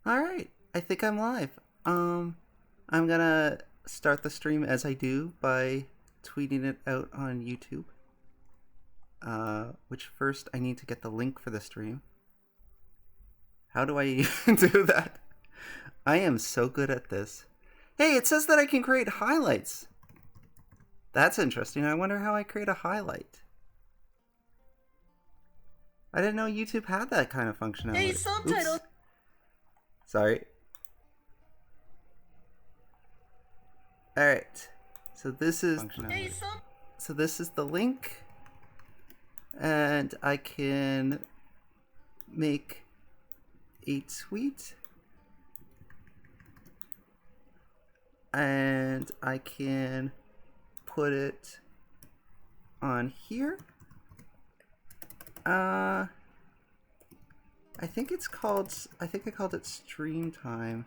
Alright, I think I'm live. I'm gonna start the stream as I do by tweeting it out on YouTube. Which first I need to get the link for the stream. How do I even do that? I am so good at this. Hey, it says that I can create highlights. That's interesting. I wonder how I create a highlight. I didn't know YouTube had that kind of functionality. Hey, subtitle. Oops. Sorry. Alright. So this is Hey, so this is the link. And I can make a tweet. And I can put it on here. I think I called it stream time.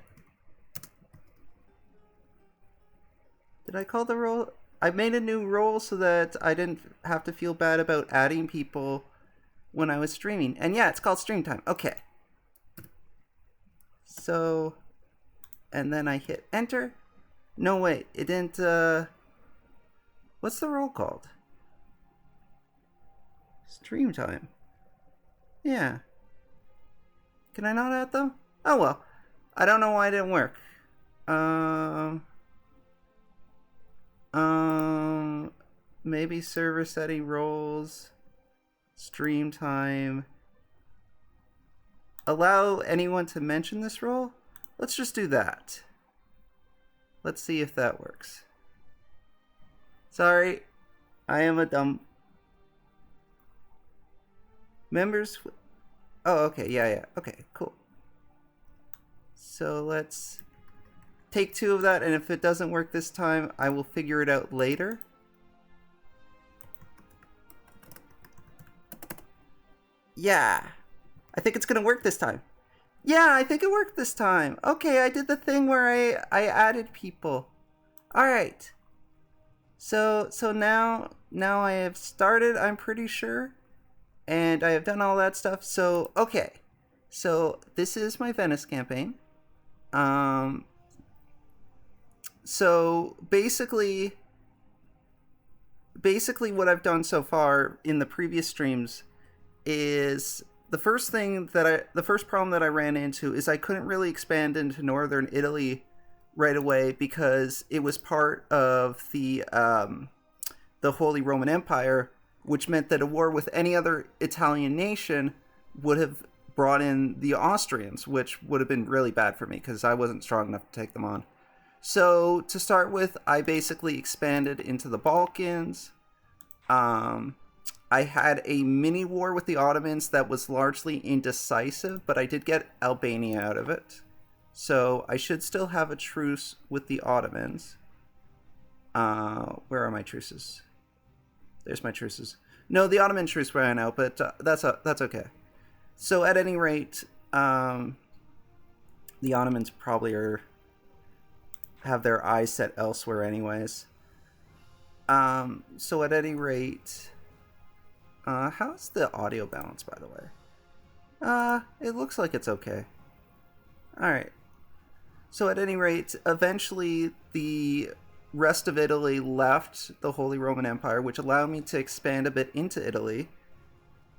Did I call the role? I made a new role so that I didn't have to feel bad about adding people when I was streaming. And yeah, it's called stream time. Okay. So, and then I hit enter. No, wait, it didn't, what's the role called? Stream time. Yeah. Can I not add them? Oh well. I don't know why it didn't work. Maybe server setting roles. Stream time. Allow anyone to mention this role? Let's just do that. Let's see if that works. Sorry. I am a dumb... Members... Oh, okay, yeah, okay, cool. So let's take 2 of that, and if it doesn't work this time, I will figure it out later. Yeah, I think it's gonna work this time. Yeah, I think it worked this time. Okay, I did the thing where I added people. Alright. So now I have started, I'm pretty sure. And I have done all that stuff. So, okay. So, this is my Venice campaign. So, basically what I've done so far in the previous streams is the first problem that I ran into is I couldn't really expand into northern Italy right away because it was part of the Holy Roman Empire, which meant that a war with any other Italian nation would have brought in the Austrians, which would have been really bad for me because I wasn't strong enough to take them on. So to start with, I basically expanded into the Balkans. I had a mini war with the Ottomans that was largely indecisive, but I did get Albania out of it. So I should still have a truce with the Ottomans. Where are my truces? There's my truces. No, the Ottoman truce ran out, but that's okay. So at any rate, the Ottomans probably have their eyes set elsewhere anyways. So at any rate, how's the audio balance, by the way? It looks like it's okay. Alright. So at any rate, eventually the rest of Italy left the Holy Roman Empire, which allowed me to expand a bit into Italy.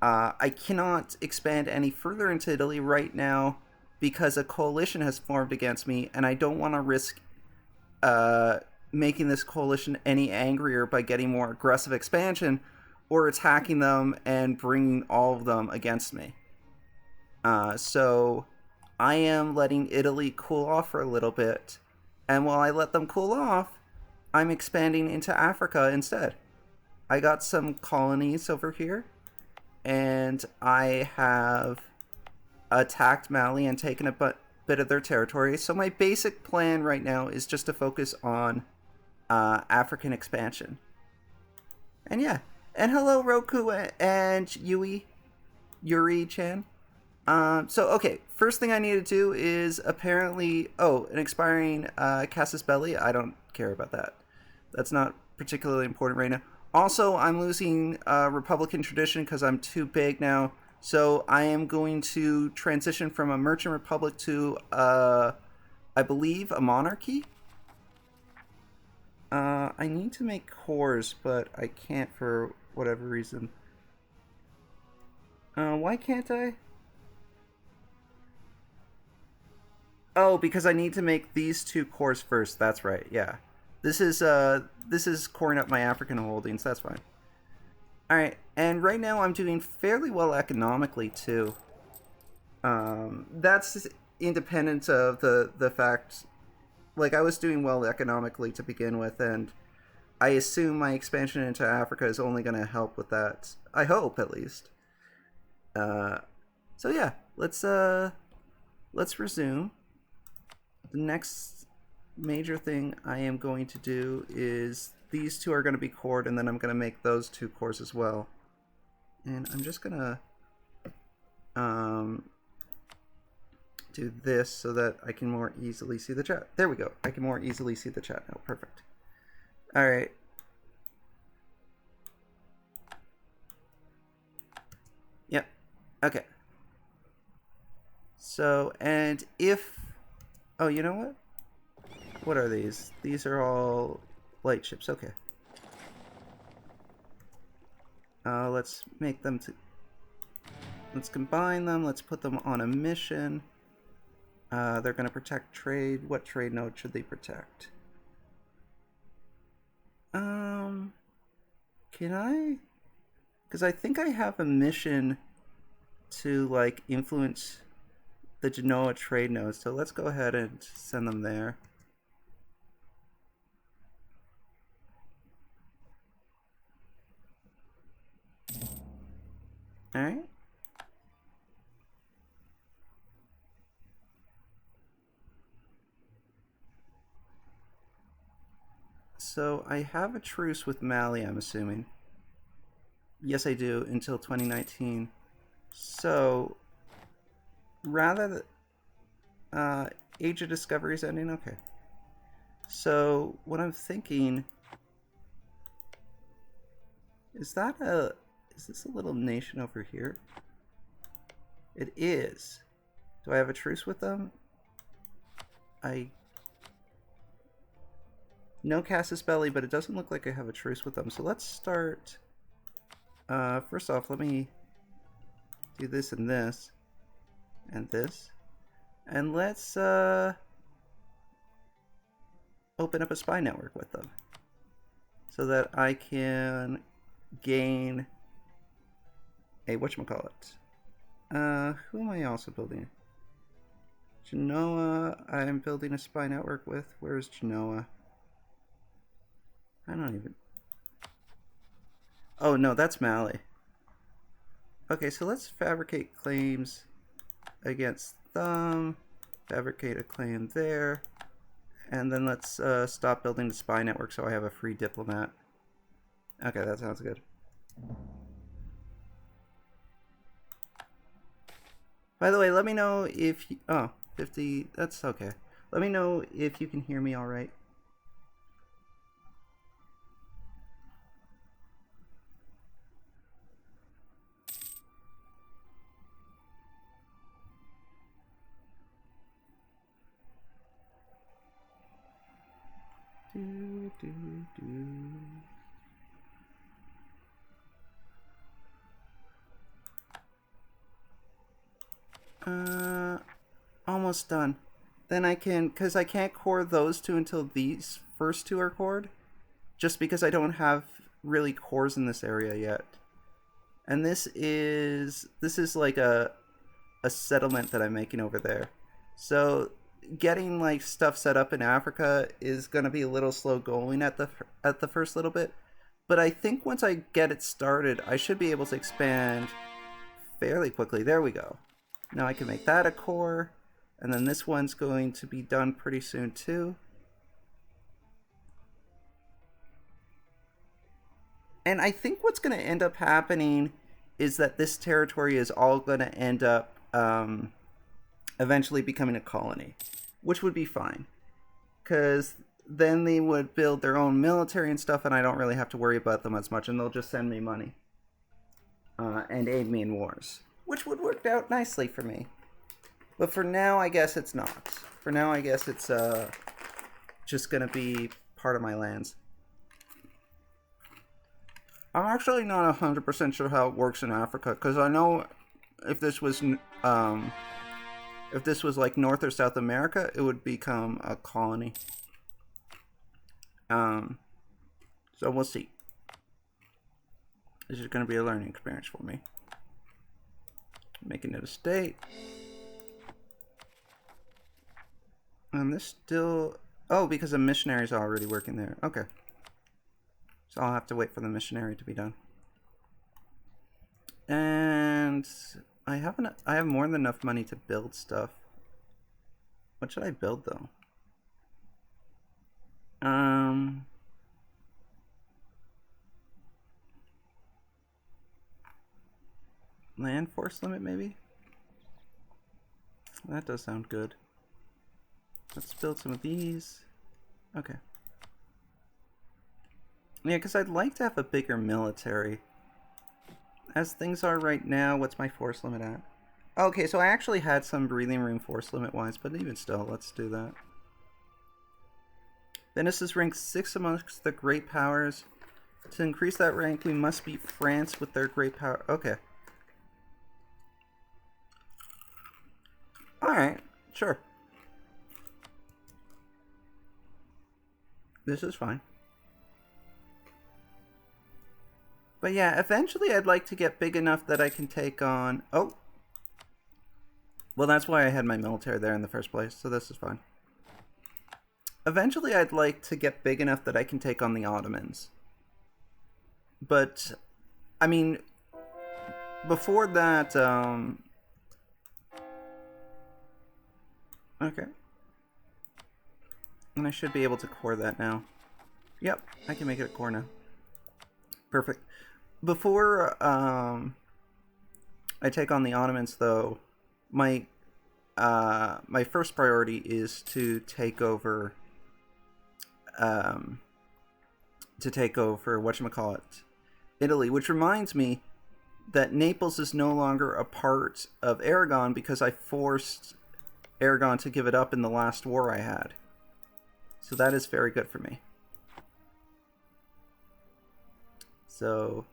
I cannot expand any further into Italy right now because a coalition has formed against me, and I don't want to risk making this coalition any angrier by getting more aggressive expansion or attacking them and bringing all of them against me. So I am letting Italy cool off for a little bit, and while I let them cool off, I'm expanding into Africa instead. I got some colonies over here, and I have attacked Mali and taken a bit of their territory. So my basic plan right now is just to focus on African expansion. And yeah, and hello Roku and Yuri-chan. So okay, first thing I need to do is apparently, an expiring Casus Belli. I don't care about that. That's not particularly important right now. Also, I'm losing Republican tradition because I'm too big now. So I am going to transition from a merchant republic to, I believe, a monarchy. I need to make cores, but I can't for whatever reason. Why can't I? Oh, because I need to make these 2 cores first. That's right. Yeah. This is coring up my African holdings. That's fine. All right. And right now I'm doing fairly well economically too. That's independent of the fact, like, I was doing well economically to begin with, and I assume my expansion into Africa is only going to help with that. I hope, at least. So yeah, let's resume. The next major thing I am going to do is these 2 are going to be cored, and then I'm going to make those 2 cores as well. And I'm just going to do this so that I can more easily see the chat. There we go. I can more easily see the chat now. Perfect. All right. Yep. Okay. So, and if... Oh, you know what? What are these? These are all light ships. Okay. Let's make them to... Let's combine them. Let's put them on a mission. They're going to protect trade. What trade node should they protect? Can I? Because I think I have a mission to, like, influence the Genoa trade node. So let's go ahead and send them there. All right. So I have a truce with Mali, I'm assuming. Yes, I do, until 2019. So, rather than... Age of Discovery is ending? Okay. So, what I'm thinking... Is this a little nation over here? It is. Do I have a truce with them? No Casus Belli, but it doesn't look like I have a truce with them. So let's start... first off, let me do this and this. And this. And let's open up a spy network with them. So that I can gain a whatchamacallit. Who am I also building? Genoa, I'm building a spy network with. Where's Genoa? I don't even... Oh, no, that's Mali. Okay, so let's fabricate claims against them. Fabricate a claim there. And then let's stop building the spy network so I have a free diplomat. Okay, that sounds good. By the way, let me know if... Oh, 50... That's okay. Let me know if you can hear me all right. Almost done. Then I can, because I can't core those 2 until these first 2 are cored, just because I don't have really cores in this area yet. And this is like a settlement that I'm making over there. So getting like stuff set up in Africa is going to be a little slow going at the first little bit, but I think once I get it started, I should be able to expand fairly quickly. There we go. Now I can make that a core, and then this one's going to be done pretty soon too. And I think what's going to end up happening is that this territory is all going to end up eventually becoming a colony, which would be fine, because then they would build their own military and stuff, and I don't really have to worry about them as much, and they'll just send me money and aid me in wars, which would work out nicely for me. But for now, I guess it's not. For now, I guess it's just gonna be part of my lands. I'm actually not 100% sure how it works in Africa, because I know if this was like North or South America, it would become a colony. So we'll see. This is going to be a learning experience for me. Making it a state. And this still... Oh, because the missionaries are already working there. Okay. So I'll have to wait for the missionary to be done. And I have more than enough money to build stuff. What should I build though? Land force limit maybe? That does sound good. Let's build some of these. Okay. Yeah, because I'd like to have a bigger military. As things are right now, what's my force limit at? Okay, so I actually had some breathing room force limit wise, but even still, let's do that. Venice is ranked 6 amongst the great powers. To increase that rank, we must beat France with their great power. Okay. Alright, sure. This is fine. But yeah, eventually I'd like to get big enough that I can take on... Oh! Well, that's why I had my military there in the first place, so this is fine. Eventually I'd like to get big enough that I can take on the Ottomans. But, I mean, before that, okay. And I should be able to core that now. Yep, I can make it a core now. Perfect. Before I take on the Ottomans, though, my first priority is to take over whatchamacallit, Italy, which reminds me that Naples is no longer a part of Aragon because I forced Aragon to give it up in the last war I had. So that is very good for me. So,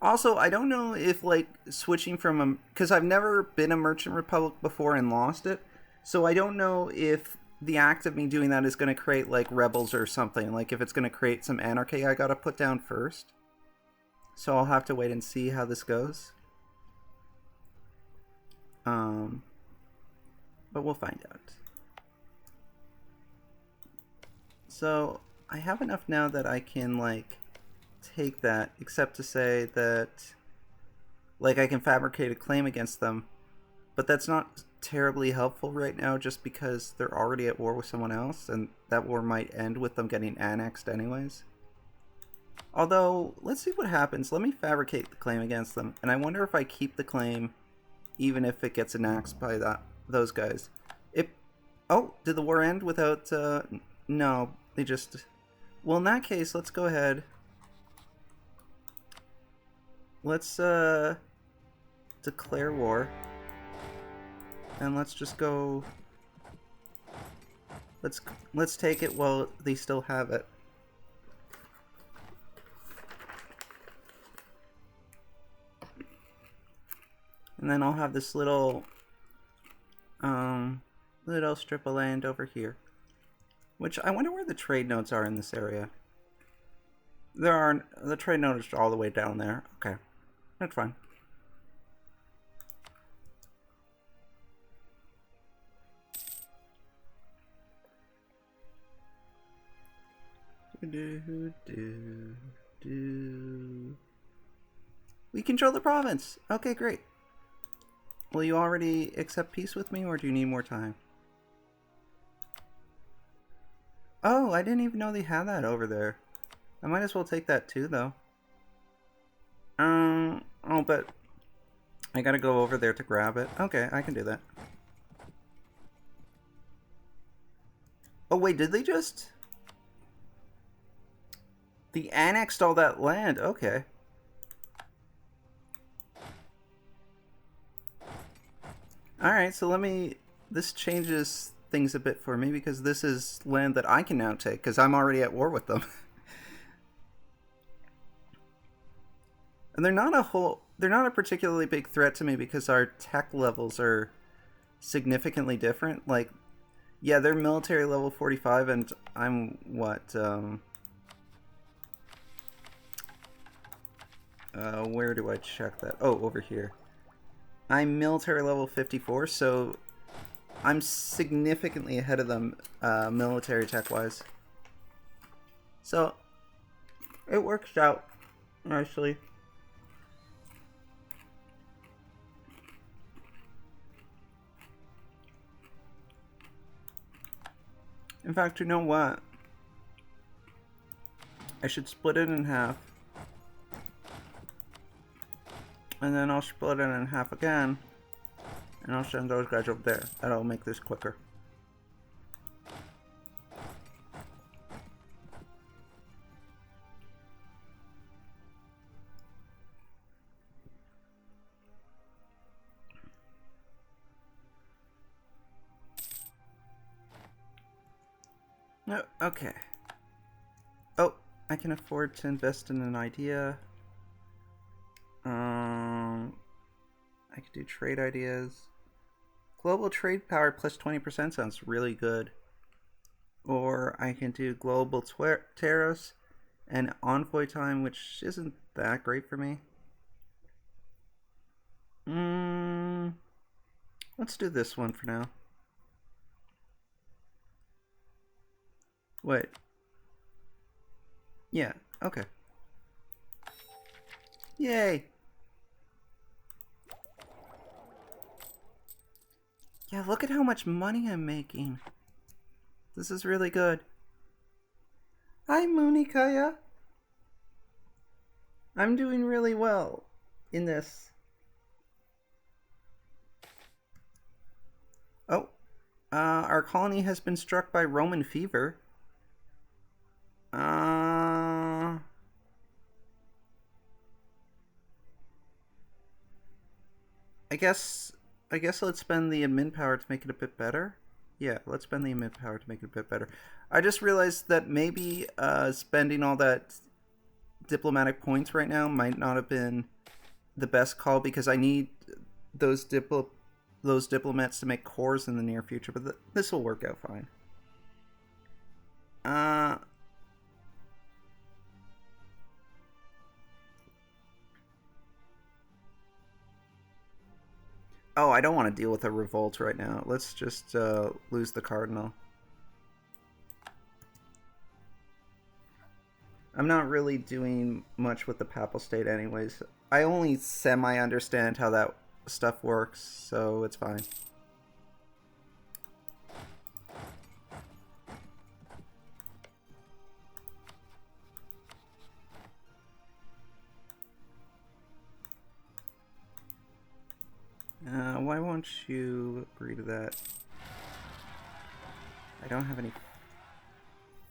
also, I don't know if, like, switching from a... Because I've never been a Merchant Republic before and lost it. So I don't know if the act of me doing that is going to create, like, rebels or something. Like, if it's going to create some anarchy I gotta put down first. So I'll have to wait and see how this goes. But we'll find out. So, I have enough now that I can, like... take that, except to say that, like, I can fabricate a claim against them, but that's not terribly helpful right now just because they're already at war with someone else, and that war might end with them getting annexed anyways. Although, let's see what happens. Let me fabricate the claim against them, and I wonder if I keep the claim even if it gets annexed by those guys. Oh, did the war end without, no, they just... Well, in that case, let's go ahead... Let's declare war, and let's just go. Let's take it while they still have it. And then I'll have this little strip of land over here, which I wonder where the trade nodes are in this area. The trade node is all the way down there. Okay. That's fine. We control the province! Okay, great. Will you already accept peace with me, or do you need more time? Oh, I didn't even know they had that over there. I might as well take that too, though. Oh, but I gotta go over there to grab it. Okay, I can do that. Oh, wait, did they just... They annexed all that land. Okay. Alright, so this changes things a bit for me because this is land that I can now take because I'm already at war with them. And they're not a particularly big threat to me because our tech levels are significantly different. Like, yeah, they're military level 45 and I'm what, where do I check that? Oh, over here. I'm military level 54, so I'm significantly ahead of them military tech-wise. So, it works out nicely. In fact, you know what? I should split it in half. And then I'll split it in half again. And I'll send those guys over there. That'll make this quicker. No, okay. Oh, I can afford to invest in an idea. I could do trade ideas. Global trade power plus 20% sounds really good. Or I can do global tariffs and envoy time, which isn't that great for me. Let's do this one for now. Wait. Yeah, okay. Yay! Yeah, look at how much money I'm making. This is really good. Hi, Moonikaya. I'm doing really well in this. Oh, our colony has been struck by Roman fever. I guess let's spend the admin power to make it a bit better. Yeah, let's spend the admin power to make it a bit better. I just realized that maybe spending all that diplomatic points right now might not have been the best call because I need those diplomats to make cores in the near future, but this will work out fine. Oh, I don't want to deal with a revolt right now. Let's just lose the cardinal. I'm not really doing much with the papal state anyways. I only semi-understand how that stuff works, so it's fine. Why won't you agree to that? I don't have any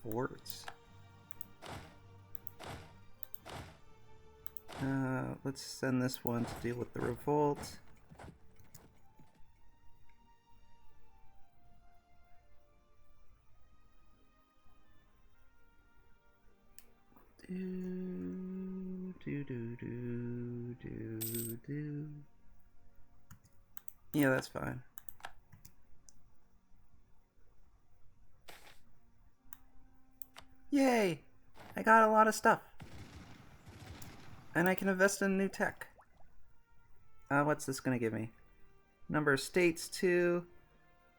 forts. Let's send this one to deal with the revolt. Yeah, that's fine. Yay! I got a lot of stuff. And I can invest in new tech. What's this gonna give me? Number of states, 2.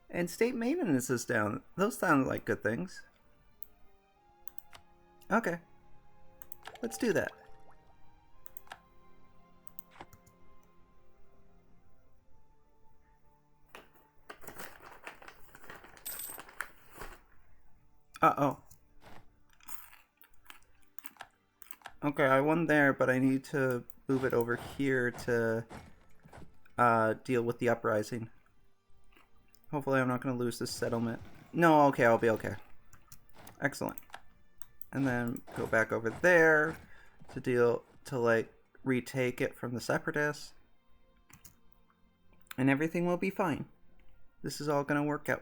And state maintenance is down. Those sound like good things. Okay. Let's do that. Uh-oh. Okay, I won there, but I need to move it over here to deal with the uprising. Hopefully I'm not going to lose this settlement. No, okay, I'll be okay. Excellent. And then go back over there to like retake it from the separatists. And everything will be fine. This is all gonna work out.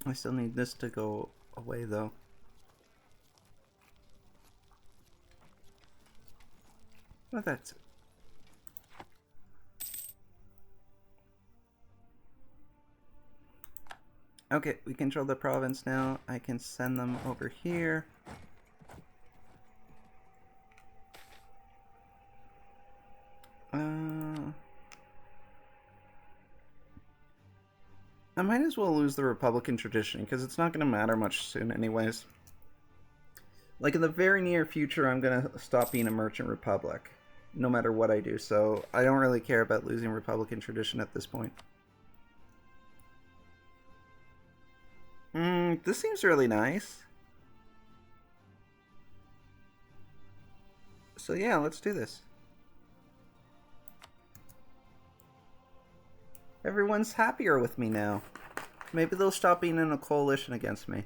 I still need this to go away though. Well, that's it. Okay, we control the province now. I can send them over here. I might as well lose the Republican tradition because it's not going to matter much soon anyways. Like in the very near future, I'm going to stop being a merchant republic no matter what I do. So I don't really care about losing Republican tradition at this point. This seems really nice. So yeah, let's do this. Everyone's happier with me now. Maybe they'll stop being in a coalition against me.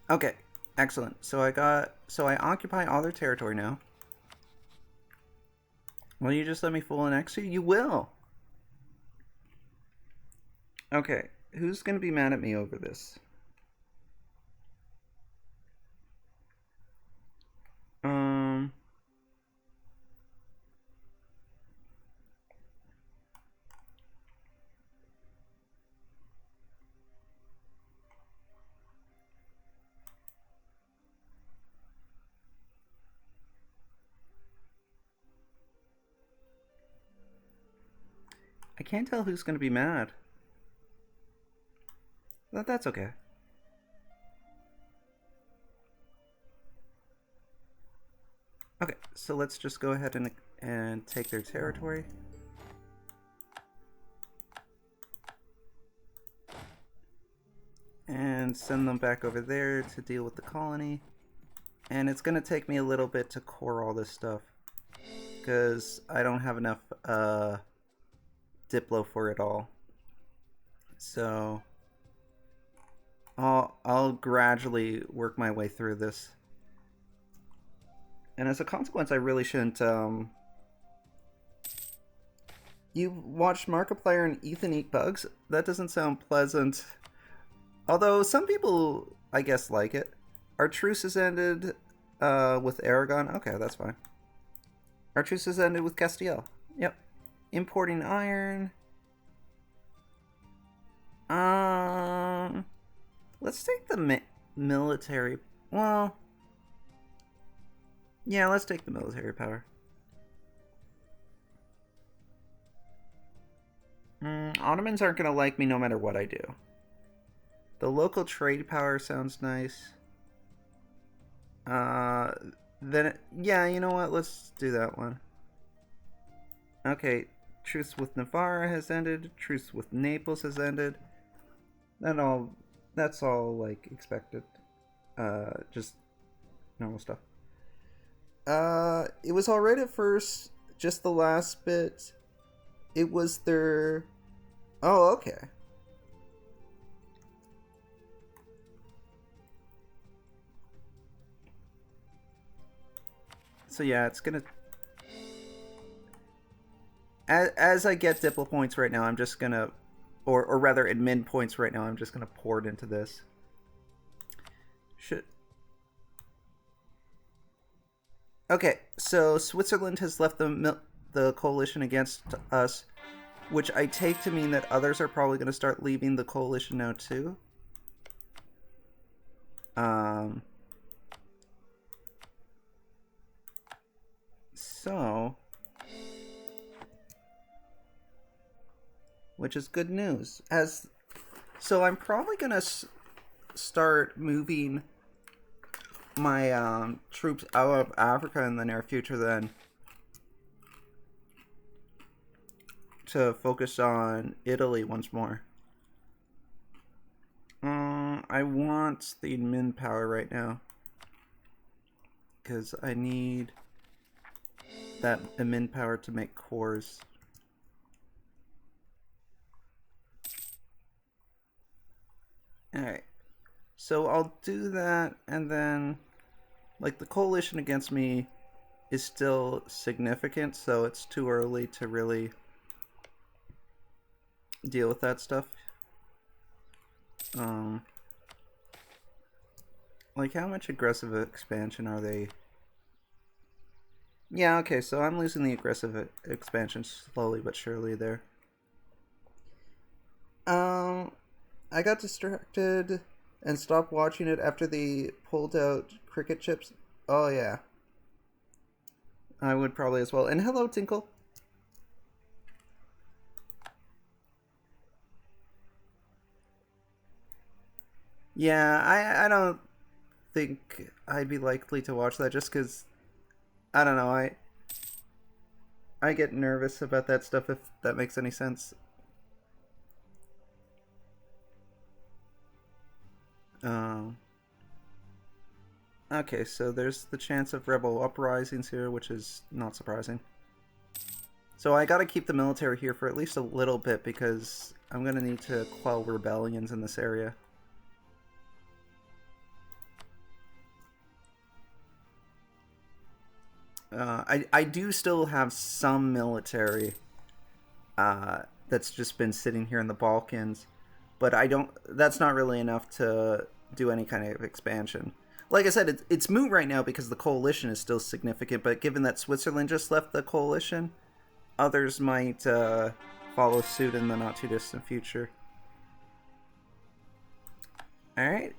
Okay, excellent. So I occupy all their territory now. Will you just let me full annex you? You will! Okay, who's gonna be mad at me over this? I can't tell who's gonna be mad. But that's okay. Okay, so let's just go ahead and take their territory. And send them back over there to deal with the colony. And it's gonna take me a little bit to core all this stuff, because I don't have enough Diplo for it all. So I'll gradually work my way through this. And as a consequence, I really shouldn't. You watched Markiplier and Ethan eat bugs? That doesn't sound pleasant. Although some people, I guess, like it. Our truce has ended with Aragon. Okay, that's fine. Our truce has ended with Castile. Yep. Importing iron. Let's take the military. Well, yeah, let's take the military power. Ottomans aren't gonna like me no matter what I do. The local trade power sounds nice. Then, yeah, you know what? Let's do that one. Okay, truce with Navarra has ended. Truce with Naples has ended. That's all, like, expected. Just normal stuff. It was alright at first. Just the last bit. It was their... Oh, okay. So yeah, it's gonna... As I get Diplo points right now, I'm just gonna... Or rather, admin points right now, I'm just gonna pour it into this. Okay, so Switzerland has left the coalition against us, which I take to mean that others are probably going to start leaving the coalition now too. So, which is good news. So I'm probably going to start moving my troops out of Africa in the near future then, to focus on Italy once more. I I want the min power right now. Because I need that min power to make cores. Alright. So I'll do that, and then, like, the coalition against me is still significant, so it's too early to really deal with that stuff. Like, how much aggressive expansion are they? Yeah, okay, so I'm losing the aggressive expansion slowly but surely there. I got distracted and stopped watching it after they pulled out cricket chips. Oh, yeah. I would probably as well. And hello, Tinkle. Yeah, I don't think I'd be likely to watch that just because, I don't know, I get nervous about that stuff, if that makes any sense. Okay, so there's the chance of rebel uprisings here, which is not surprising. So I gotta keep the military here for at least a little bit because I'm gonna need to quell rebellions in this area. I do still have some military that's just been sitting here in the Balkans, but that's not really enough to do any kind of expansion. Like I said, it's moot right now because the coalition is still significant, but given that Switzerland just left the coalition, others might follow suit in the not too distant future. Alright.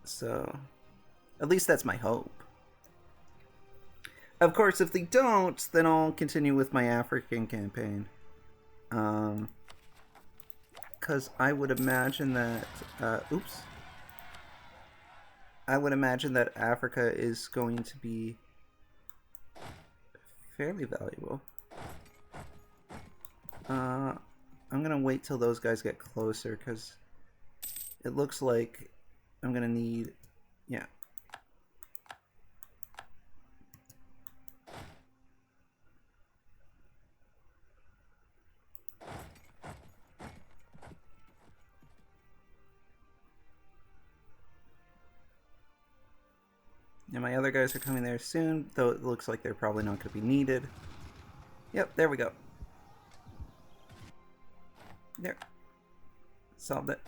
So, at least that's my hope. Of course, if they don't, then I'll continue with my African campaign. Because I would imagine that... oops. I would imagine that Africa is going to be fairly valuable. I'm going to wait till those guys get closer, because it looks like I'm going to need... Yeah. And my other guys are coming there soon, though it looks like they're probably not going to be needed. Yep, there we go. There. Solved it.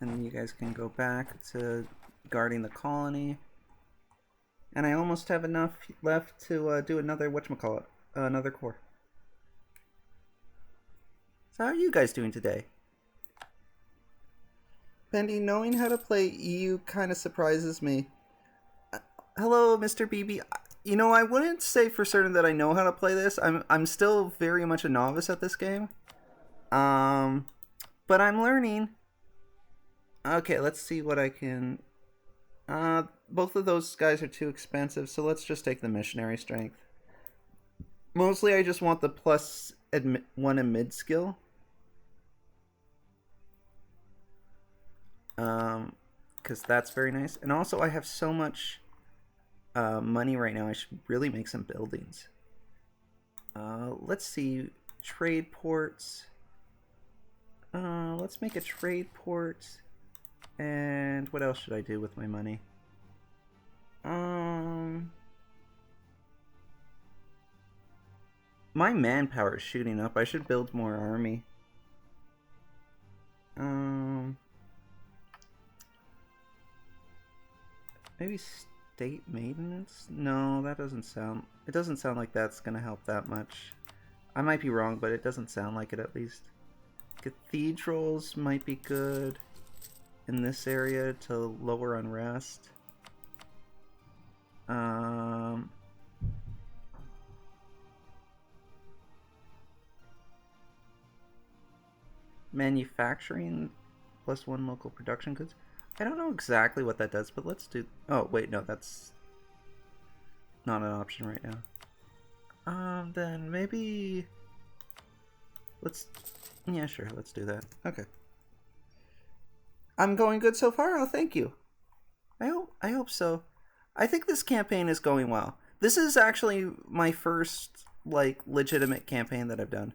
And then you guys can go back to guarding the colony. And I almost have enough left to do another, whatchamacallit, another core. So how are you guys doing today? Bendy, knowing how to play EU kind of surprises me. Hello, Mr. BB. You know, I wouldn't say for certain that I know how to play this. I'm still very much a novice at this game. But I'm learning. Okay, let's see what I can... both of those guys are too expensive, so let's just take the missionary strength. Mostly I just want the plus one in mid skill. Because that's very nice. And also I have so much money right now, I should really make some buildings. Let's see, trade ports. Let's make a trade port. And what else should I do with my money? My manpower is shooting up. I should build more army. Maybe state maintenance? No, that doesn't sound... It doesn't sound like that's gonna help that much. I might be wrong, but it doesn't sound like it at least. Cathedrals might be good in this area to lower unrest. Manufacturing plus one local production goods. I don't know exactly what that does, but let's do... Oh, wait, no, that's not an option right now. Then maybe let's, yeah, sure, let's do that. Okay. I'm going good so far. Oh, thank you. I hope so. I think this campaign is going well. This is actually my first like legitimate campaign that I've done.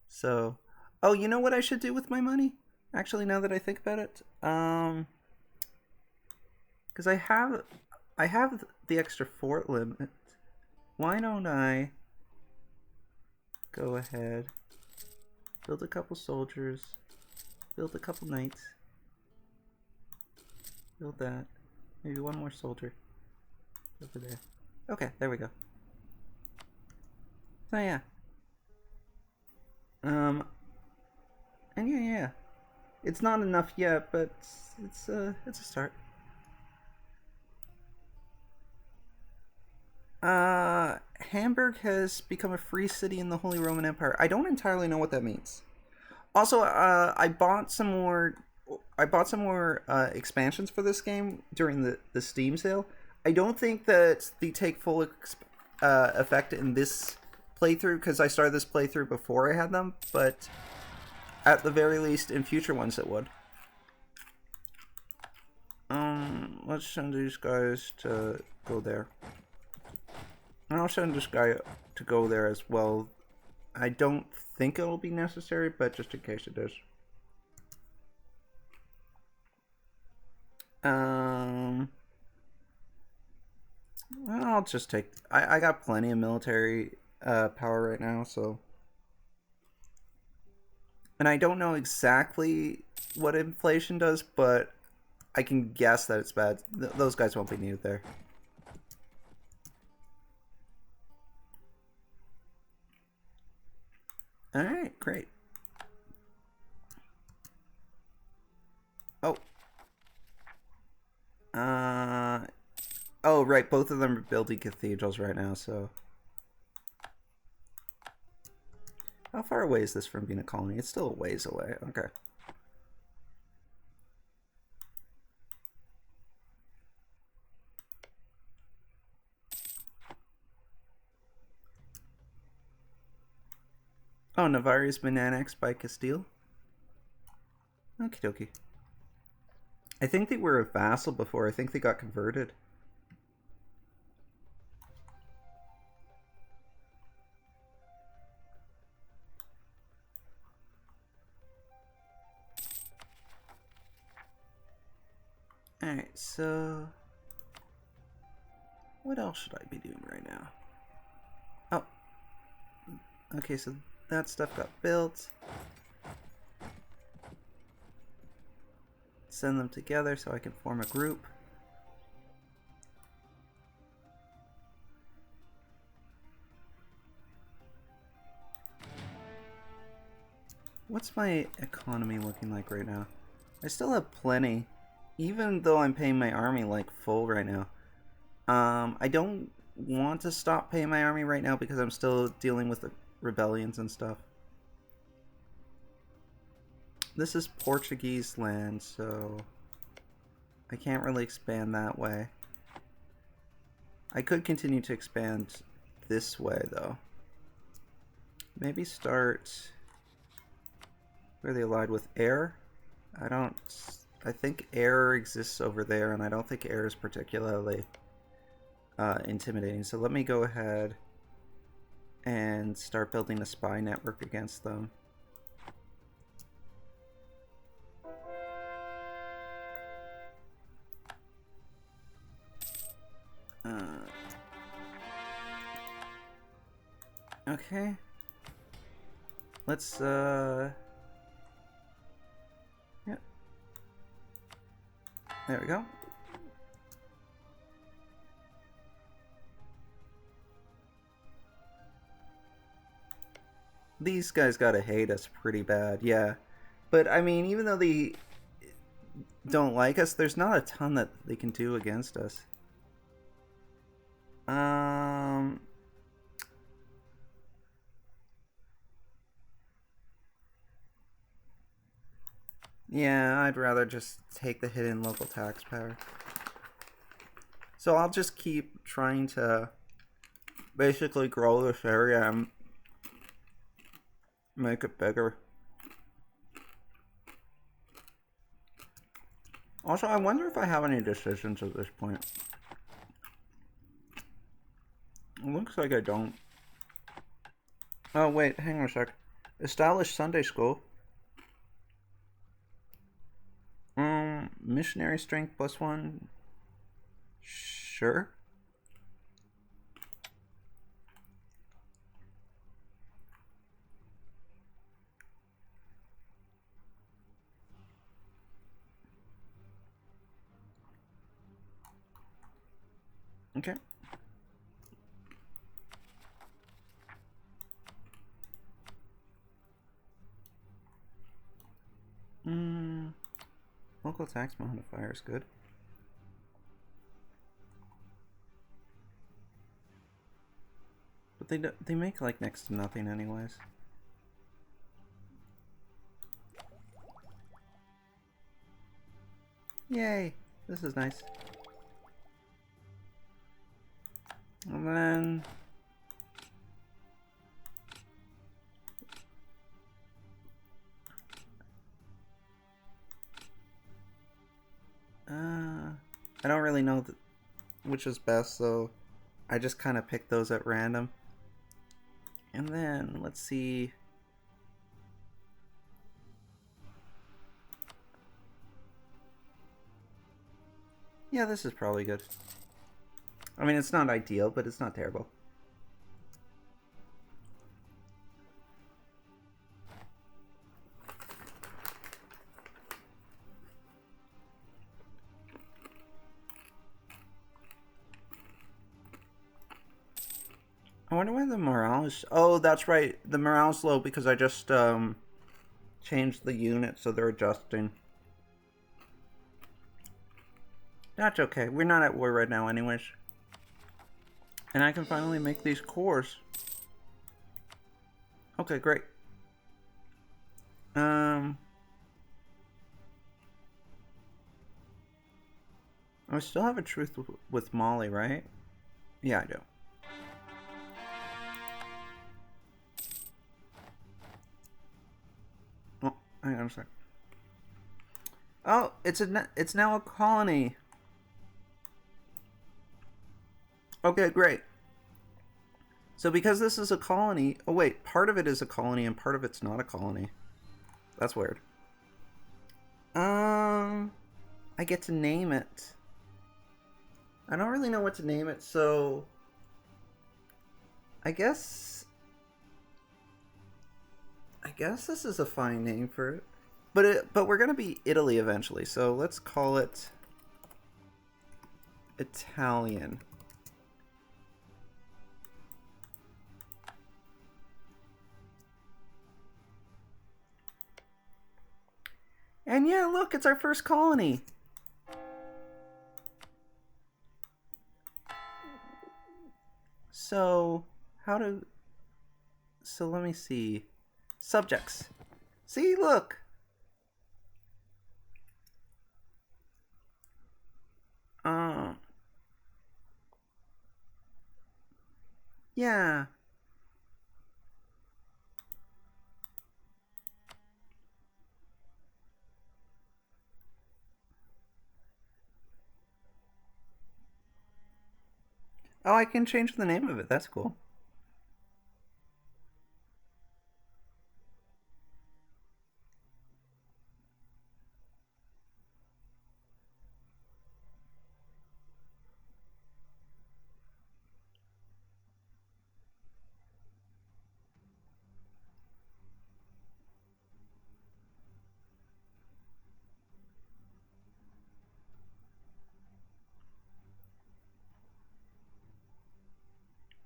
So, oh, you know what I should do with my money? Actually, now that I think about it, because I have the extra fort limit. Why don't I go ahead, build a couple soldiers, build a couple knights, build that, maybe one more soldier over there. Okay, there we go. So yeah, and yeah, it's not enough yet, but it's a start. Hamburg has become a free city in the Holy Roman Empire. I don't entirely know what that means. Also, I bought some more. I bought some more expansions for this game during the Steam sale. I don't think that they take full effect in this playthrough because I started this playthrough before I had them, but at the very least, in future ones, it would. Let's send these guys to go there. And I'll send this guy to go there as well. I don't think it'll be necessary, but just in case it is. I'll just take... I got plenty of military power right now, so... And I don't know exactly what inflation does, but I can guess that it's bad. Those guys won't be needed there. Alright, great. Oh. Oh, right, both of them are building cathedrals right now, so... How far away is this from being a colony? It's still a ways away. Okay. Oh, Navarre's been annexed by Castile? Okie dokie. I think they were a vassal before. I think they got converted. Alright, so... What else should I be doing right now? Oh. Okay, so that stuff got built. Send them together so I can form a group. What's my economy looking like right now? I still have plenty, even though I'm paying my army like full right now. I don't want to stop paying my army right now because I'm still dealing with the rebellions and stuff. This is Portuguese land, so I can't really expand that way. I could continue to expand this way, though. Maybe start... Where are they allied with? Air? I think air exists over there, and I don't think air is particularly intimidating. So let me go ahead and start building a spy network against them. Okay. Let's, Yep. There we go. These guys gotta hate us pretty bad, yeah. But, I mean, even though they don't like us, there's not a ton that they can do against us. Yeah, I'd rather just take the hidden local tax power. So I'll just keep trying to basically grow this area and make it bigger. Also, I wonder if I have any decisions at this point. It looks like I don't. Oh, wait, hang on a sec. Establish Sunday school. Missionary strength +1. Sure. Okay. Local tax modifier is good. But they make like next to nothing anyways. Yay! This is nice. And then I don't really know which is best, so I just kind of picked those at random. And then let's see. Yeah, this is probably good. I mean, it's not ideal, but it's not terrible. I wonder why the morale is... Oh, that's right. The morale's low because I just changed the unit, so they're adjusting. That's okay. We're not at war right now anyways. And I can finally make these cores. Okay, great. I still have a truce with Molly, right? Yeah, I do. Oh, hang on a sec. Oh, it's now a colony. Okay, great. So because this is a colony... Oh, wait. Part of it is a colony and part of it's not a colony. That's weird. I get to name it. I don't really know what to name it, so... I guess this is a fine name for it. But we're going to be Italy eventually, so let's call it... Italian. And yeah, look, it's our first colony. So, so let me see. Subjects. See, look. Yeah. Oh, I can change the name of it. That's cool.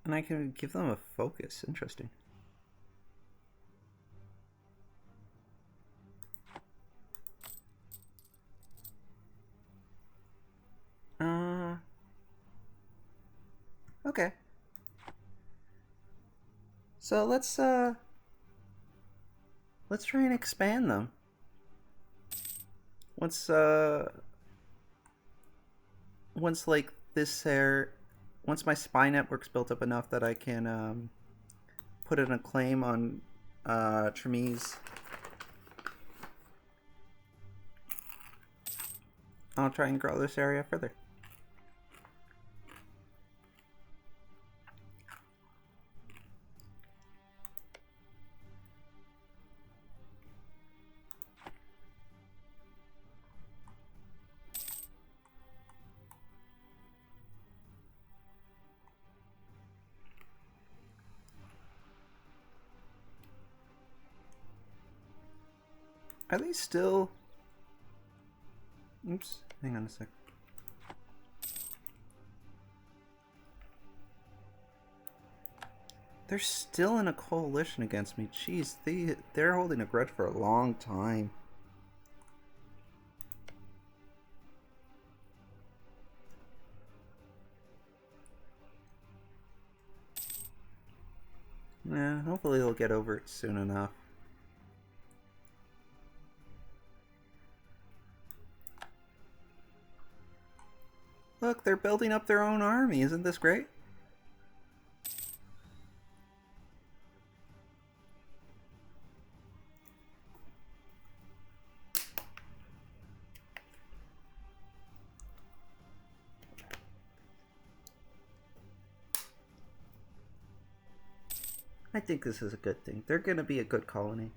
And I can give them a focus. Interesting. Okay. So let's try and expand them. Once like this once my spy network's built up enough that I can put in a claim on Tremese, I'll try and grow this area further. Are they still... Oops, hang on a sec. They're still in a coalition against me. Jeez, they're holding a grudge for a long time. Yeah, hopefully they'll get over it soon enough. Look, they're building up their own army. Isn't this great? I think this is a good thing. They're going to be a good colony.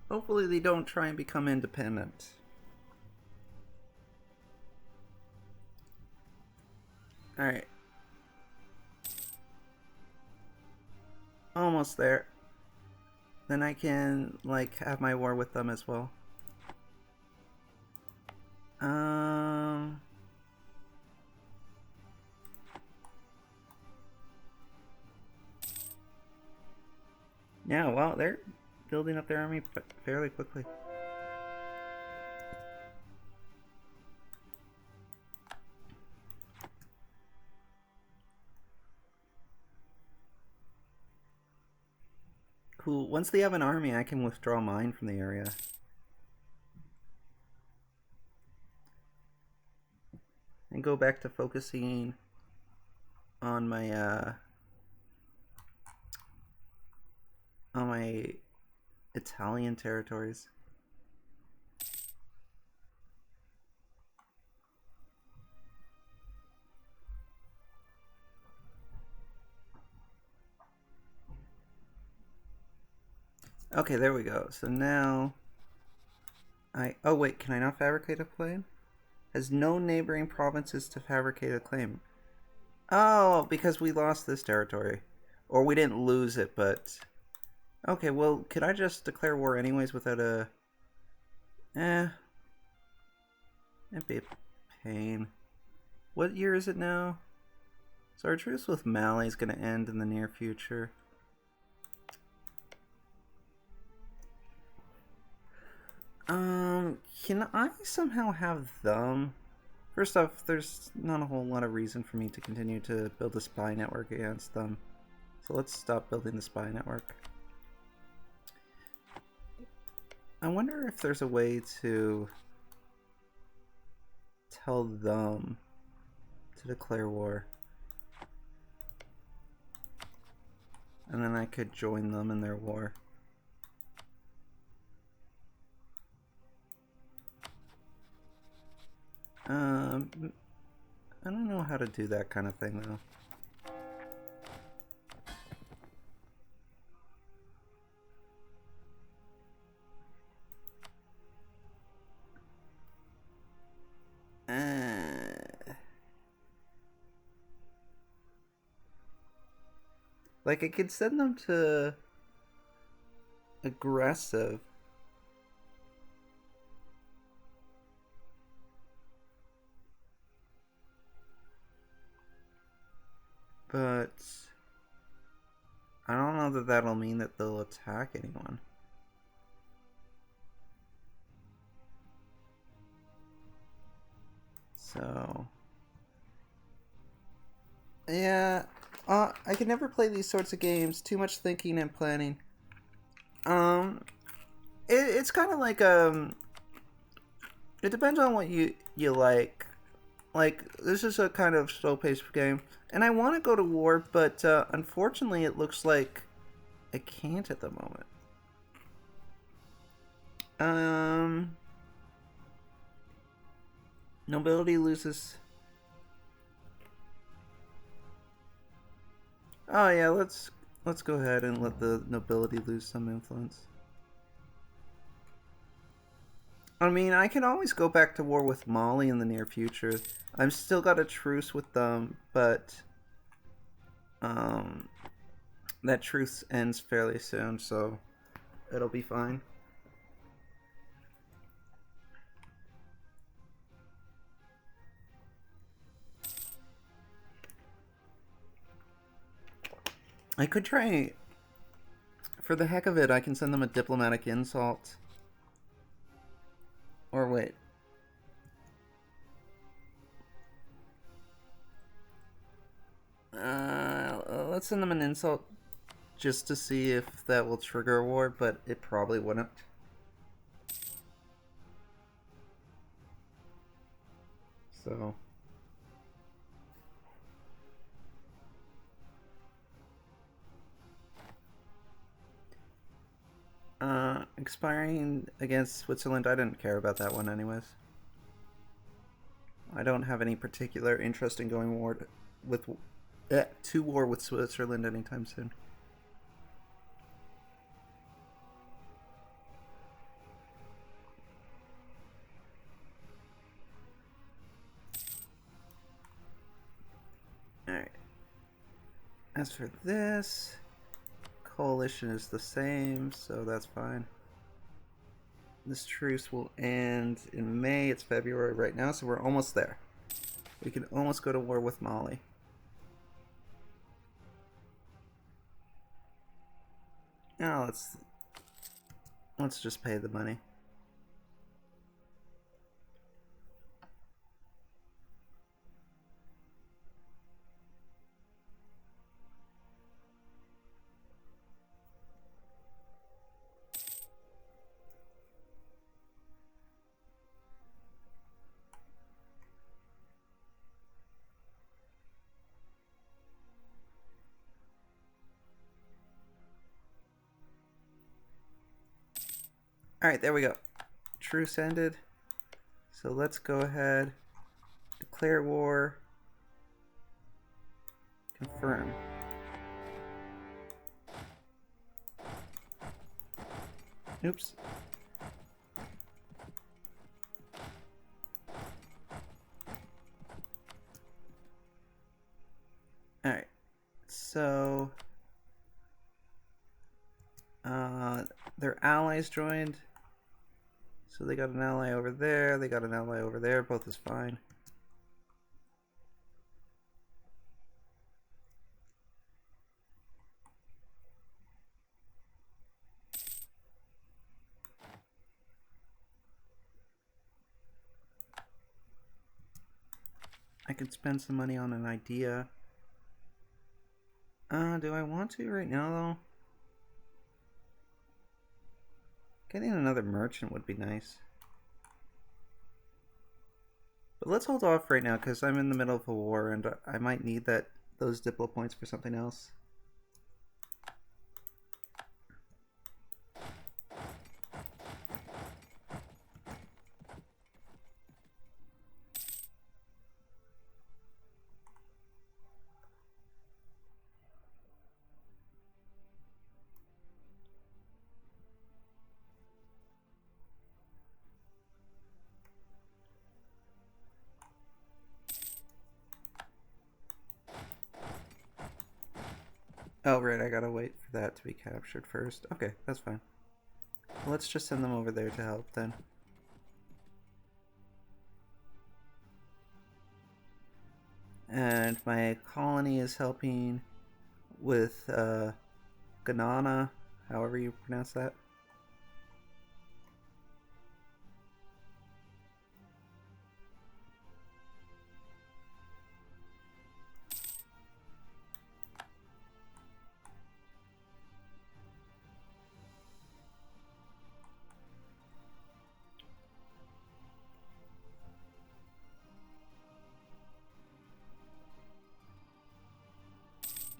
Hopefully they don't try and become independent. Alright. Almost there. Then I can, like, have my war with them as well. Yeah, well, they're building up their army fairly quickly. Cool. Once they have an army, I can withdraw mine from the area. And go back to focusing on my Italian territories. Okay, there we go. So now oh wait, can I not fabricate a claim? Has no neighboring provinces to fabricate a claim. Oh, because we lost this territory. Or we didn't lose it, but... Okay, well, could I just declare war anyways without a... It'd be a pain. What year is it now? So our truce with Mali is going to end in the near future. Can I somehow have them? First off, there's not a whole lot of reason for me to continue to build a spy network against them. So let's stop building the spy network. I wonder if there's a way to tell them to declare war. And then I could join them in their war. I don't know how to do that kind of thing though. Like I could send them to aggressive. But I don't know that that'll mean that they'll attack anyone. So yeah, I can never play these sorts of games. Too much thinking and planning. It's kind of like it depends on what you like. Like, this is a kind of slow-paced game, and I want to go to war, but unfortunately it looks like I can't at the moment. Nobility loses. Oh yeah, let's go ahead and let the nobility lose some influence. I mean, I can always go back to war with Mali in the near future. I've still got a truce with them, but that truce ends fairly soon, so it'll be fine. I could try, for the heck of it, I can send them a diplomatic insult. Or wait. Let's send them an insult just to see if that will trigger a war, but it probably wouldn't. So... expiring against Switzerland, I didn't care about that one anyways. I don't have any particular interest in going to war with Switzerland anytime soon. Alright. As for this, coalition is the same, so that's fine. This truce will end in May. It's February right now, so we're almost there. We can almost go to war with Mali. Now let's just pay the money. Alright, there we go. Truce ended. So let's go ahead, declare war, confirm. Oops. Alright, so their allies joined. So they got an ally over there, they got an ally over there, both is fine. I could spend some money on an idea. Do I want to right now though? Getting another merchant would be nice. But let's hold off right now because I'm in the middle of a war and I might need those diplo points for something else. Oh, right, I gotta wait for that to be captured first. Okay, that's fine. Let's just send them over there to help then. And my colony is helping with Ganana, however you pronounce that.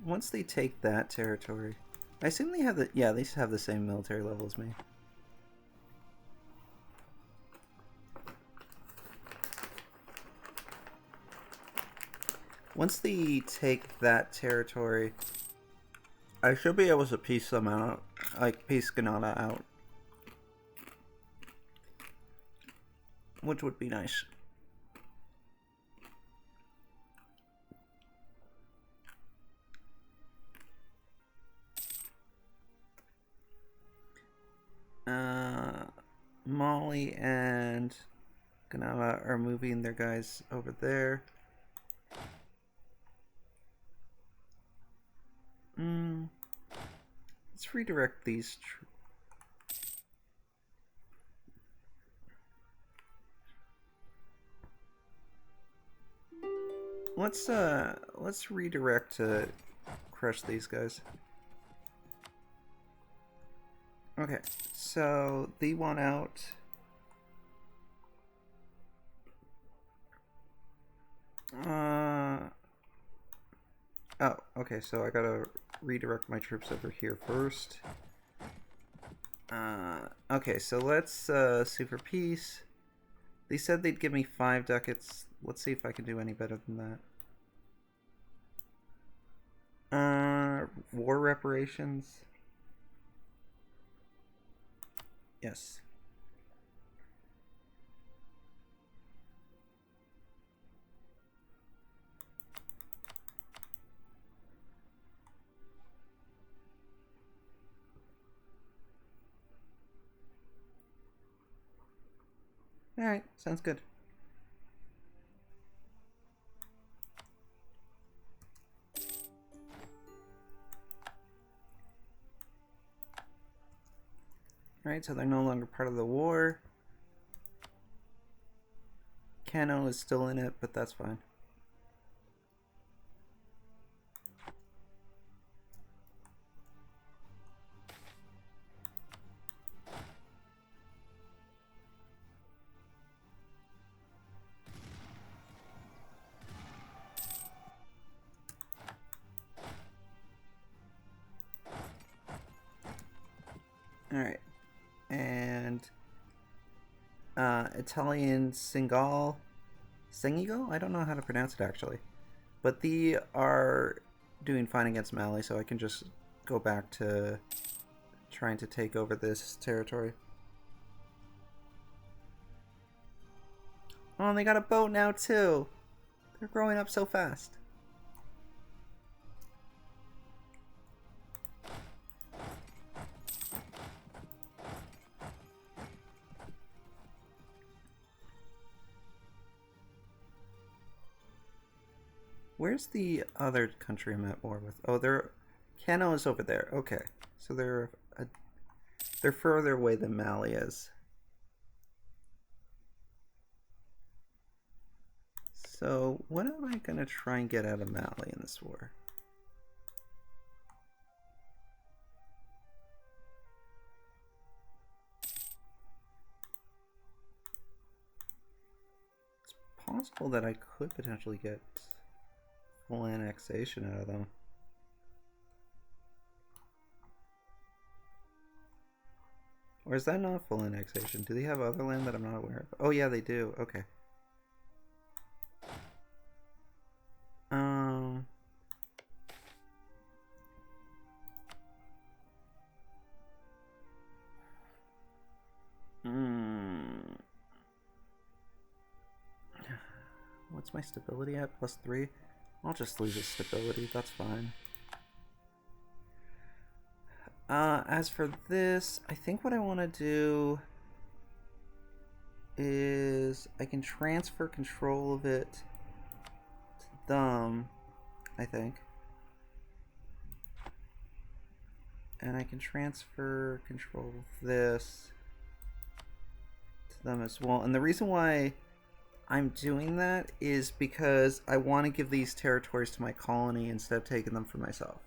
once they take that territory, I assume they have the, yeah, they have the same military level as me. Once they take that territory, I should be able to piece them out, like piece Granada out, which would be nice. Molly and Granada are moving their guys over there. Let's redirect these. Let's redirect to crush these guys. Okay, so they want out. Oh, okay, so I gotta redirect my troops over here first. Okay, so let's sue for peace. They said they'd give me 5 ducats. Let's see if I can do any better than that. War reparations. Yes. Alright, sounds good. Alright, so they're no longer part of the war. Cano is still in it, but that's fine. Alright. And Italian Senegal? I don't know how to pronounce it actually. But they are doing fine against Mali, so I can just go back to trying to take over this territory. Oh, and they got a boat now too. They're growing up so fast. Where's the other country I'm at war with? Oh, Cano is over there. Okay, so they're further away than Mali is. So what am I gonna try and get out of Mali in this war? It's possible that I could potentially get full annexation out of them. Or is that not full annexation? Do they have other land that I'm not aware of? Oh yeah, they do. Okay. What's my stability at? +3? I'll just lose its stability. That's fine. As for this, I think what I want to do is I can transfer control of it to them, I think. And I can transfer control of this to them as well. And the reason why I'm doing that is because I want to give these territories to my colony instead of taking them for myself.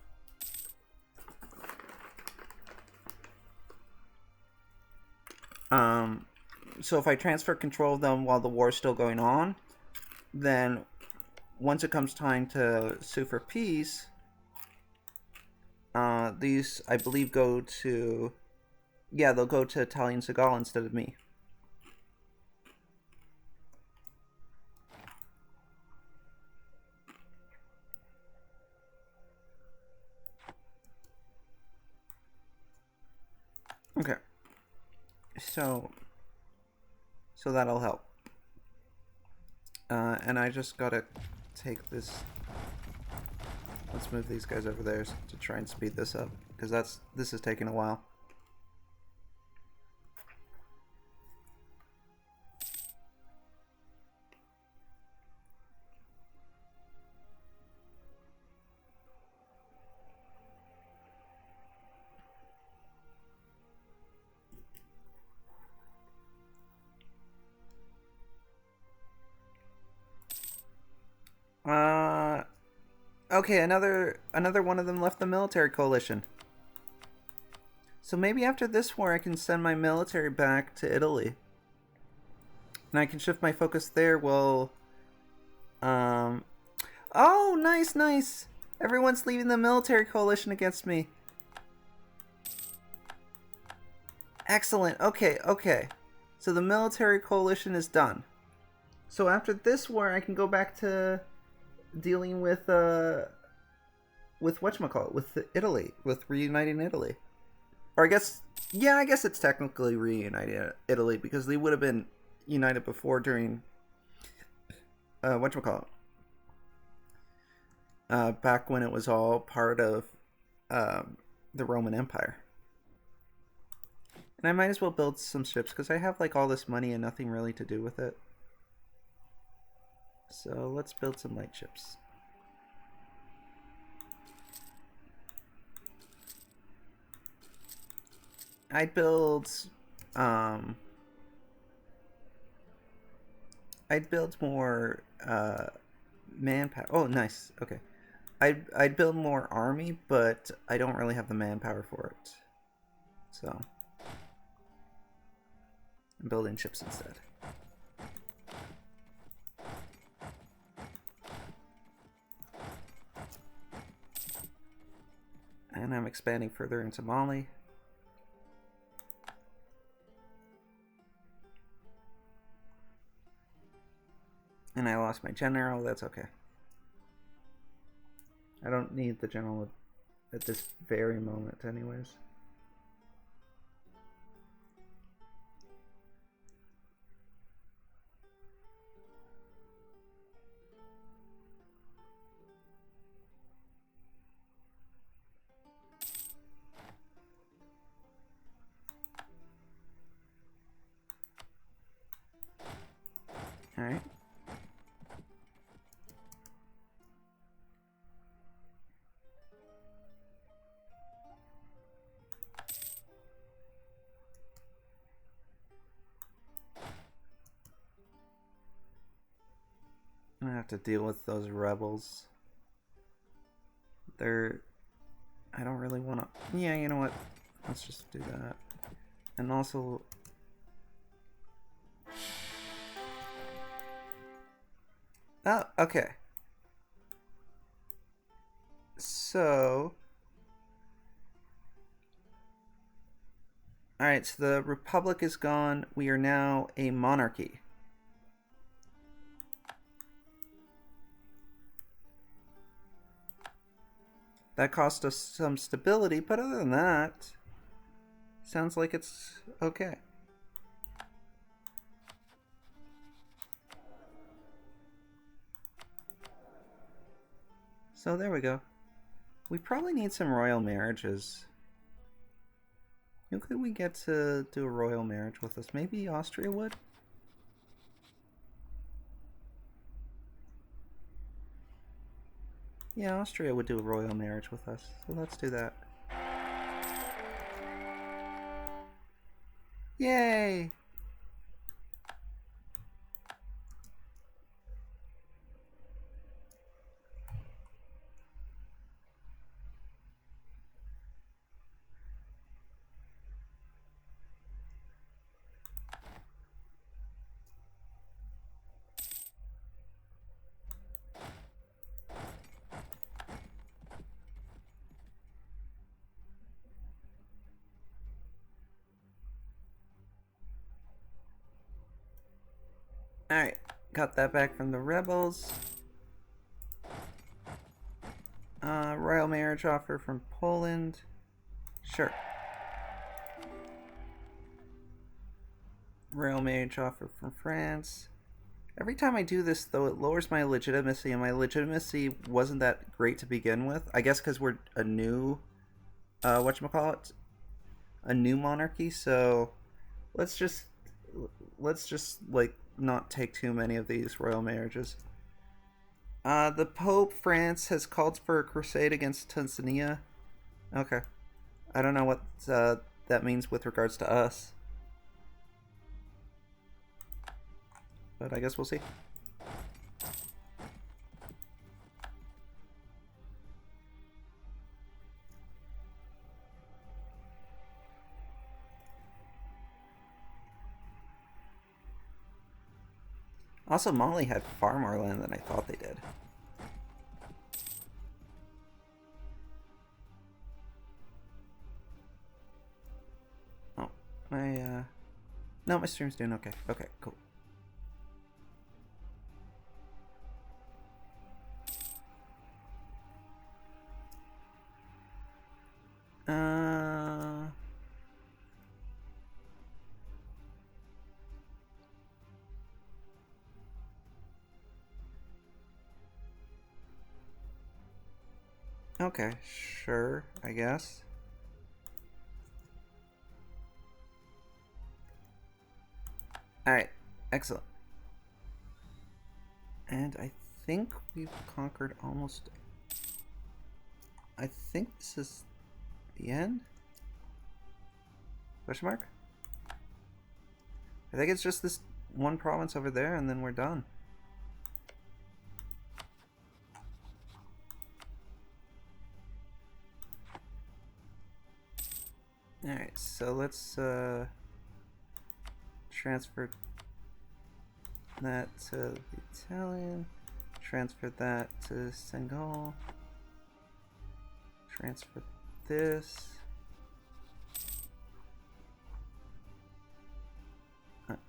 So if I transfer control of them while the war is still going on, then once it comes time to sue for peace, These, I believe, go to... Yeah, they'll go to Italian Seagal instead of me. Okay. So that'll help. And I just gotta take this... Let's move these guys over there to try and speed this up, because this is taking a while. Okay, another one of them left the military coalition. So maybe after this war I can send my military back to Italy. And I can shift my focus there while... Oh, nice, nice! Everyone's leaving the military coalition against me. Excellent, okay, okay. So the military coalition is done. So after this war I can go back to... dealing with whatchamacallit, with Italy, with reuniting Italy. Or I guess it's technically reuniting Italy, because they would have been united before during whatchamacallit, back when it was all part of the Roman Empire. And I might as well build some ships, because I have like all this money and nothing really to do with it. So let's build some light ships. I'd build more manpower. Oh, nice. Okay. I'd build more army, but I don't really have the manpower for it. So I'm building ships instead. And I'm expanding further into Mali. And I lost my general, that's okay. I don't need the general at this very moment anyways. Alright. I'm gonna have to deal with those rebels. I don't really want to... Yeah, you know what? Let's just do that. And also... Oh, okay. So... Alright, so the Republic is gone. We are now a monarchy. That cost us some stability, but other than that, sounds like it's okay. So there we go. We probably need some royal marriages. Who could we get to do a royal marriage with us? Maybe Austria would? Yeah, Austria would do a royal marriage with us. So let's do that. Yay! Alright, got that back from the rebels. Royal marriage offer from Poland. Sure. Royal marriage offer from France. Every time I do this, though, it lowers my legitimacy, and my legitimacy wasn't that great to begin with. I guess because we're a new, whatchamacallit? A new monarchy, so let's just, like, not take too many of these royal marriages. The Pope, France, has called for a crusade against Tanzania. Okay. I don't know what that means with regards to us. But I guess we'll see. Also, Mali had far more land than I thought they did. Oh, no, my stream's doing okay. Okay, cool. Okay, sure, I guess. Alright, excellent. And I think we've conquered almost... I think this is the end? Question mark? I think it's just this one province over there and then we're done. Alright, so let's transfer that to the Italian, transfer that to Senegal, transfer this,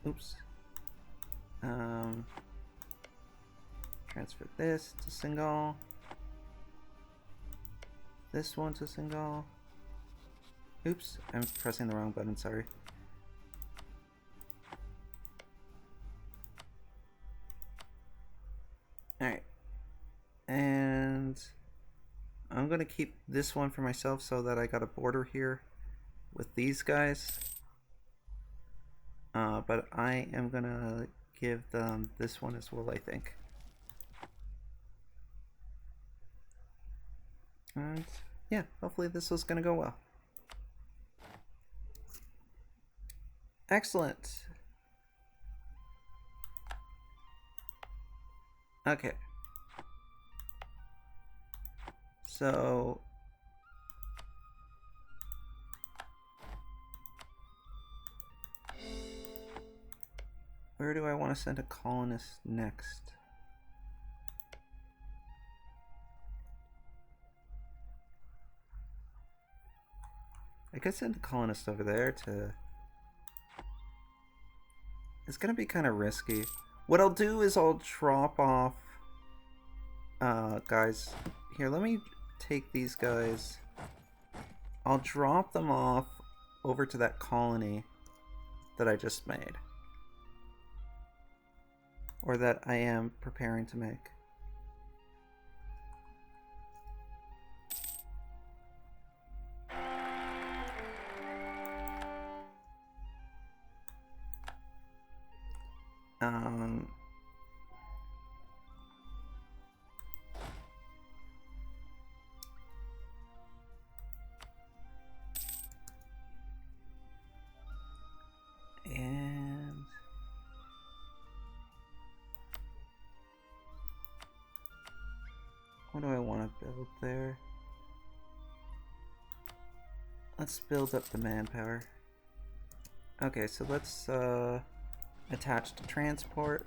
oops, transfer this to Senegal, this one to Senegal. Oops, I'm pressing the wrong button, sorry. Alright. And I'm gonna keep this one for myself so that I got a border here with these guys. But I am gonna give them this one as well, I think. And yeah, hopefully this is gonna go well. Excellent. Okay. So where do I want to send a colonist next? I could send a colonist over there to... It's gonna be kind of risky. What I'll do is I'll drop off... guys, here, let me take these guys. I'll drop them off over to that colony that I just made. Or that I am preparing to make. And what do I want to build there? Let's build up the manpower. Okay, so let's attach to transport,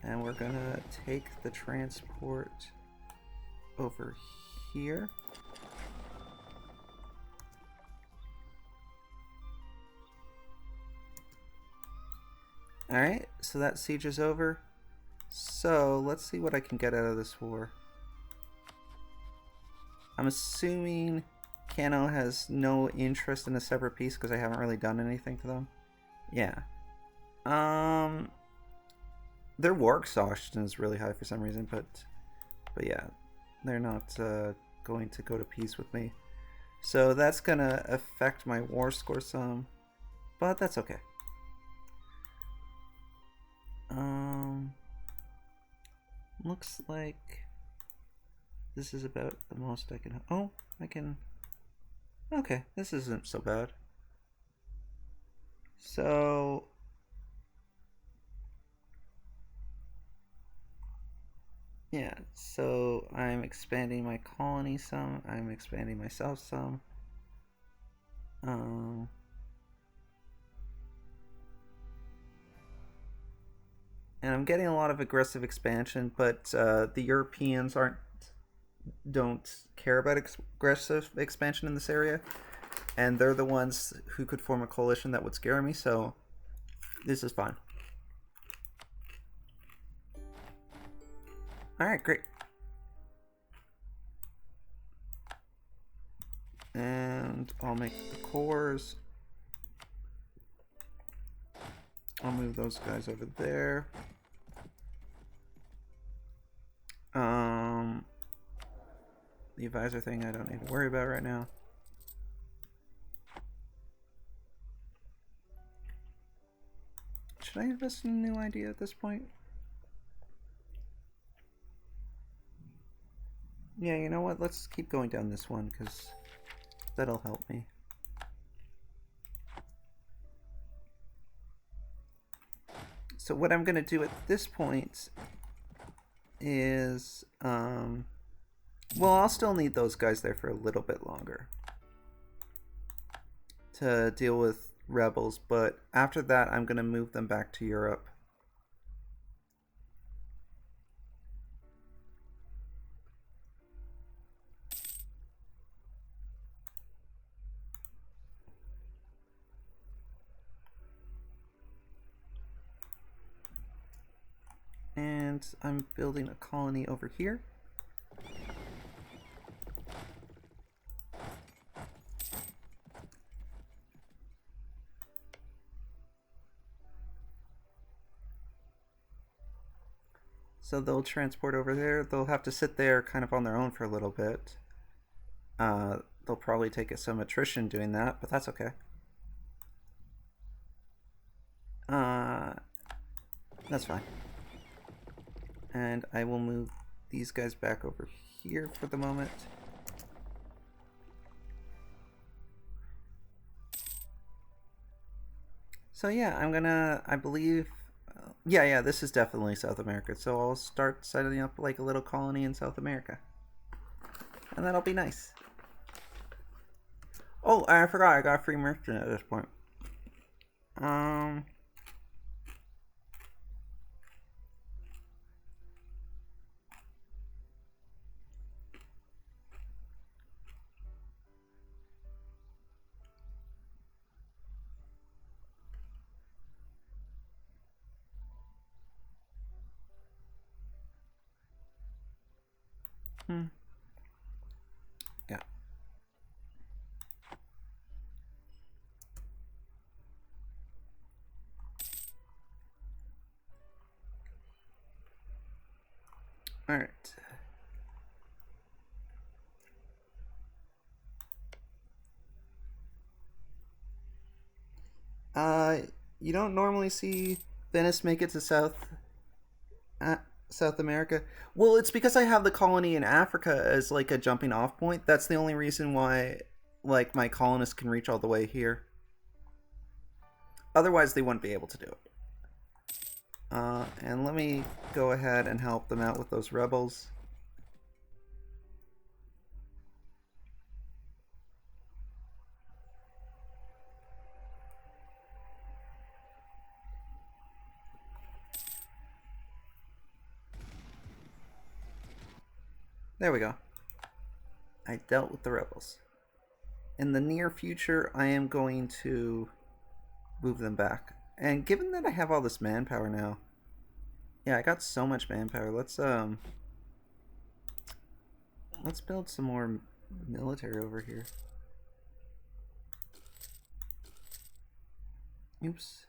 and we're gonna take the transport over here. Alright, so that siege is over. So let's see what I can get out of this war. I'm assuming Kano has no interest in a separate peace because I haven't really done anything to them. Yeah. Their war exhaustion is really high for some reason, but yeah, they're not going to go to peace with me. So that's gonna affect my war score some, but that's okay. Looks like this is about the most I can. Oh, I can. Okay, this isn't so bad. So yeah, so I'm expanding my colony some. I'm expanding myself some. And I'm getting a lot of aggressive expansion, but the Europeans don't care about aggressive expansion in this area, and they're the ones who could form a coalition that would scare me. So this is fine. All right, great. And I'll make the cores. I'll move those guys over there. The advisor thing I don't need to worry about right now. Should I invest in a new idea at this point? Yeah, you know what? Let's keep going down this one because that'll help me. So what I'm going to do at this point is, well, I'll still need those guys there for a little bit longer to deal with rebels, but after that I'm going to move them back to Europe. And I'm building a colony over here. So they'll transport over there. They'll have to sit there kind of on their own for a little bit. They'll probably take some attrition doing that, but that's okay. That's fine. And I will move these guys back over here for the moment. So yeah, I'm gonna, I believe, yeah, this is definitely South America. So I'll start setting up like a little colony in South America. And that'll be nice. Oh, I forgot, I got free merchant at this point. Yeah. All right. You don't normally see Venice make it to South America. Well, it's because I have the colony in Africa as like a jumping off point. That's the only reason why like my colonists can reach all the way here. Otherwise, they wouldn't be able to do it. And let me go ahead and help them out with those rebels. There we go. I dealt with the rebels. In the near future, I am going to move them back. And given that I have all this manpower now, yeah, I got so much manpower. Let's build some more military over here. Oops.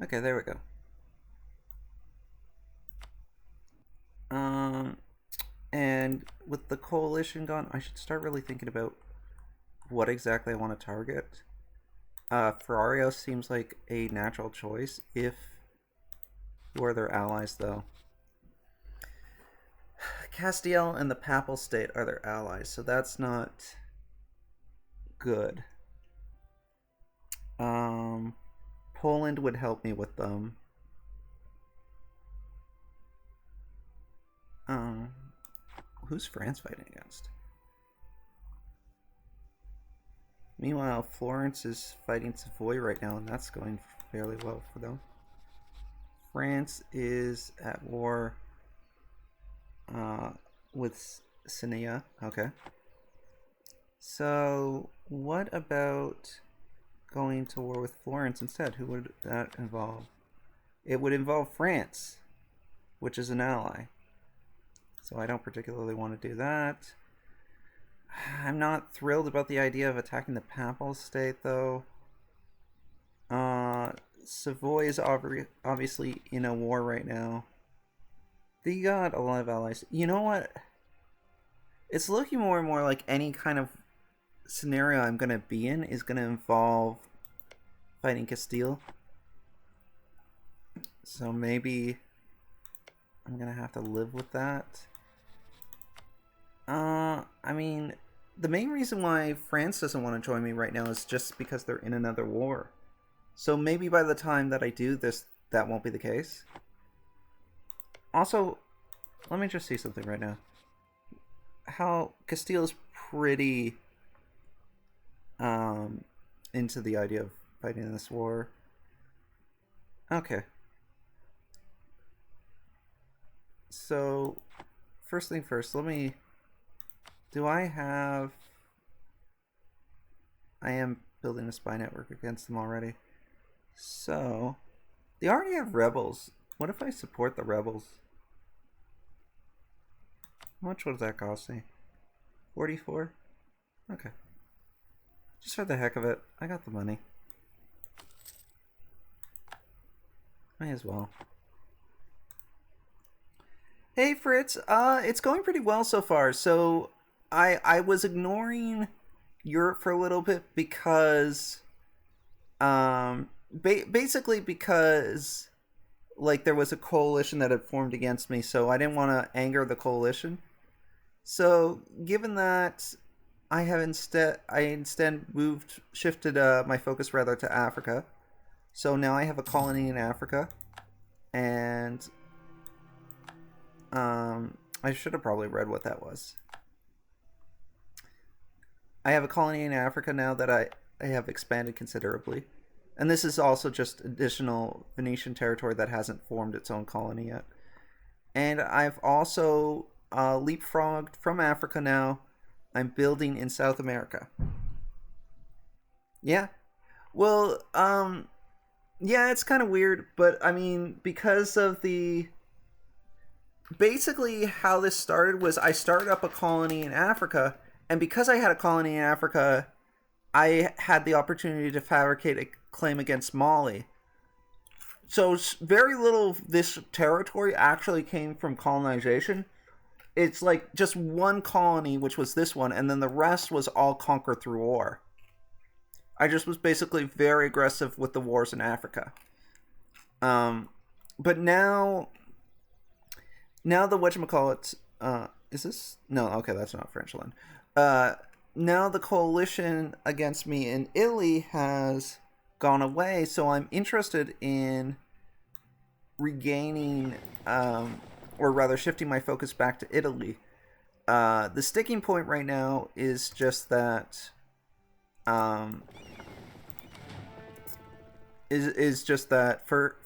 Okay, there we go. And with the coalition gone, I should start really thinking about what exactly I want to target. Ferrario seems like a natural choice. Who are their allies, though? Castile and the Papal State are their allies, so that's not good. Poland would help me with them. Who's France fighting against? Meanwhile, Florence is fighting Savoy right now, and that's going fairly well for them. France is at war with Sinea. Okay. So, what about going to war with Florence instead? Who would that involve? It would involve France, which is an ally. So I don't particularly want to do that. I'm not thrilled about the idea of attacking the Papal State, though. Savoy is obviously in a war right now. They got a lot of allies. You know what? It's looking more and more like any kind of scenario I'm going to be in is going to involve fighting Castile. So maybe I'm going to have to live with that. I mean, the main reason why France doesn't want to join me right now is just because they're in another war. So maybe by the time that I do this, that won't be the case. Also, let me just see something right now. How Castile's pretty into the idea of fighting this war. Okay. So, first thing first, do I have... I am building a spy network against them already. So, they already have rebels. What if I support the rebels? How much would that cost me? 44? Okay. Just for the heck of it, I got the money. May as well. Hey Fritz, it's going pretty well so far. So I was ignoring Europe for a little bit because basically because like there was a coalition that had formed against me, so I didn't want to anger the coalition. So given that I instead shifted my focus rather to Africa. So now I have a colony in Africa, and I should have probably read what that was. I have a colony in Africa now that I have expanded considerably. And this is also just additional Venetian territory that hasn't formed its own colony yet. And I've also leapfrogged from Africa now. I'm building in South America. Yeah. Well, yeah, it's kind of weird, but I mean, because of the... Basically, how this started was I started up a colony in Africa, and because I had a colony in Africa, I had the opportunity to fabricate a claim against Mali. So very little of this territory actually came from colonization. It's like just one colony, which was this one, and then the rest was all conquered through war. I just was basically very aggressive with the wars in Africa. But now the whatchamacallit, is this? No, okay, that's not French land. Now the coalition against me in Italy has gone away, so I'm interested in regaining, or rather shifting my focus back to Italy. The sticking point right now is just that,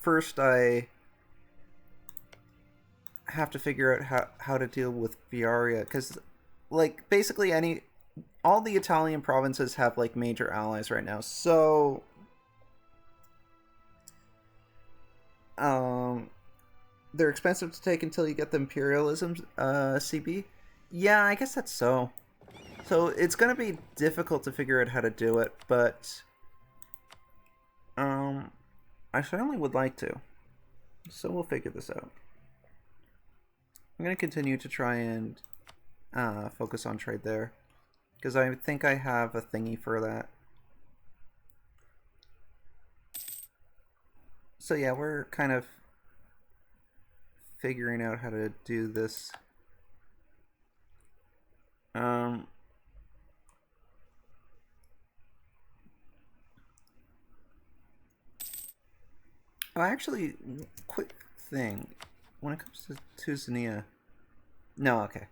first have to figure out how to deal with Viaria, because like basically all the Italian provinces have like major allies right now. So they're expensive to take until you get the imperialism CB. Yeah, I guess that's so. So it's gonna be difficult to figure out how to do it, but I certainly would like to. So we'll figure this out. I'm gonna continue to try and focus on trade there, because I think I have a thingy for that. So yeah, we're kind of figuring out how to do this. Oh, actually, quick thing. When it comes to Zania... No, okay.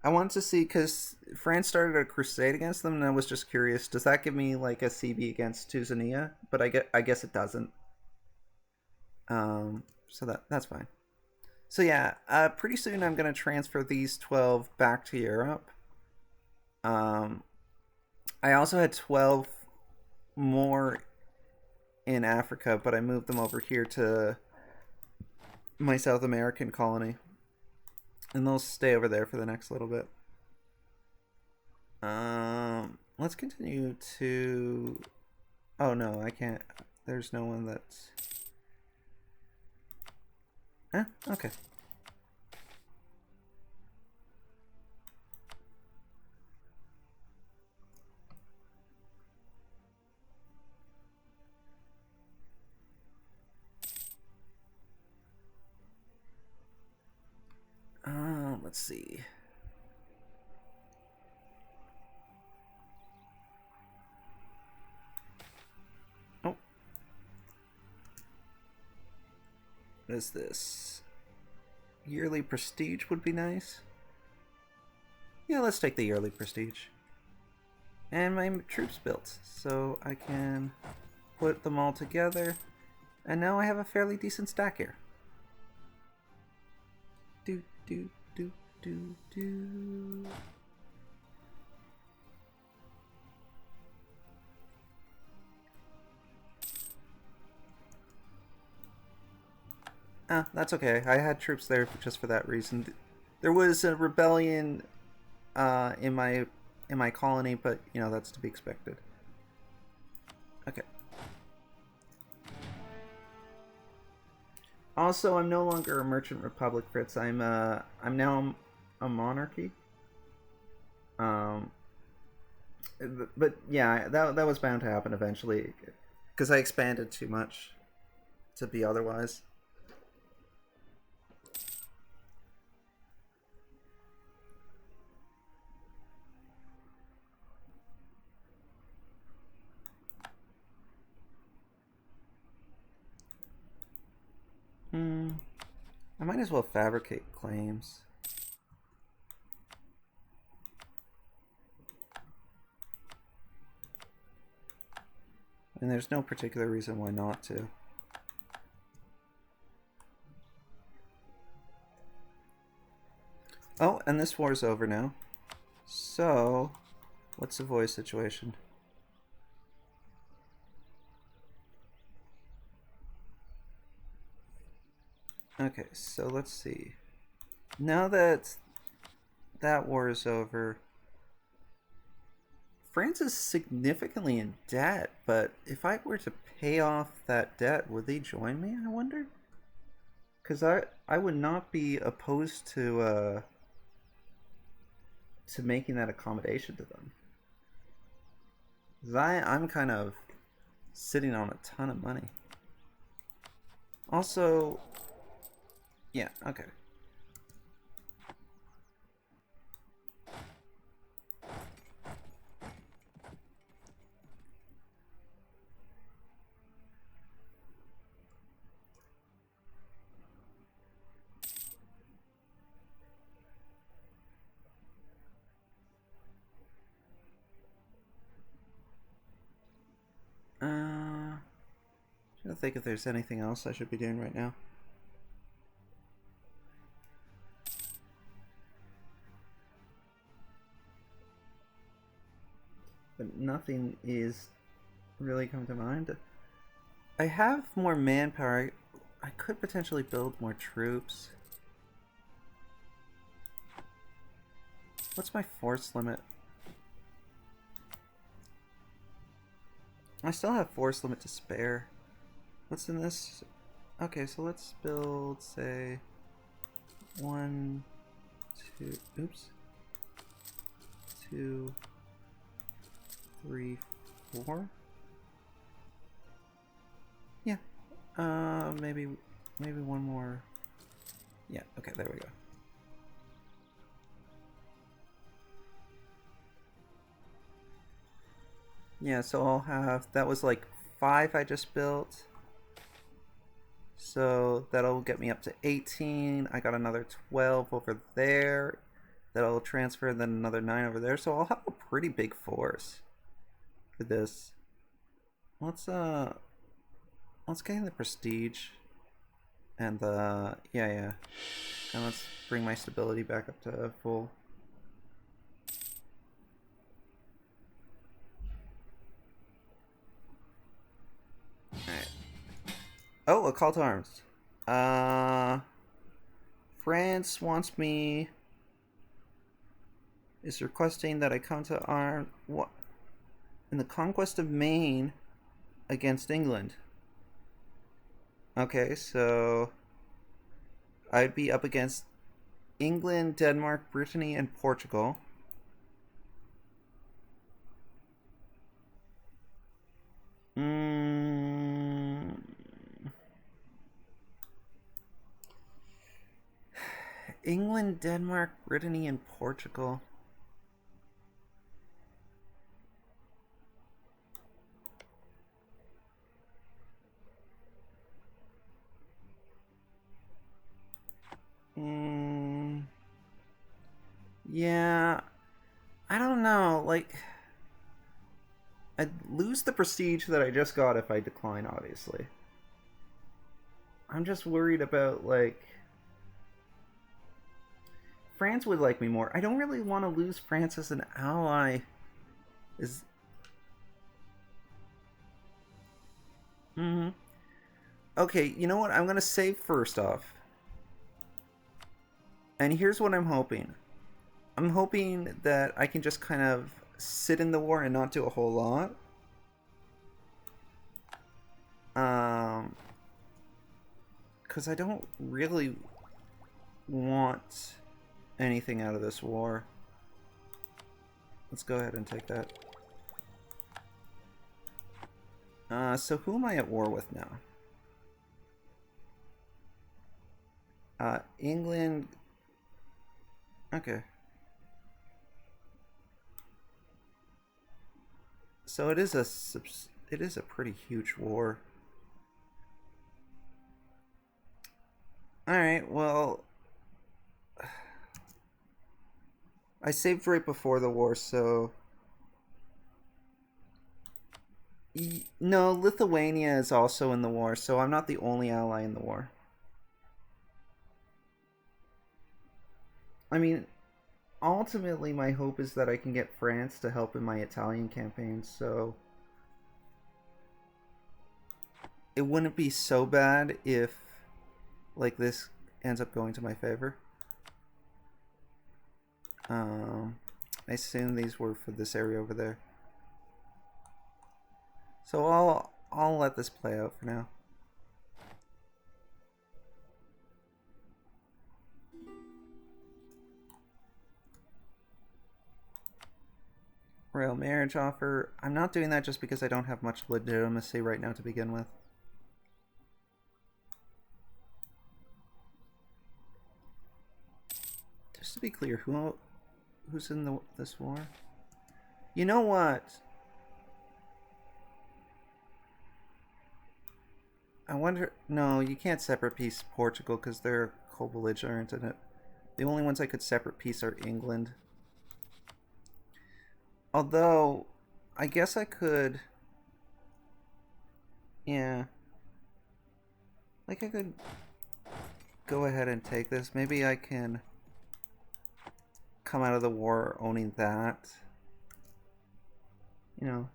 I wanted to see, because France started a crusade against them, and I was just curious, does that give me, like, a CB against Tuzania? But I guess it doesn't. So that's fine. So yeah, pretty soon I'm going to transfer these 12 back to Europe. I also had 12 more in Africa, but I moved them over here to my South American colony. And they'll stay over there for the next little bit. Let's continue to... Oh no, I can't. There's no one that's... Okay. Let's see. Oh. What is this? Yearly prestige would be nice. Yeah, let's take the yearly prestige. And my troops built, so I can put them all together. And now I have a fairly decent stack here. Do. That's okay. I had troops there just for that reason. There was a rebellion in my colony, but you know that's to be expected. Okay. Also, I'm no longer a merchant republic, Fritz. I'm now a monarchy. But yeah, that was bound to happen eventually, because I expanded too much to be otherwise. I might as well fabricate claims. And there's no particular reason why not to. Oh, and this war's over now. So, what's the voice situation? Okay, so let's see. Now that that war is over, France is significantly in debt, but if I were to pay off that debt, would they join me, I wonder? Because I would not be opposed to making that accommodation to them. Because I'm kind of sitting on a ton of money. Also, yeah, okay. Trying to think if there's anything else I should be doing right now. but nothing is really coming to mind. I have more manpower. I could potentially build more troops. What's my force limit? I still have force limit to spare. What's in this? Okay, so let's build, say, 1, 2, oops. 2, 3, 4. Yeah. Maybe one more. Yeah, okay, there we go. Yeah, so I'll have, that was like 5 I just built. So that'll get me up to 18. I got another 12 over there. That'll transfer, and then another 9 over there. So I'll have a pretty big force for this. Let's gain the prestige. And yeah. And let's bring my stability back up to full. Alright. Oh, a call to arms. France wants me, is requesting that I come to arm what in the conquest of Maine against England. Okay, so I'd be up against England, Denmark, Brittany, and Portugal. England, Denmark, Brittany, and Portugal. Yeah, I don't know. Like, I'd lose the prestige that I just got if I decline, obviously. I'm just worried about, like, France would like me more. I don't really want to lose France as an ally. Okay, you know what? I'm going to save first off. And here's what I'm hoping. I'm hoping that I can just kind of sit in the war and not do a whole lot. Because I don't really want anything out of this war. Let's go ahead and take that. So who am I at war with now? England. Okay. So it is a pretty huge war. All right. Well, I saved right before the war, so no, Lithuania is also in the war, so I'm not the only ally in the war. I mean, ultimately my hope is that I can get France to help in my Italian campaign, so it wouldn't be so bad if, like, this ends up going to my favor. I assume these were for this area over there. So I'll let this play out for now. Royal marriage offer. I'm not doing that just because I don't have much legitimacy right now to begin with. Just to be clear, who's in this war? You know what? I wonder. No, you can't separate peace Portugal because they're co-belligerent in it. The only ones I could separate peace are England. Although, I guess I could. Yeah. Like, I could go ahead and take this. Maybe I can come out of the war owning that. You know,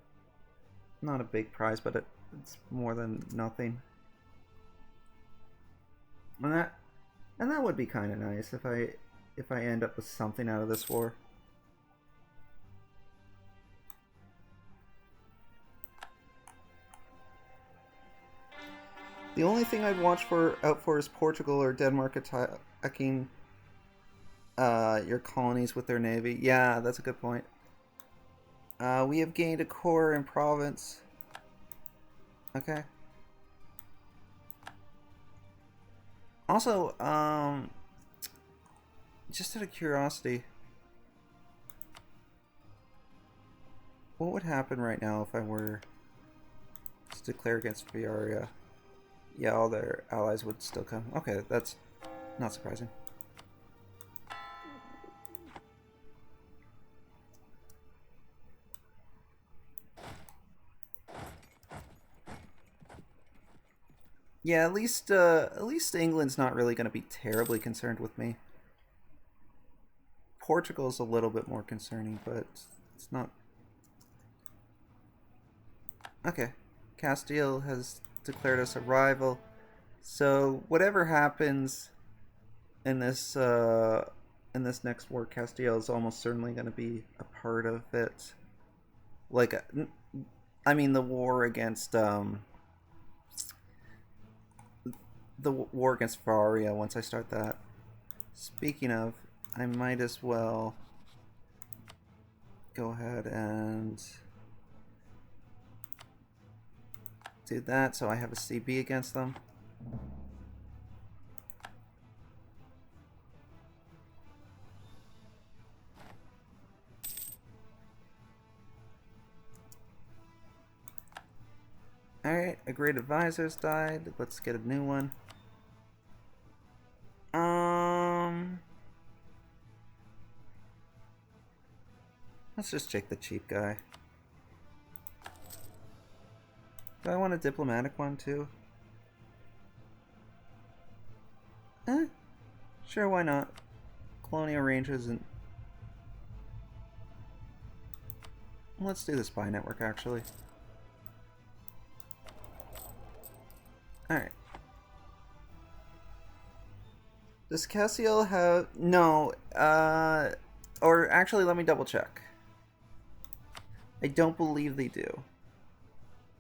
not a big prize, but it's more than nothing. And that would be kind of nice if I end up with something out of this war. The only thing I'd watch out for is Portugal or Denmark attacking your colonies with their navy. Yeah, that's a good point. We have gained a core in province. Okay. Also, just out of curiosity, what would happen right now if I were to declare against Viaria? Yeah, all their allies would still come. Okay, that's not surprising. Yeah, at least England's not really going to be terribly concerned with me. Portugal's a little bit more concerning, but it's not. Okay, Castile has declared us a rival, so whatever happens in this next war, Castile is almost certainly going to be a part of it. Like, I mean, the war against Varia. Once I start that. Speaking of, I might as well go ahead and do that, so I have a CB against them. Alright, a great advisor's died. Let's get a new one. Let's just take the cheap guy. Do I want a diplomatic one too? Sure, why not? Colonial Range isn't. Let's do the spy network actually. Alright. Does Cassiel have... No, or actually, let me double check. I don't believe they do.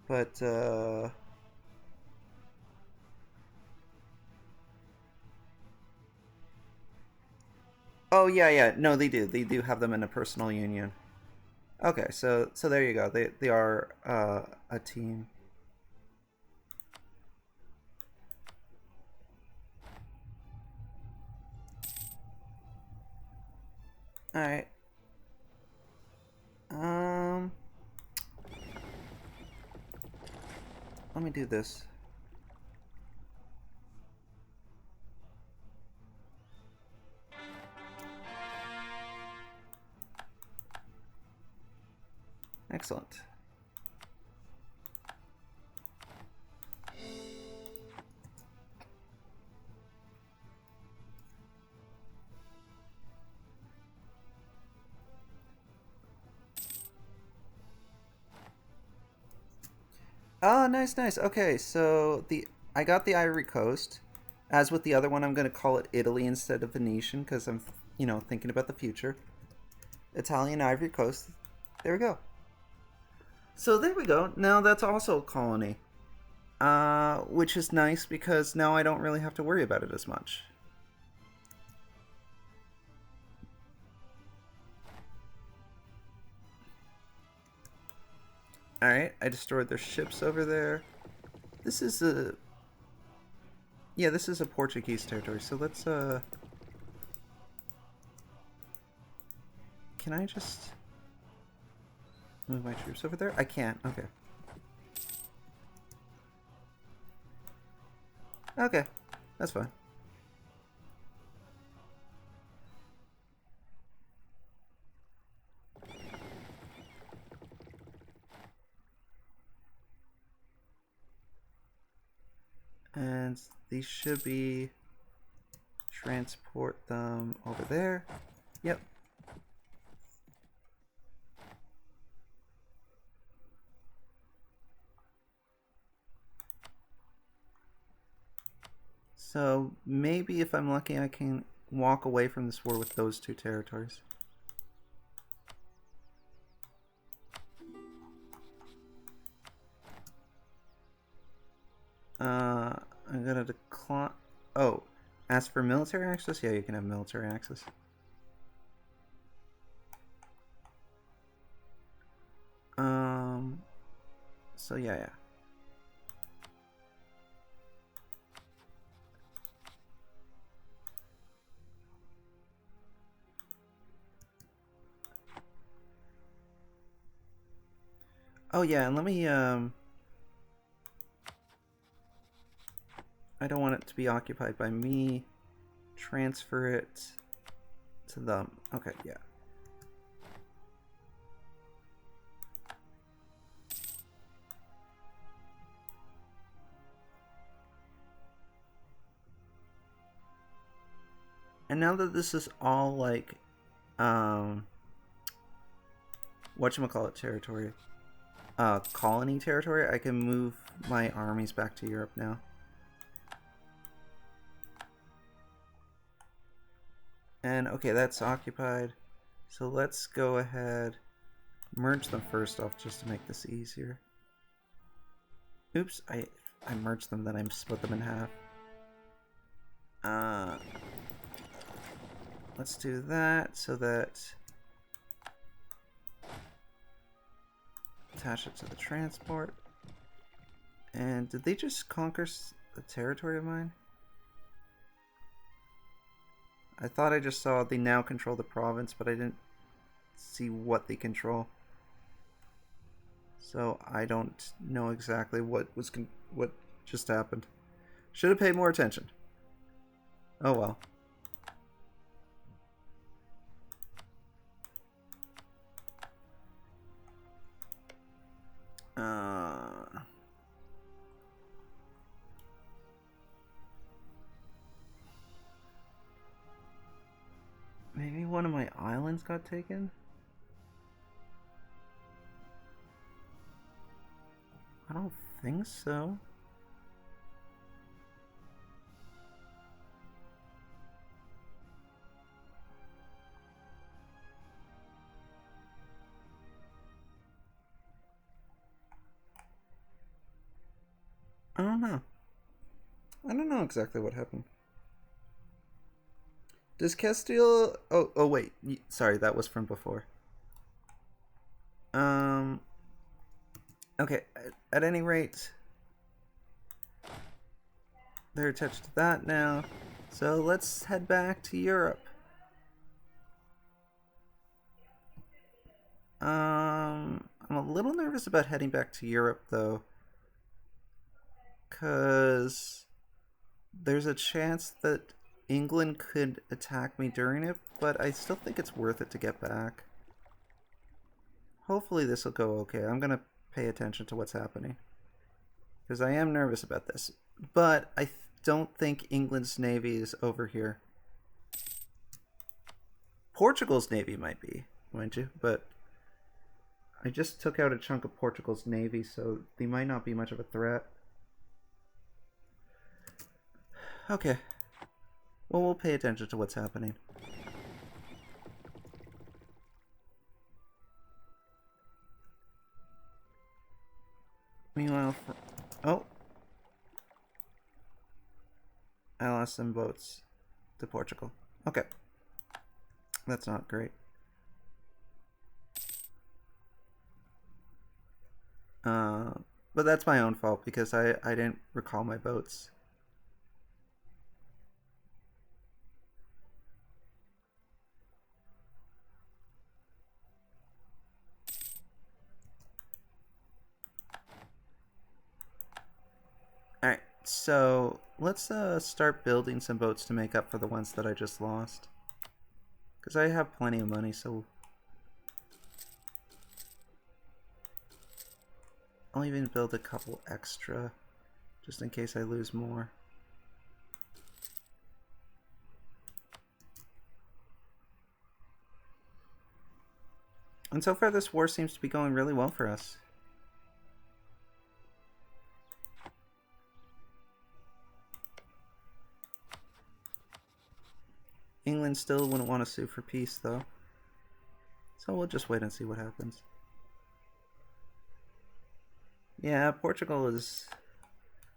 But, oh, yeah, no, they do. They do have them in a personal union. Okay, so there you go. They are, a team. Alright. Let me do this. Excellent. Oh, nice. Okay, so I got the Ivory Coast. As with the other one, I'm going to call it Italy instead of Venetian because I'm, thinking about the future. Italian Ivory Coast. There we go. So there we go. Now that's also a colony. Which is nice because now I don't really have to worry about it as much. Alright, I destroyed their ships over there. This is a... Yeah, this is a Portuguese territory, so let's, Can I just... move my troops over there? I can't, okay. Okay, that's fine. And these should be transport them over there. Yep. So maybe if I'm lucky, I can walk away from this war with those two territories. I'm gonna decline. Oh, ask for military access? Yeah, you can have military access. So yeah. Oh yeah, and let me I don't want it to be occupied by me. Transfer it to them. Okay, yeah. And now that this is all like whatchamacallit territory, colony territory, I can move my armies back to Europe now. And okay, that's occupied. So let's go ahead, merge them first off just to make this easier. Oops, I merged them, then I split them in half. Let's do that so that attach it to the transport. And did they just conquer a territory of mine? I thought I just saw they now control the province, but I didn't see what they control. So I don't know exactly what just happened. Should have paid more attention. Oh well. Maybe one of my islands got taken? I don't think so. I don't know. I don't know exactly what happened. Does Castile... Oh wait. Sorry, that was from before. Okay, at any rate, they're attached to that now. So let's head back to Europe. I'm a little nervous about heading back to Europe, though. Because there's a chance that England could attack me during it, but I still think it's worth it to get back. Hopefully this will go okay. I'm going to pay attention to what's happening. Because I am nervous about this. But I don't think England's navy is over here. Portugal's navy might be, mind you, but I just took out a chunk of Portugal's navy, so they might not be much of a threat. Okay. Well, we'll pay attention to what's happening. Meanwhile, oh, I lost some boats to Portugal. Okay. That's not great. But that's my own fault because I didn't recall my boats. Alright, so let's start building some boats to make up for the ones that I just lost. Because I have plenty of money, so I'll even build a couple extra just in case I lose more. And so far this war seems to be going really well for us. England still wouldn't want to sue for peace, though. So we'll just wait and see what happens. Yeah, Portugal is...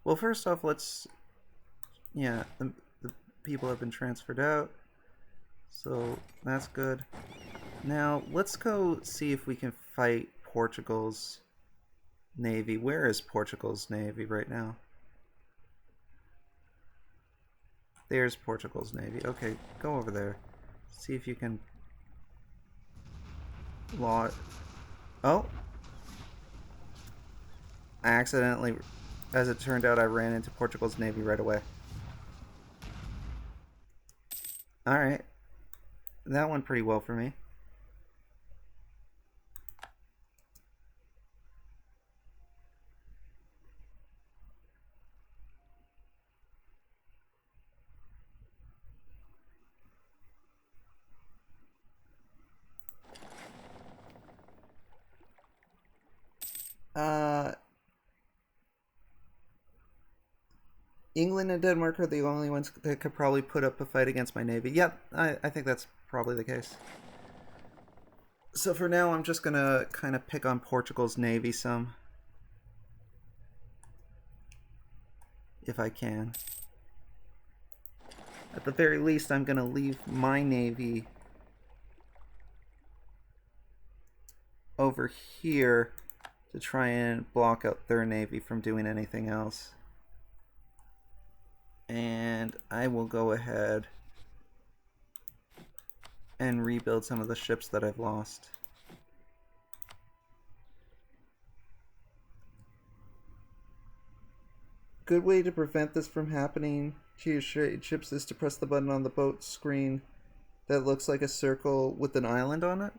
Well, first off, let's... Yeah, the people have been transferred out. So that's good. Now, let's go see if we can fight Portugal's navy. Where is Portugal's navy right now? There's Portugal's navy. Okay, go over there. See if you can... Law... Oh! I accidentally... As it turned out, I ran into Portugal's navy right away. Alright. That went pretty well for me. England and Denmark are the only ones that could probably put up a fight against my navy. Yep, I think that's probably the case. So for now, I'm just gonna kind of pick on Portugal's navy some. If I can. At the very least, I'm gonna leave my navy over here to try and block out their navy from doing anything else. And I will go ahead and rebuild some of the ships that I've lost. Good way to prevent this from happening to your ships is to press the button on the boat screen that looks like a circle with an island on it.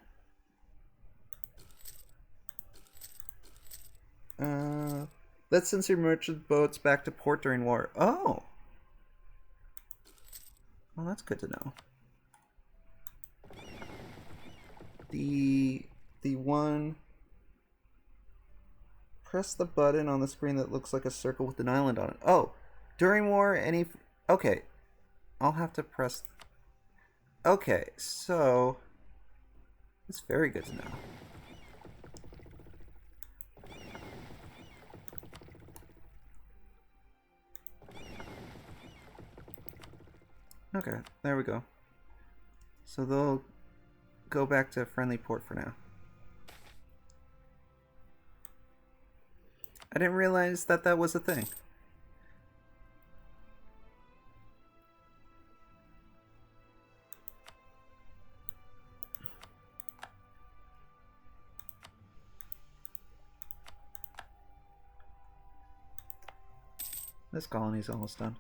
Let's send your merchant boats back to port during war. Oh! Well, that's good to know. The one... Press the button on the screen that looks like a circle with an island on it. Oh! During war, any... Okay. I'll have to press... Okay, so... It's very good to know. Okay, there we go. So they'll go back to friendly port for now. I didn't realize that that was a thing. This colony's almost done.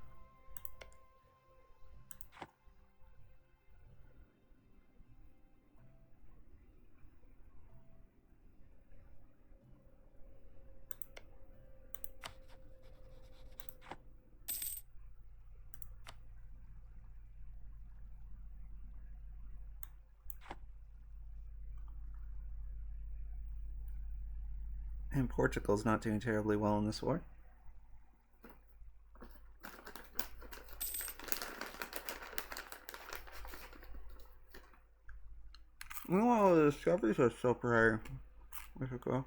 And Portugal's not doing terribly well in this war. Well, the discoveries are still pretty... Where's it go?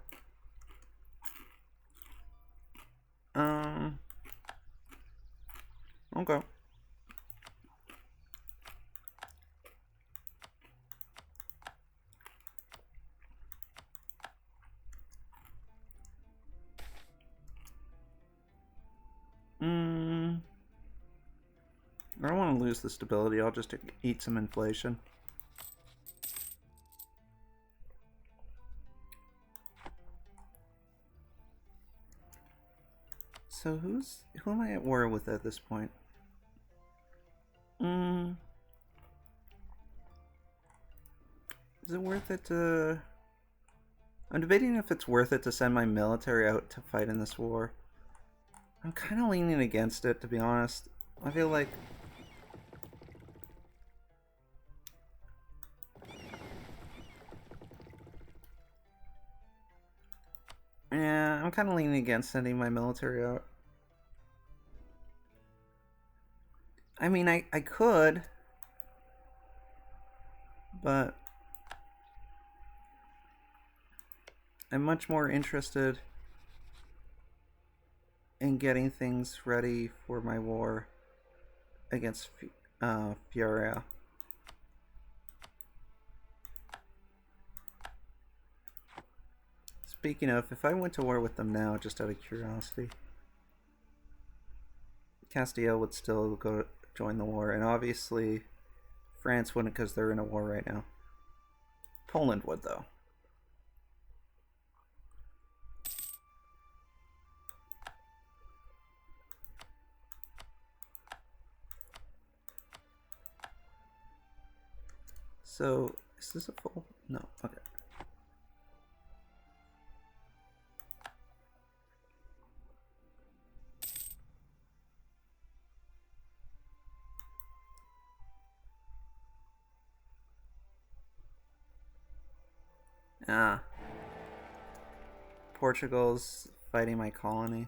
Okay. I don't want to lose the stability, I'll just eat some inflation. So who am I at war with at this point? Is it worth it to... I'm debating if it's worth it to send my military out to fight in this war. I'm kind of leaning against it, to be honest. I feel like... Yeah, I'm kind of leaning against sending my military out. I mean, I could. But I'm much more interested in getting things ready for my war against Furia. Speaking of, if I went to war with them now, just out of curiosity, Castile would still go join the war, and obviously France wouldn't because they're in a war right now. Poland would, though. So, is this a full? No, okay. Ah. Portugal's fighting my colony.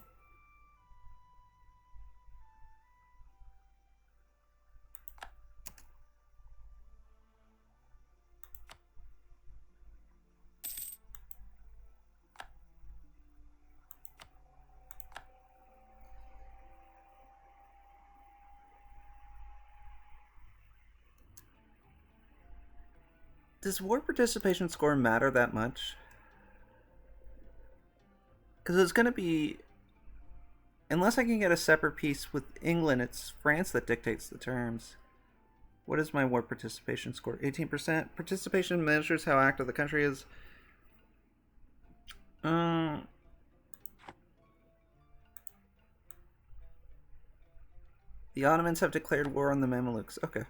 Does war participation score matter that much? Because it's going to be... Unless I can get a separate peace with England, it's France that dictates the terms. What is my war participation score? 18%. Participation measures how active the country is. The Ottomans have declared war on the Mamelukes. Okay.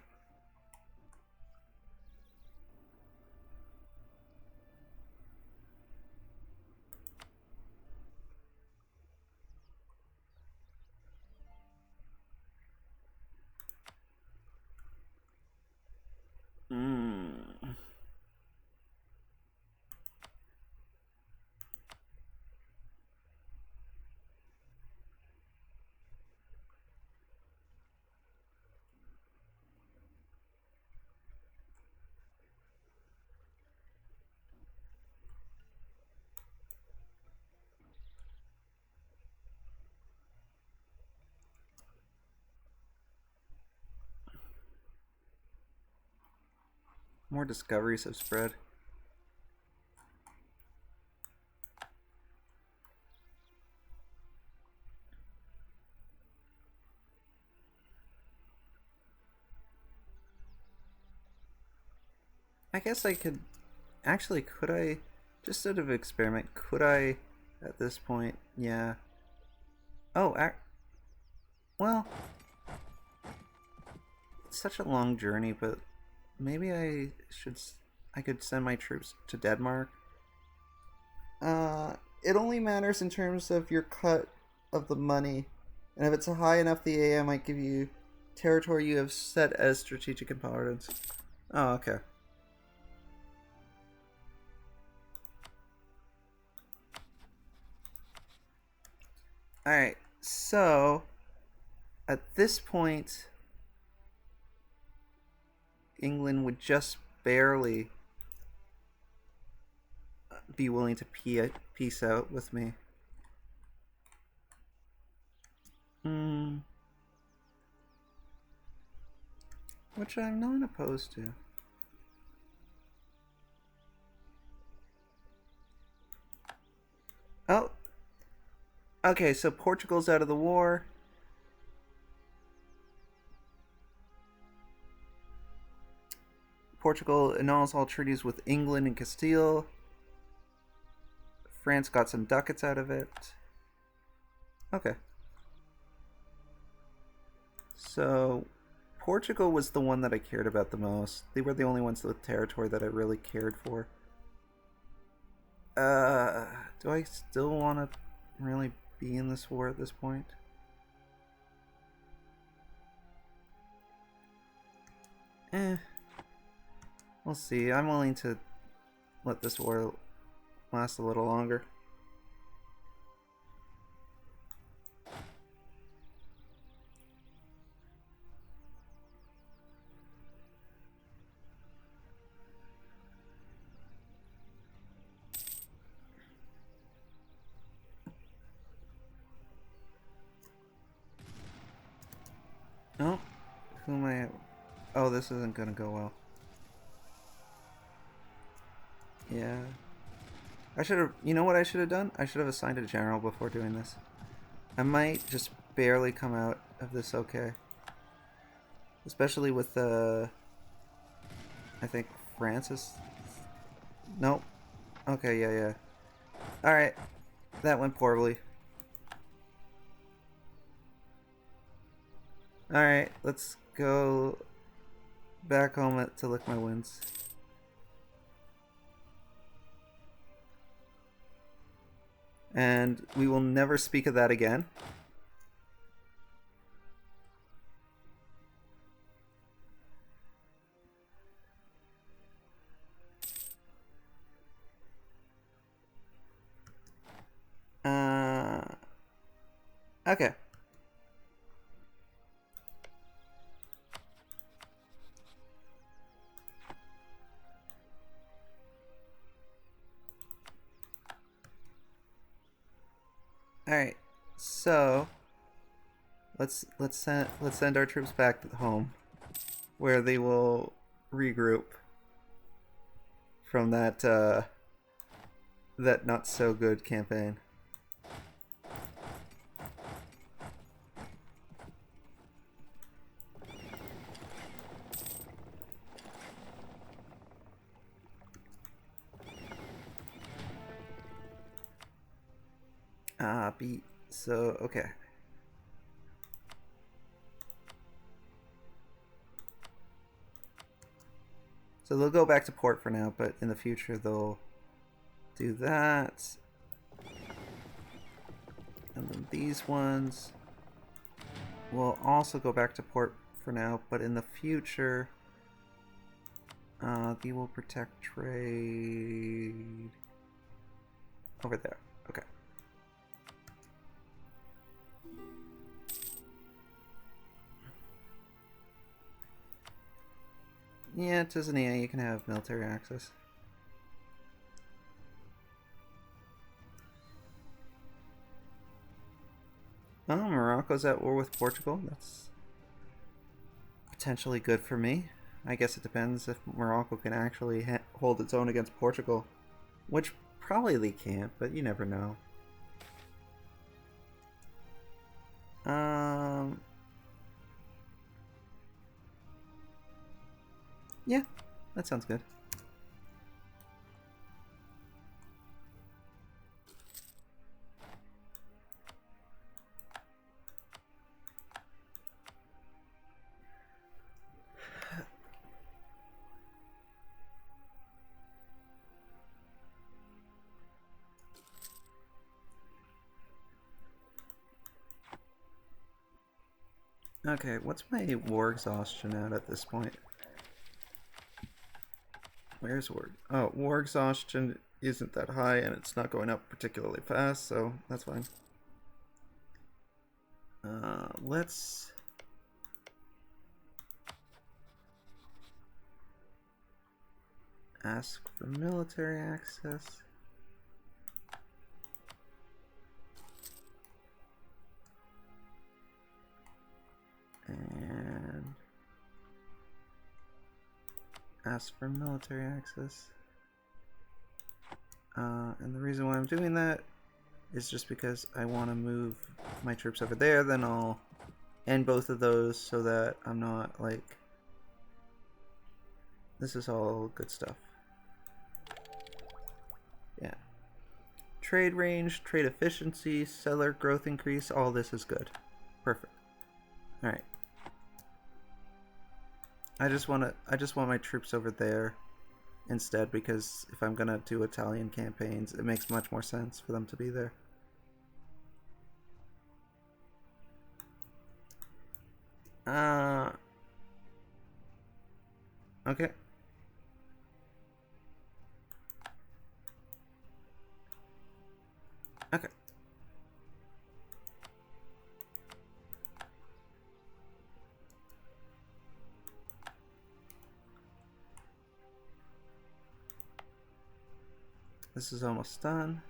More discoveries have spread. I guess I could... Actually, could I... Just out of experiment, could I... At this point, yeah. Oh, well... It's such a long journey, but... Maybe I could send my troops to Denmark. It only matters in terms of your cut of the money. And if it's high enough, the AA might give you territory you have set as strategic importance. Oh, okay. Alright, so... At this point... England would just barely be willing to peace out with me. Which I'm not opposed to. Oh. Okay, so Portugal's out of the war. Portugal annuls all treaties with England and Castile. France got some ducats out of it. Okay. So, Portugal was the one that I cared about the most. They were the only ones with territory that I really cared for. Do I still want to really be in this war at this point? We'll see. I'm willing to let this war last a little longer. Who am I? Oh, this isn't gonna go well. Yeah. I should have... You know what I should have done? I should have assigned a general before doing this. I might just barely come out of this okay. Especially with the... I think Francis... Nope. Okay, yeah. Alright. That went poorly. Alright, let's go back home to lick my wounds. And we will never speak of that again. Okay. Alright, so let's send our troops back home, where they will regroup from that that not so good campaign. Beat. So, okay. So they'll go back to port for now, but in the future they'll do that. And then these ones will also go back to port for now, but in the future they will protect trade over there. Okay. Yeah, Tanzania, you can have military access. Oh, Morocco's at war with Portugal. That's potentially good for me. I guess it depends if Morocco can actually hold its own against Portugal. Which probably they can't, but you never know. Yeah, that sounds good. Okay, what's my war exhaustion at this point? Where's war? Oh, war exhaustion isn't that high, and it's not going up particularly fast, so that's fine. Let's... ask for military access. And... ask for military access. And the reason why I'm doing that is just because I want to move my troops over there, then I'll end both of those so that I'm not like... This is all good stuff. Yeah. Trade range, trade efficiency, settler growth increase, all this is good. Perfect. Alright. I just want my troops over there instead, because if I'm gonna do Italian campaigns, it makes much more sense for them to be there. Okay. Okay. This is almost done.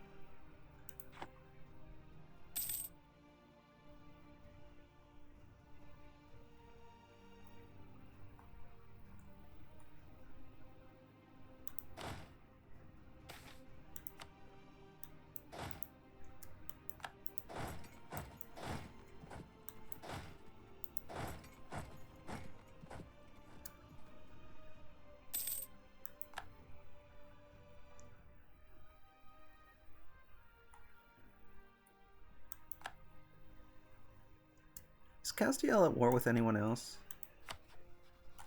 Is Castile at war with anyone else?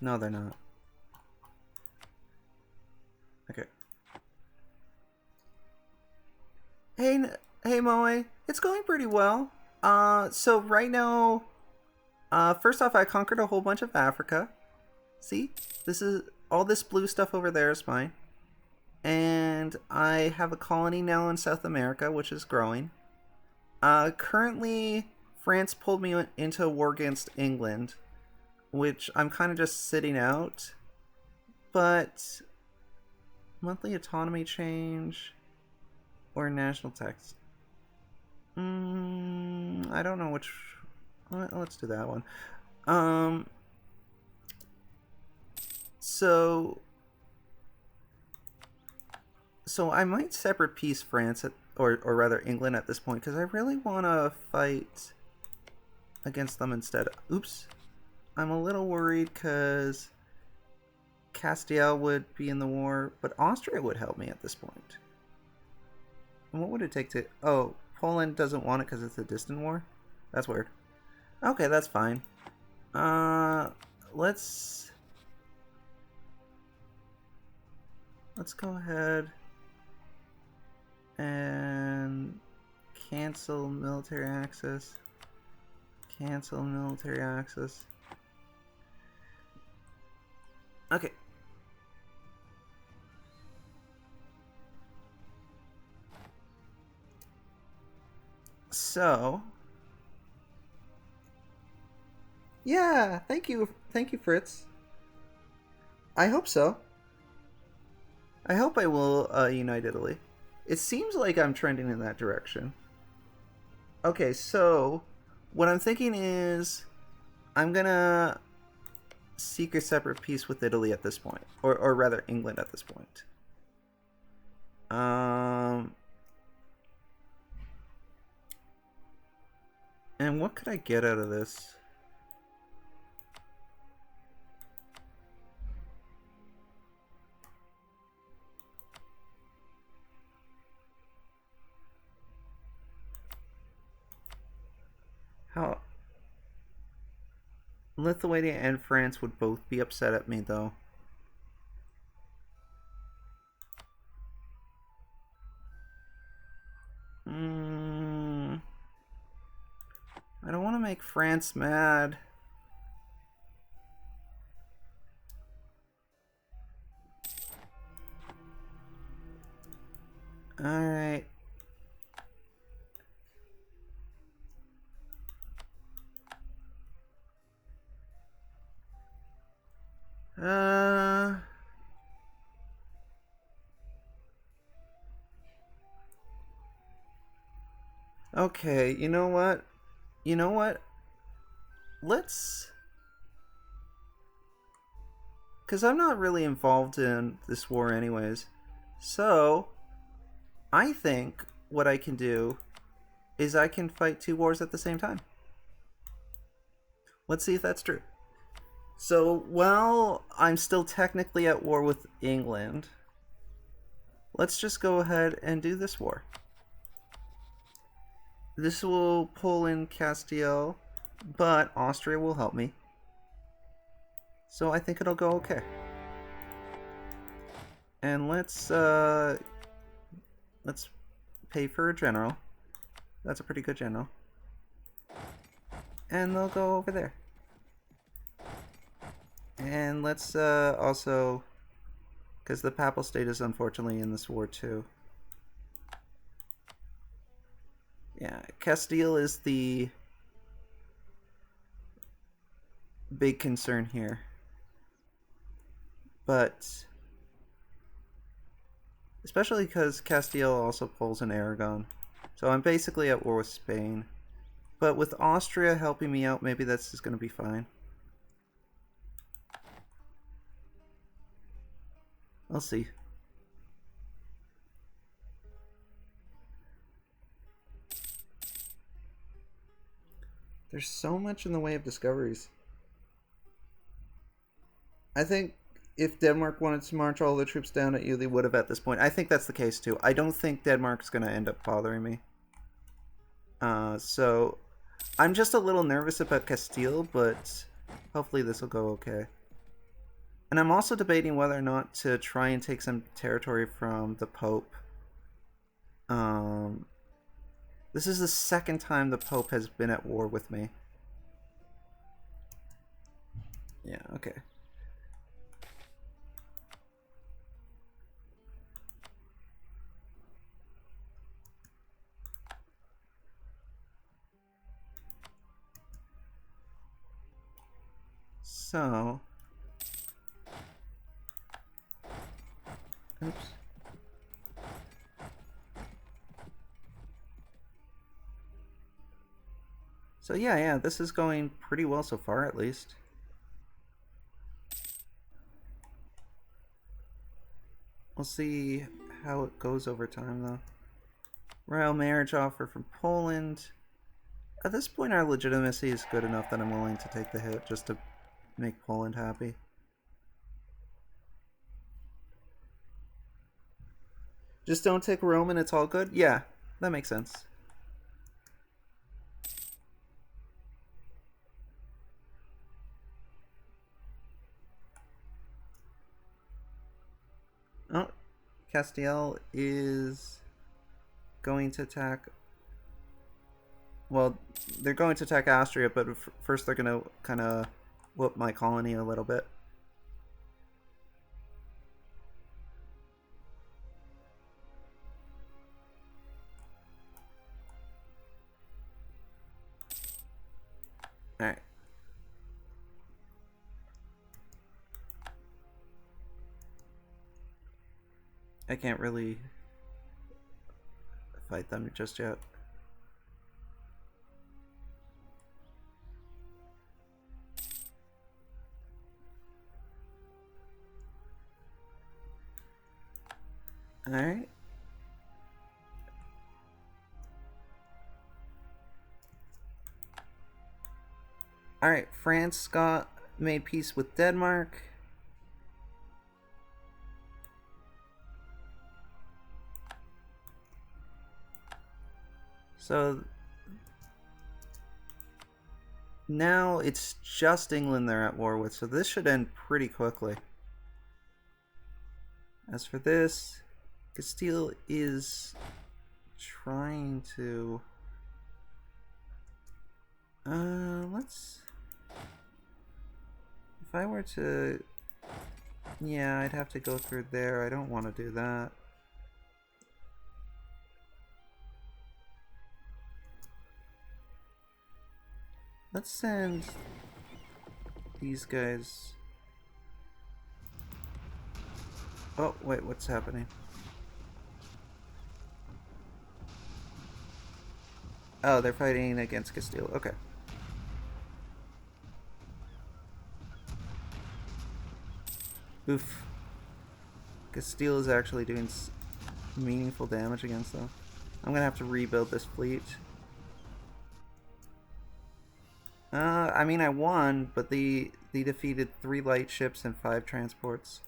No, they're not. Okay. Hey, Moe. It's going pretty well. So right now, first off, I conquered a whole bunch of Africa. See? This is... all this blue stuff over there is mine. And I have a colony now in South America, which is growing. Currently, France pulled me into a war against England, which I'm kind of just sitting out. But monthly autonomy change or national tax. I don't know which. Let's do that one. So I might separate peace France or rather England at this point, because I really want to fight against them instead. Oops. I'm a little worried because Castile would be in the war, but Austria would help me at this point. And what would it take to... oh, Poland doesn't want it because it's a distant war? That's weird. Okay, that's fine. Let's go ahead and cancel military access. Cancel military access. Okay. So, yeah, thank you, Fritz. I hope so. I hope I will unite Italy. It seems like I'm trending in that direction. Okay, so what I'm thinking is I'm gonna seek a separate peace with Italy at this point, or rather England at this point. And what could I get out of this? How? Lithuania and France would both be upset at me, though. I don't want to make France mad. Alright. Okay, you know what? Let's... because I'm not really involved in this war anyways. So, I think what I can do is I can fight two wars at the same time. Let's see if that's true. So, while I'm still technically at war with England, let's just go ahead and do this war. This will pull in Castile, but Austria will help me. So I think it'll go okay. And let's pay for a general. That's a pretty good general. And they'll go over there. And let's also, because the Papal State is unfortunately in this war too. Yeah, Castile is the big concern here. But especially because Castile also pulls in Aragon. So I'm basically at war with Spain. But with Austria helping me out, maybe this is going to be fine. I'll see. There's so much in the way of discoveries. I think if Denmark wanted to march all the troops down at you, they would have at this point. I think that's the case too. I don't think Denmark's going to end up bothering me. So I'm just a little nervous about Castile, but hopefully this will go okay. And I'm also debating whether or not to try and take some territory from the Pope. This is the second time the Pope has been at war with me. Yeah, okay. So... Oops. So yeah, this is going pretty well so far, at least. We'll see how it goes over time, though. Royal marriage offer from Poland. At this point, our legitimacy is good enough that I'm willing to take the hit just to make Poland happy. Just don't take Rome and it's all good? Yeah, that makes sense. Oh, Castile is going to attack... Well, they're going to attack Austria, but first they're going to kind of whoop my colony a little bit. Alright. I can't really fight them just yet. Alright. Alright, France made peace with Denmark. So now it's just England they're at war with, so this should end pretty quickly. As for this, Castile is trying to... let's... If I were to... Yeah, I'd have to go through there. I don't want to do that. Let's send these guys... Oh, wait, what's happening? Oh, they're fighting against Castile. Okay. Oof. Castile is actually doing meaningful damage against them. I'm gonna have to rebuild this fleet. I mean, I won, but they defeated 3 light ships and 5 transports.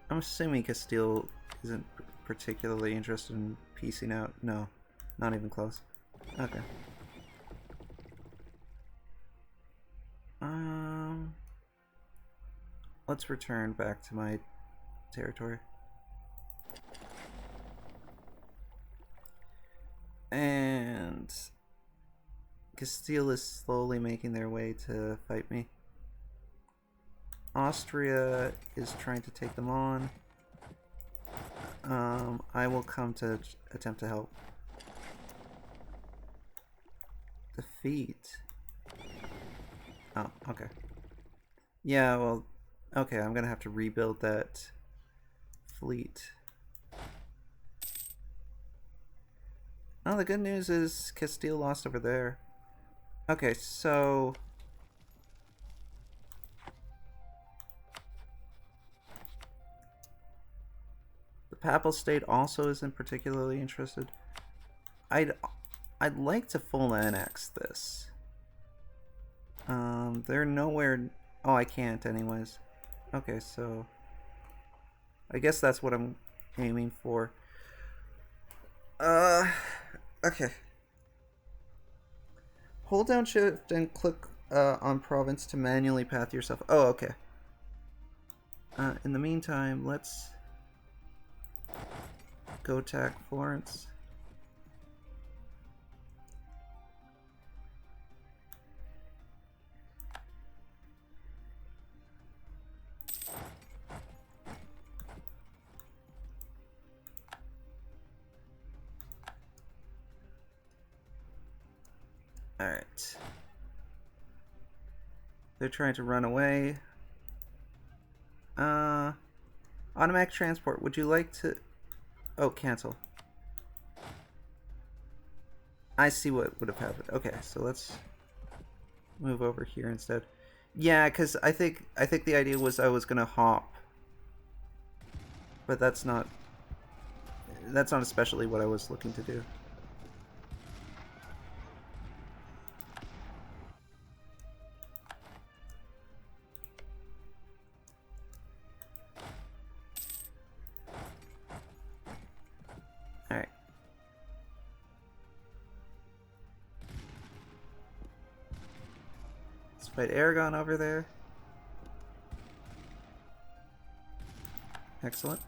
I'm assuming Castile isn't particularly interested in piecing out. No, not even close. Okay. Let's return back to my territory. And Castile is slowly making their way to fight me. Austria is trying to take them on. I will come to attempt to help. Defeat. Oh, okay. Yeah, well, okay, I'm gonna have to rebuild that fleet. Oh, the good news is Castile lost over there. Okay, so... the Papal State also isn't particularly interested. I'd like to full annex this. They're nowhere Oh, I can't anyways. Okay, so I guess that's what I'm aiming for. Uh, okay. Hold down shift and click on province to manually path yourself. Oh, okay. In the meantime, let's go attack Florence. Alright. They're trying to run away. Automatic transport. Would you like to... Oh, cancel. I see what would have happened. Okay, so let's move over here instead. Yeah, because I think the idea was I was gonna hop, but that's not especially what I was looking to do. All right. Let's fight Aragon over there. Excellent.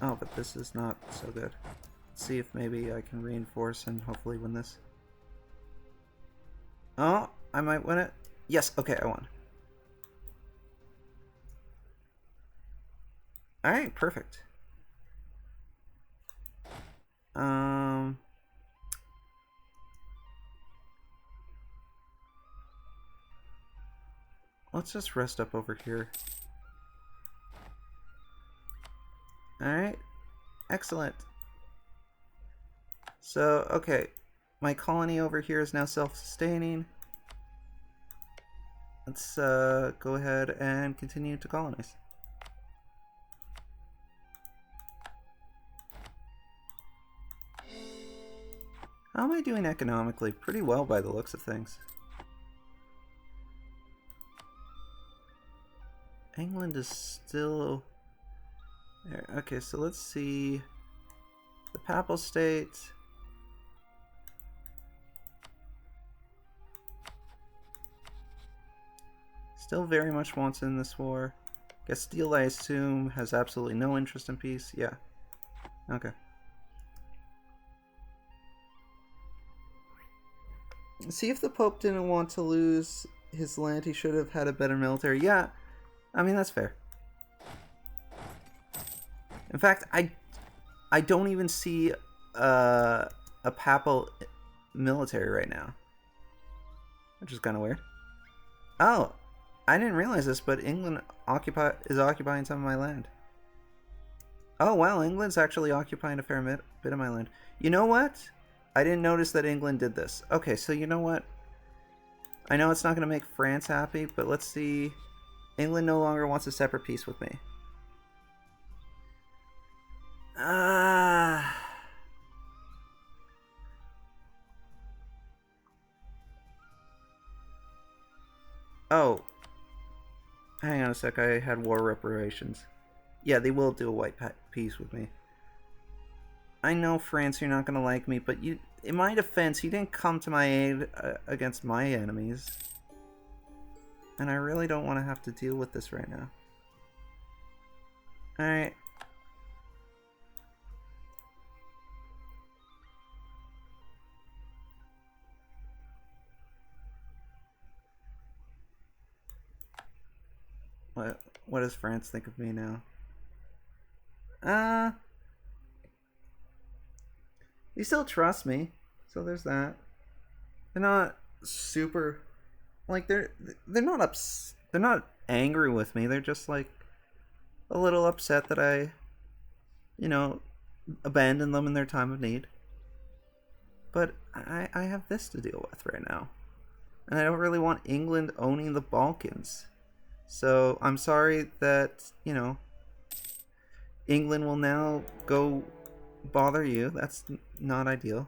Oh, but this is not so good. Let's see if maybe I can reinforce and hopefully win this. Oh, I might win it. Yes, okay, I won. Alright, perfect. Let's just rest up over here. Alright, excellent. So, okay, my colony over here is now self-sustaining. Let's go ahead and continue to colonize. How am I doing economically? Pretty well by the looks of things. England is still there. Okay, so let's see. The Papal State. Still very much wants in this war. Castile, I assume, has absolutely no interest in peace. Yeah. Okay. See, if the Pope didn't want to lose his land, he should have had a better military. Yeah, I mean, that's fair. In fact, I don't even see a papal military right now, which is kind of weird. Oh, I didn't realize this, but England is occupying some of my land. Oh, wow, England's actually occupying a fair bit of my land. You know what? I didn't notice that England did this. Okay, so you know what? I know it's not going to make France happy, but let's see. England no longer wants a separate peace with me. Oh. Hang on a sec, I had war reparations. Yeah, they will do a white peace with me. I know, France, you're not going to like me, but you, in my defense, you didn't come to my aid against my enemies. And I really don't want to have to deal with this right now. Alright. What does France think of me now? They still trust me, so there's that. They're not super, like they're not angry with me. They're just like a little upset that I, abandoned them in their time of need. But I have this to deal with right now, and I don't really want England owning the Balkans. So I'm sorry that England will now go bother you. That's not ideal.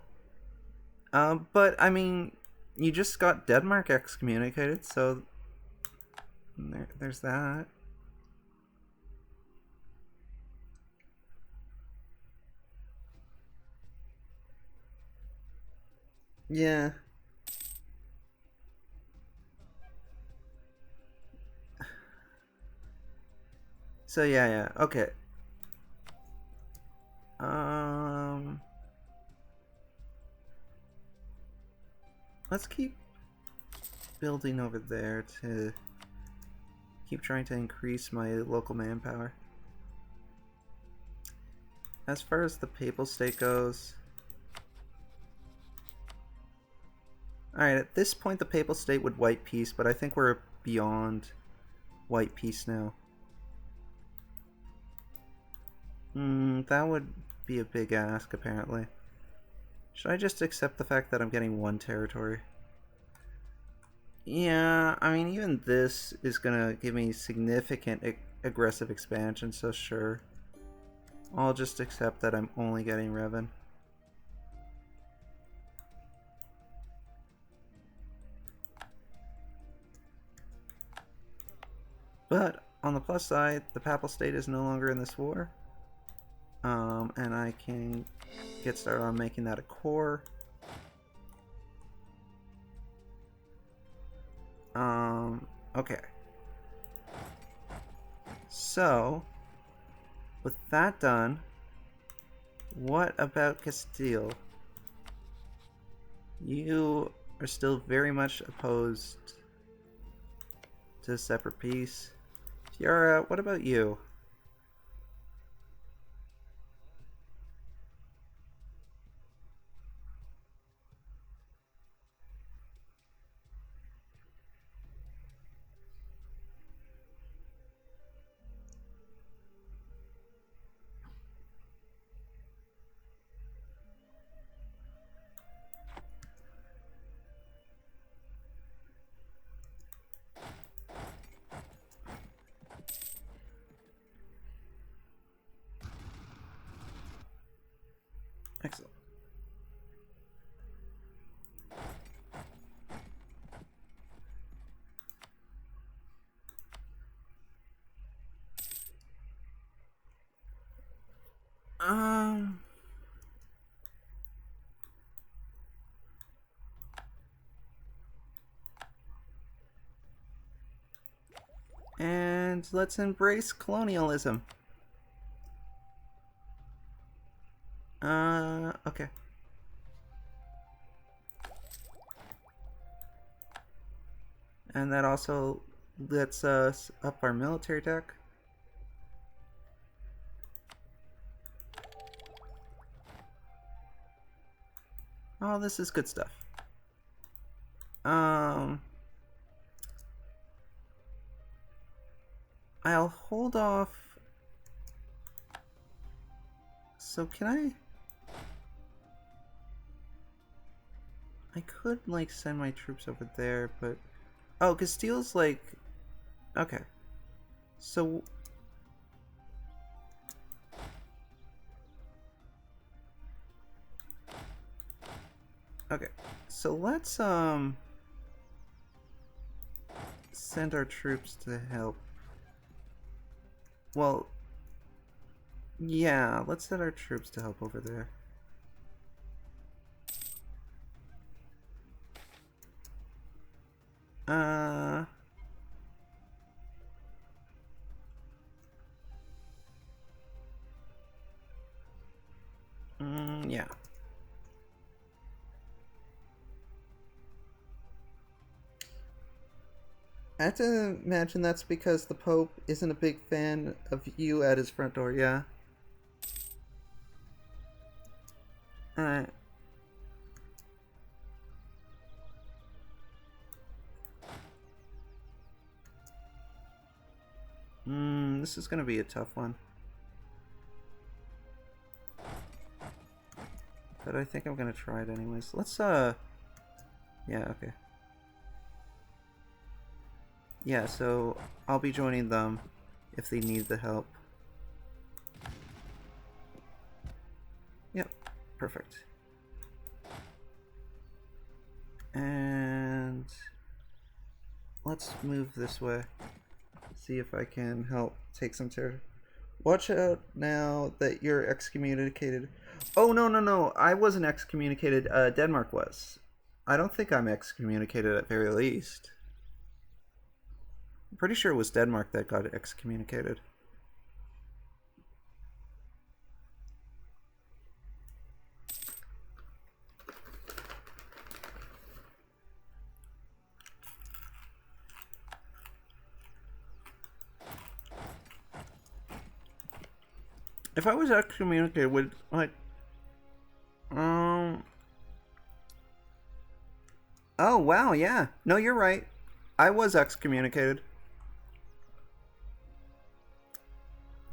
But I mean, you just got Denmark excommunicated, so And there's that. Yeah. So yeah, okay. Let's keep building over there to keep trying to increase my local manpower. As far as the Papal State goes, alright, at this point the Papal State would white peace, but I think we're beyond white peace now. That would be a big ask, apparently. Should I just accept the fact that I'm getting one territory? Yeah, I mean, even this is gonna give me significant aggressive expansion, so sure. I'll just accept that I'm only getting Revan. But, on the plus side, the Papal State is no longer in this war. And I can get started on making that a core. Okay. So, with that done, what about Castile? You are still very much opposed to a separate peace. Tiara, what about you? Excellent. And let's embrace colonialism. Okay. And that also lets us up our military tech. Oh, this is good stuff. I'll hold off. So can I could, like, send my troops over there, but... Oh, Castile's, like... Okay. So... Okay. So let's, send our troops to help. Well... Yeah, let's send our troops to help over there. Yeah. I have to imagine that's because the Pope isn't a big fan of you at his front door, yeah? Alright. This is gonna be a tough one. But I think I'm gonna try it anyways. Let's, yeah, okay. Yeah, so I'll be joining them if they need the help. Yep, perfect. And let's move this way. see if I can help take some territory. Watch out now that you're excommunicated. Oh, no, no, no. I wasn't excommunicated. Denmark was. I don't think I'm excommunicated at very least. I'm pretty sure it was Denmark that got excommunicated. If I was excommunicated, would, like... Oh, wow, yeah. No, you're right. I was excommunicated.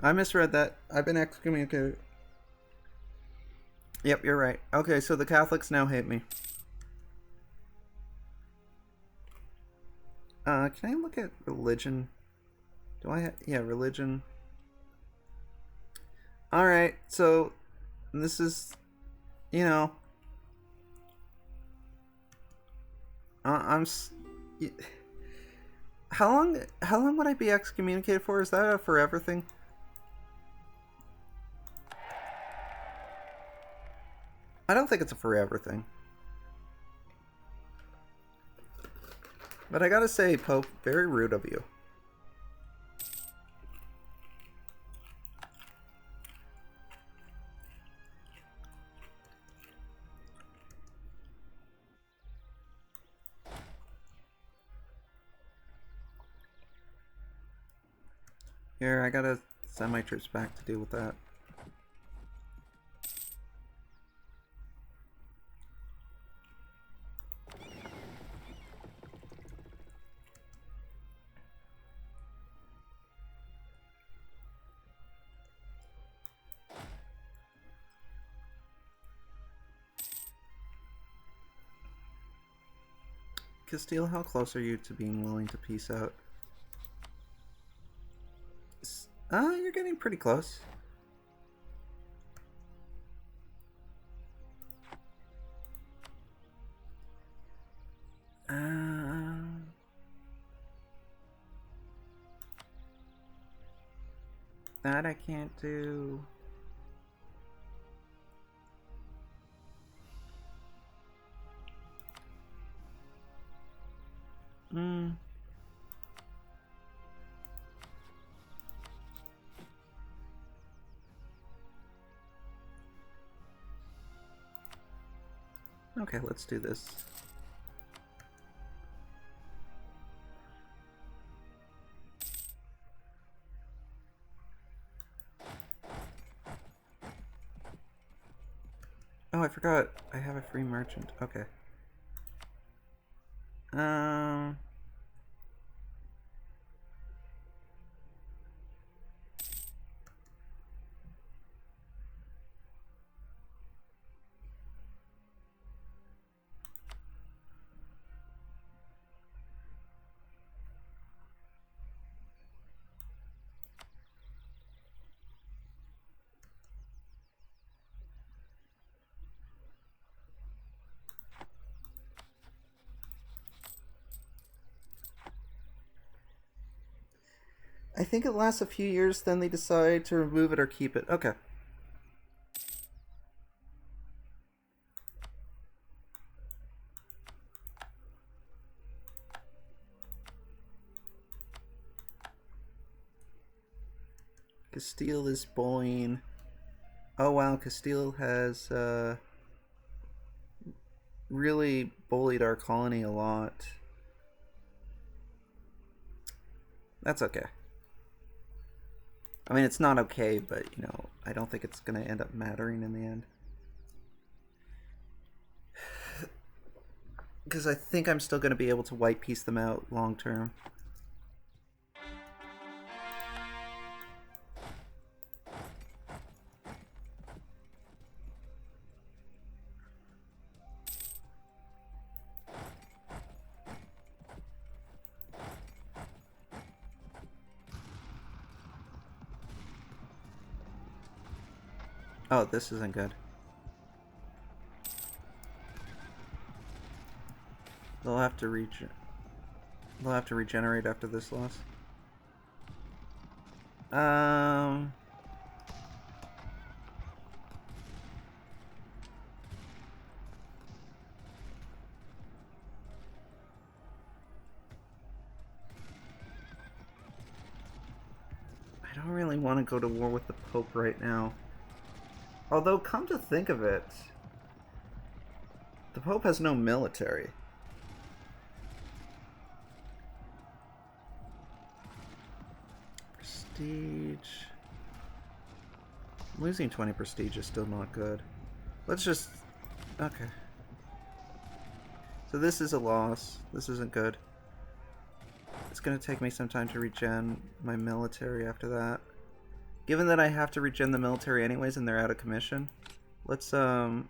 I misread that. I've been excommunicated. Yep, you're right. Okay, so the Catholics now hate me. Can I look at religion? Do I have... Yeah, religion. Alright, so... This is... You know... I'm... How long would I be excommunicated for? Is that a forever thing? I don't think it's a forever thing. But I gotta say, Pope, very rude of you. Here, I gotta send my troops back to deal with that. Castile, how close are you to being willing to peace out? You're getting pretty close. That I can't do. Okay, let's do this. Oh, I forgot. I have a free merchant. Okay. I think it lasts a few years, then they decide to remove it or keep it. Okay. Castile is bullying. Oh wow, Castile has really bullied our colony a lot. That's okay. I mean, it's not okay, but, you know, I don't think it's going to end up mattering in the end. Because I think I'm still going to be able to white piece them out long term. Oh, this isn't good. They'll have to regenerate after this loss. Um... I don't really want to go to war with the Pope right now. Although, come to think of it, the Pope has no military. Prestige. Losing 20 prestige is still not good. Let's just... Okay. So this is a loss. This isn't good. It's going to take me some time to regen my military after that. Given that I have to regen the military anyways and they're out of commission, let's, There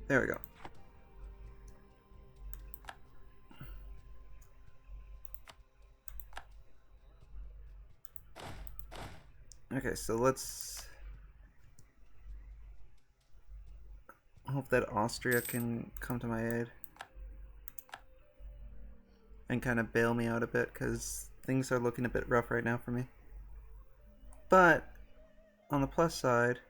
we go. Okay, so let's hope that Austria can come to my aid and kind of bail me out a bit, because things are looking a bit rough right now for me. But on the plus side,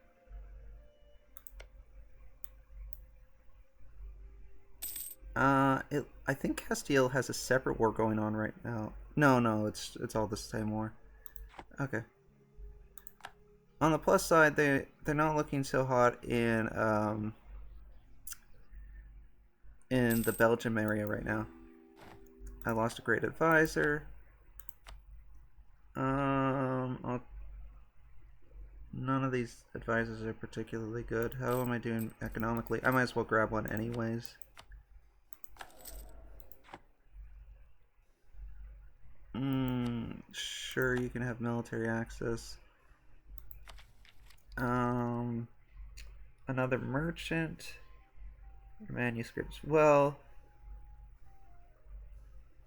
I think Castile has a separate war going on right now. No, it's all the same war. Okay. On the plus side, they're not looking so hot in the Belgium area right now. I lost a great advisor. None of these advisors are particularly good. How am I doing economically? I might as well grab one anyways. Sure, you can have military access. Another merchant. Manuscripts. Well,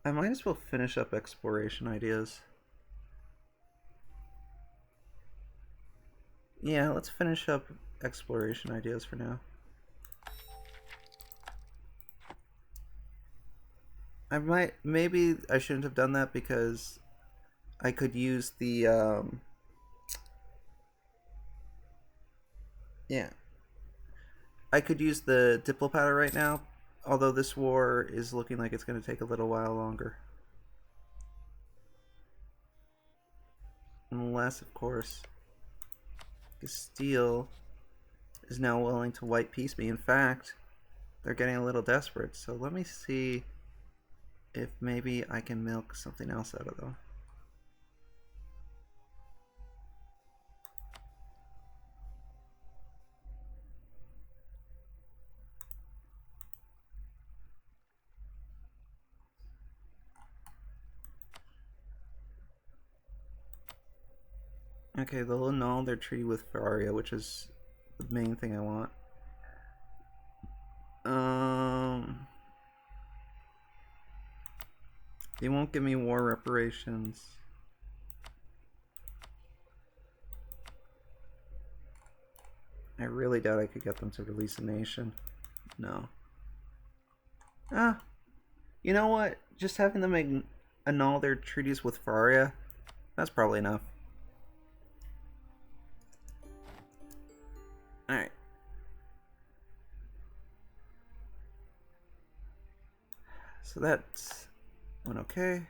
I might as well finish up exploration ideas. Yeah, let's finish up exploration ideas for now. Maybe I shouldn't have done that because I could use the, yeah. I could use the Diplo powder right now, although this war is looking like it's going to take a little while longer. Unless, of course, Castile is now willing to white peace me. In fact, they're getting a little desperate, so let me see if maybe I can milk something else out of them. Okay, they'll annul their treaty with Varia, which is the main thing I want. They won't give me war reparations. I really doubt I could get them to release a nation. No. You know what? Just having them annul their treaties with Varia, that's probably enough. Alright. So that's went okay.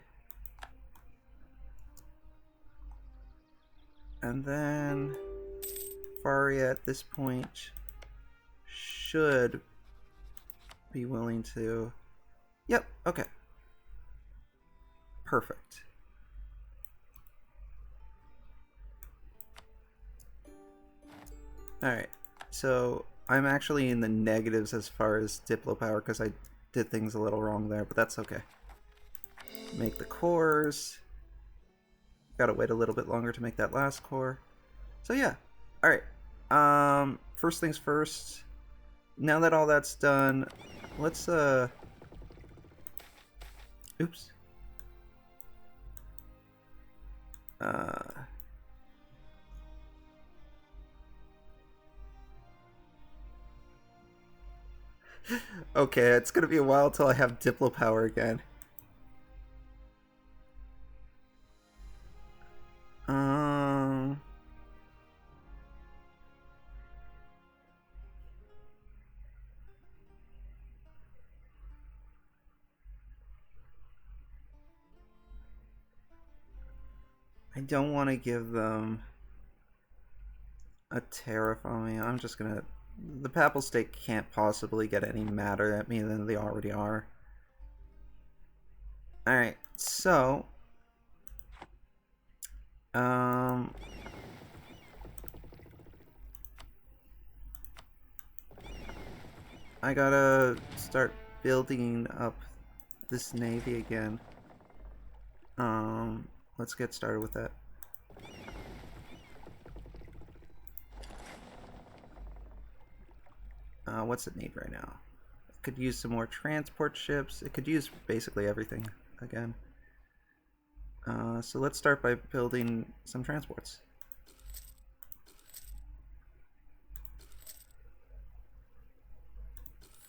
And then Varia at this point should be willing to... Yep, okay. Perfect. Alright, so I'm actually in the negatives as far as Diplo power because I did things a little wrong there, but that's okay. Make the cores. Gotta wait a little bit longer to make that last core. So yeah, alright. First things first. Now that all that's done, let's oops. Okay, it's gonna be a while till I have Diplo power again. Um... I don't want to give them a tariff on me. I'm just gonna... The Papal State can't possibly get any madder at me than they already are. Alright, so... I gotta start building up this navy again. Let's get started with that. What's it need right now? It could use some more transport ships. It could use basically everything again. So let's start by building some transports.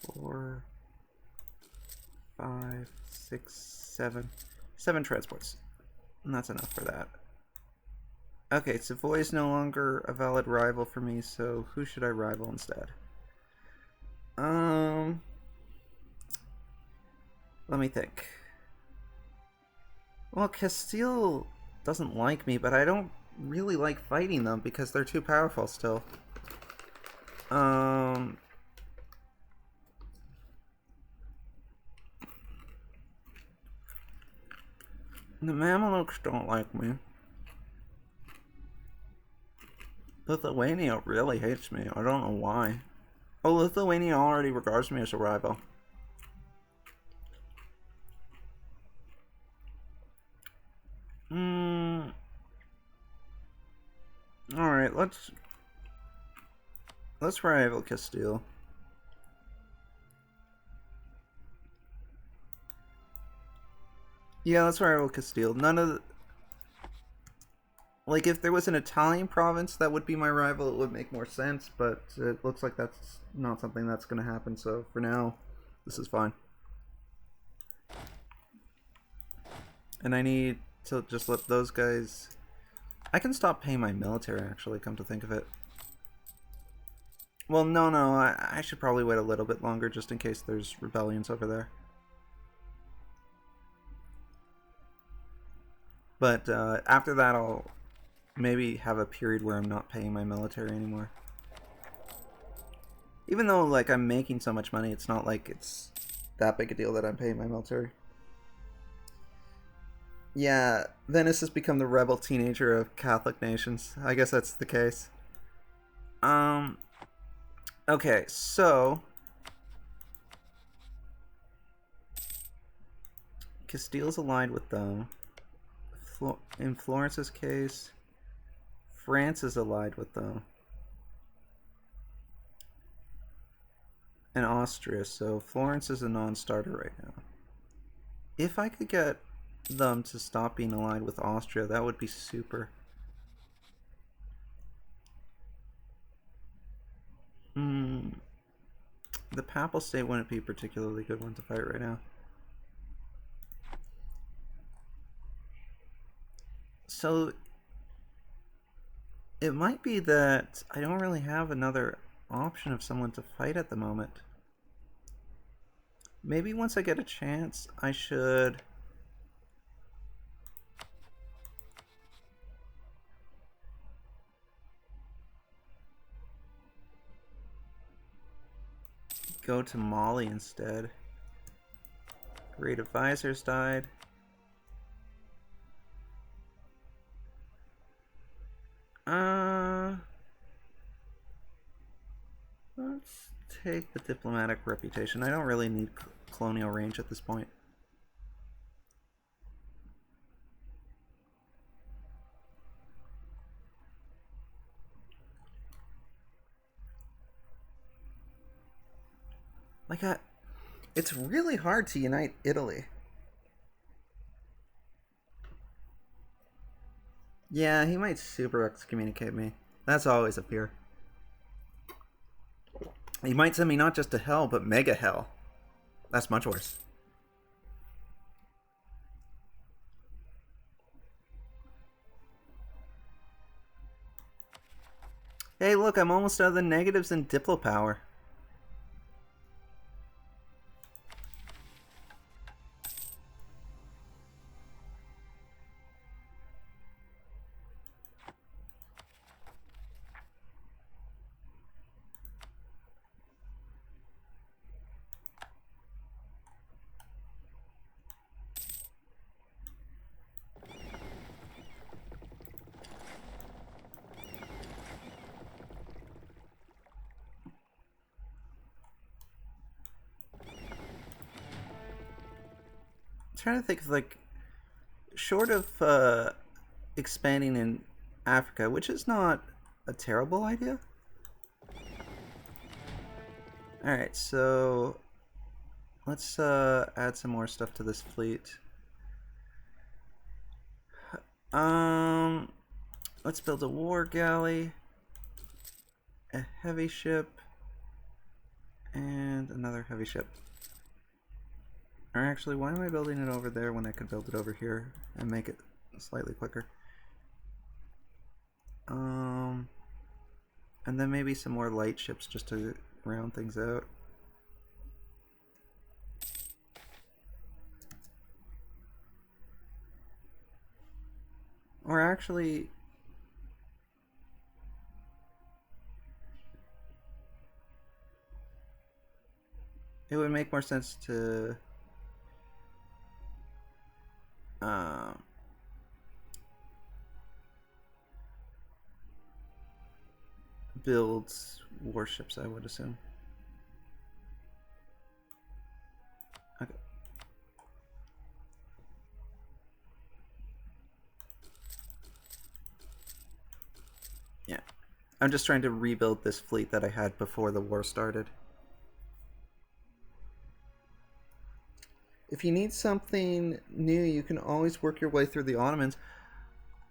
Four, 5, 6, 7. 7 transports. And that's enough for that. Okay, Savoy is no longer a valid rival for me, so who should I rival instead? Let me think. Well, Castile doesn't like me, but I don't really like fighting them because they're too powerful still. The Mamelukes don't like me. Lithuania really hates me. I don't know why. Oh, Lithuania already regards me as a rival. Alright, let's rival Castile. Yeah, let's rival Castile. None of the... Like, if there was an Italian province that would be my rival, it would make more sense, but it looks like that's not something that's going to happen, so for now, this is fine. And I need to just let those guys... I can stop paying my military, actually, come to think of it. Well, no, I should probably wait a little bit longer just in case there's rebellions over there. But after that, I'll maybe have a period where I'm not paying my military anymore. Even though, like, I'm making so much money, it's not like it's that big a deal that I'm paying my military. Yeah, Venice has become the rebel teenager of Catholic nations. I guess that's the case. Okay, so... Castile's allied with them. In Florence's case, France is allied with them. And Austria, so Florence is a non-starter right now. If I could get them to stop being allied with Austria, that would be super. The Papal State wouldn't be a particularly good one to fight right now. So it might be that I don't really have another option of someone to fight at the moment. Maybe once I get a chance, I should... go to Mali instead. Great advisors died. Let's take the diplomatic reputation. I don't really need colonial range at this point. Like, it's really hard to unite Italy. Yeah, he might super excommunicate me. That's always a fear. You might send me not just to hell, but mega hell. That's much worse. Hey, look, I'm almost out of the negatives in Diplo power. Trying to think of, like, short of expanding in Africa, which is not a terrible idea. Alright, so let's add some more stuff to this fleet. Let's build a war galley, a heavy ship, and another heavy ship. Or actually, why am I building it over there when I could build it over here and make it slightly quicker? And then maybe some more light ships just to round things out. Or actually, it would make more sense to build warships, I would assume. Okay. Yeah. I'm just trying to rebuild this fleet that I had before the war started. If you need something new, you can always work your way through the Ottomans.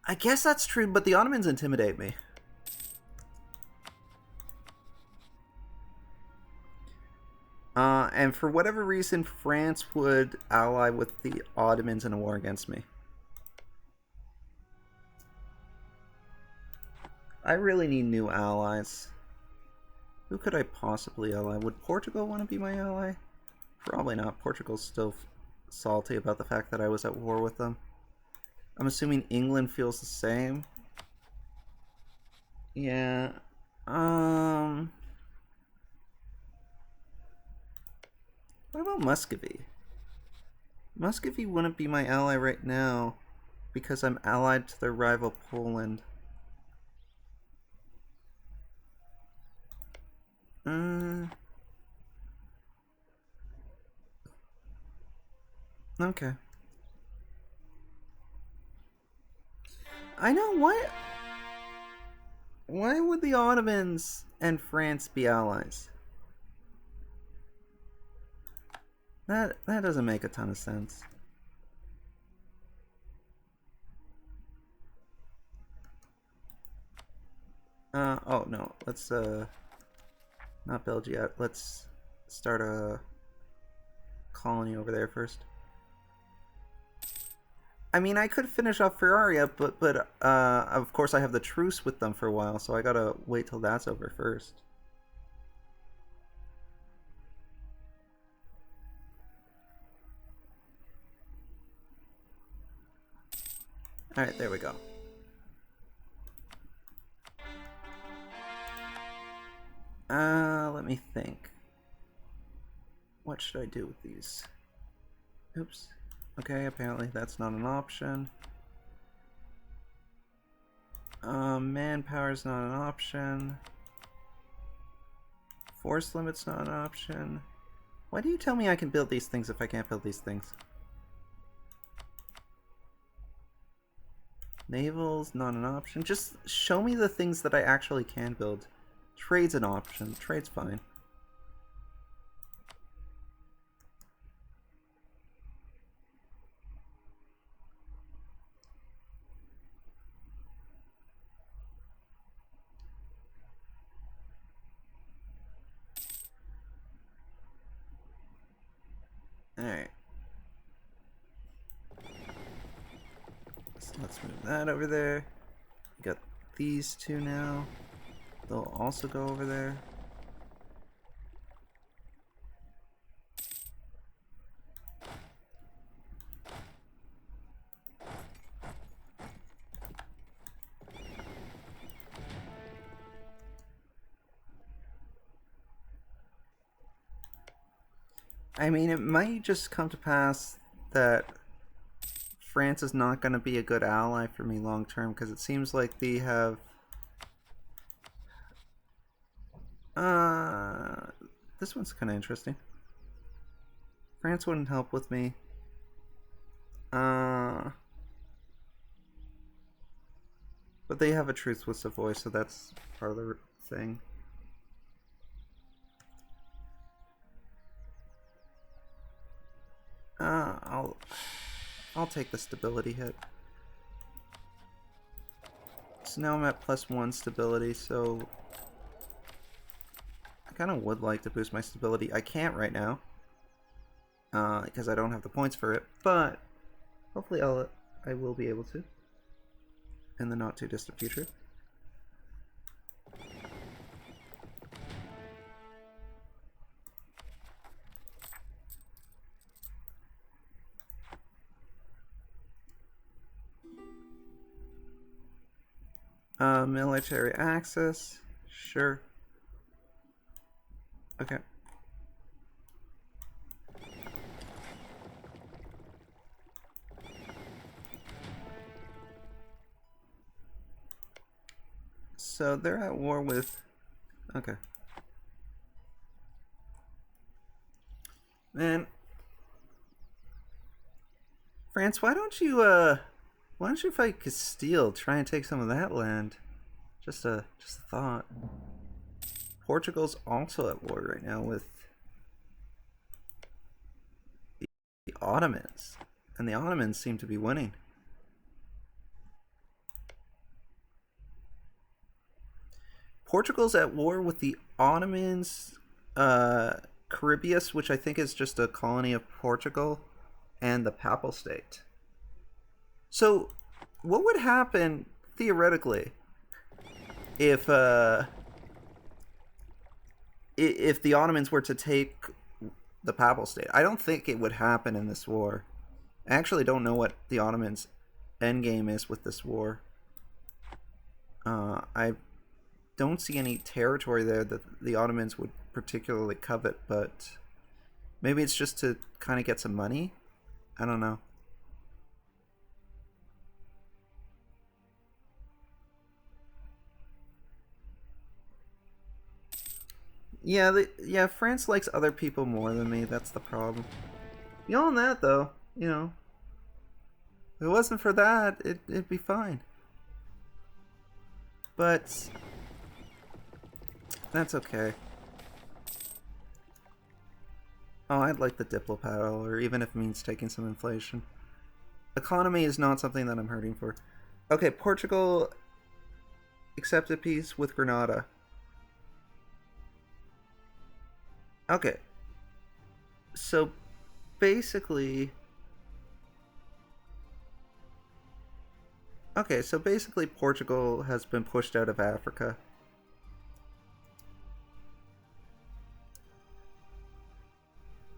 I guess that's true, but the Ottomans intimidate me. And for whatever reason, France would ally with the Ottomans in a war against me. I really need new allies. Who could I possibly ally? Would Portugal want to be my ally? Probably not. Portugal's still salty about the fact that I was at war with them. I'm assuming England feels the same. Yeah. What about Muscovy? Muscovy wouldn't be my ally right now because I'm allied to their rival Poland. Okay. I know, why would the Ottomans and France be allies? That doesn't make a ton of sense. Oh no, let's not build yet. Let's start a colony over there first. I mean, I could finish off Ferraria, but of course I have the truce with them for a while, so I gotta wait till that's over first. Alright, there we go. Let me think. What should I do with these? Oops. Okay, apparently that's not an option. Manpower's not an option. Force limit's not an option. Why do you tell me I can build these things if I can't build these things? Naval's not an option. Just show me the things that I actually can build. Trade's an option. Trade's fine. Alright. So let's move that over there. We got these two now. They'll also go over there. I mean, it might just come to pass that France is not going to be a good ally for me long term, because it seems like they have this one's kind of interesting. France wouldn't help with me. But they have a truce with Savoy, so that's part of the thing. I'll take the stability hit. So now I'm at +1 stability, so I kind of would like to boost my stability. I can't right now, because I don't have the points for it, but hopefully I will be able to in the not too distant future. Military access, sure. Okay. So they're at war with... Okay. Man. France, why don't you fight Castile? Try and take some of that land. Just a thought. Portugal's also at war right now with the Ottomans. And the Ottomans seem to be winning. Portugal's at war with the Ottomans, Caribbeas, which I think is just a colony of Portugal, and the Papal State. So, what would happen, theoretically, if the Ottomans were to take the Papal State? I don't think it would happen in this war. I actually don't know what the Ottomans' endgame is with this war. I don't see any territory there that the Ottomans would particularly covet, but maybe it's just to kind of get some money? I don't know. Yeah, France likes other people more than me. That's the problem. Beyond that, though, you know, if it wasn't for that, it'd be fine. But that's okay. Oh, I'd like the Diplo paddle, or even if it means taking some inflation. Economy is not something that I'm hurting for. Okay, Portugal accepted peace with Grenada. Okay. So, basically... Okay, so basically Portugal has been pushed out of Africa.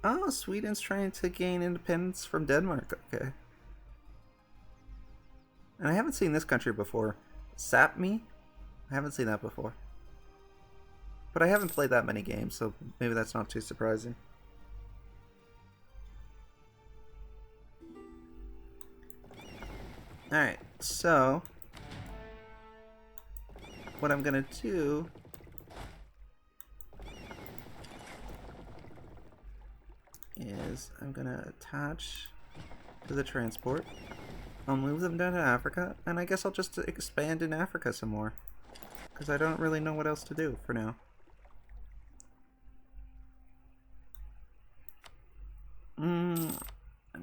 Oh, Sweden's trying to gain independence from Denmark. Okay. And I haven't seen this country before. Sapmi? I haven't seen that before. But I haven't played that many games, so maybe that's not too surprising. Alright, so... what I'm gonna do... is I'm gonna attach to the transport. I'll move them down to Africa, and I guess I'll just expand in Africa some more. Because I don't really know what else to do for now.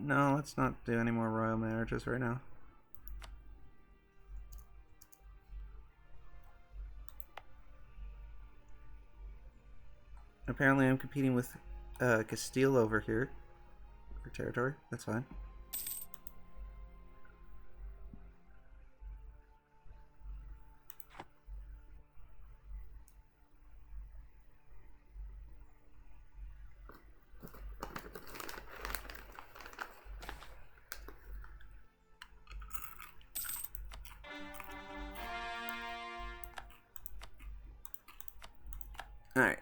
No, let's not do any more royal marriages right now. Apparently I'm competing with Castile over here, for territory. That's fine. Alright.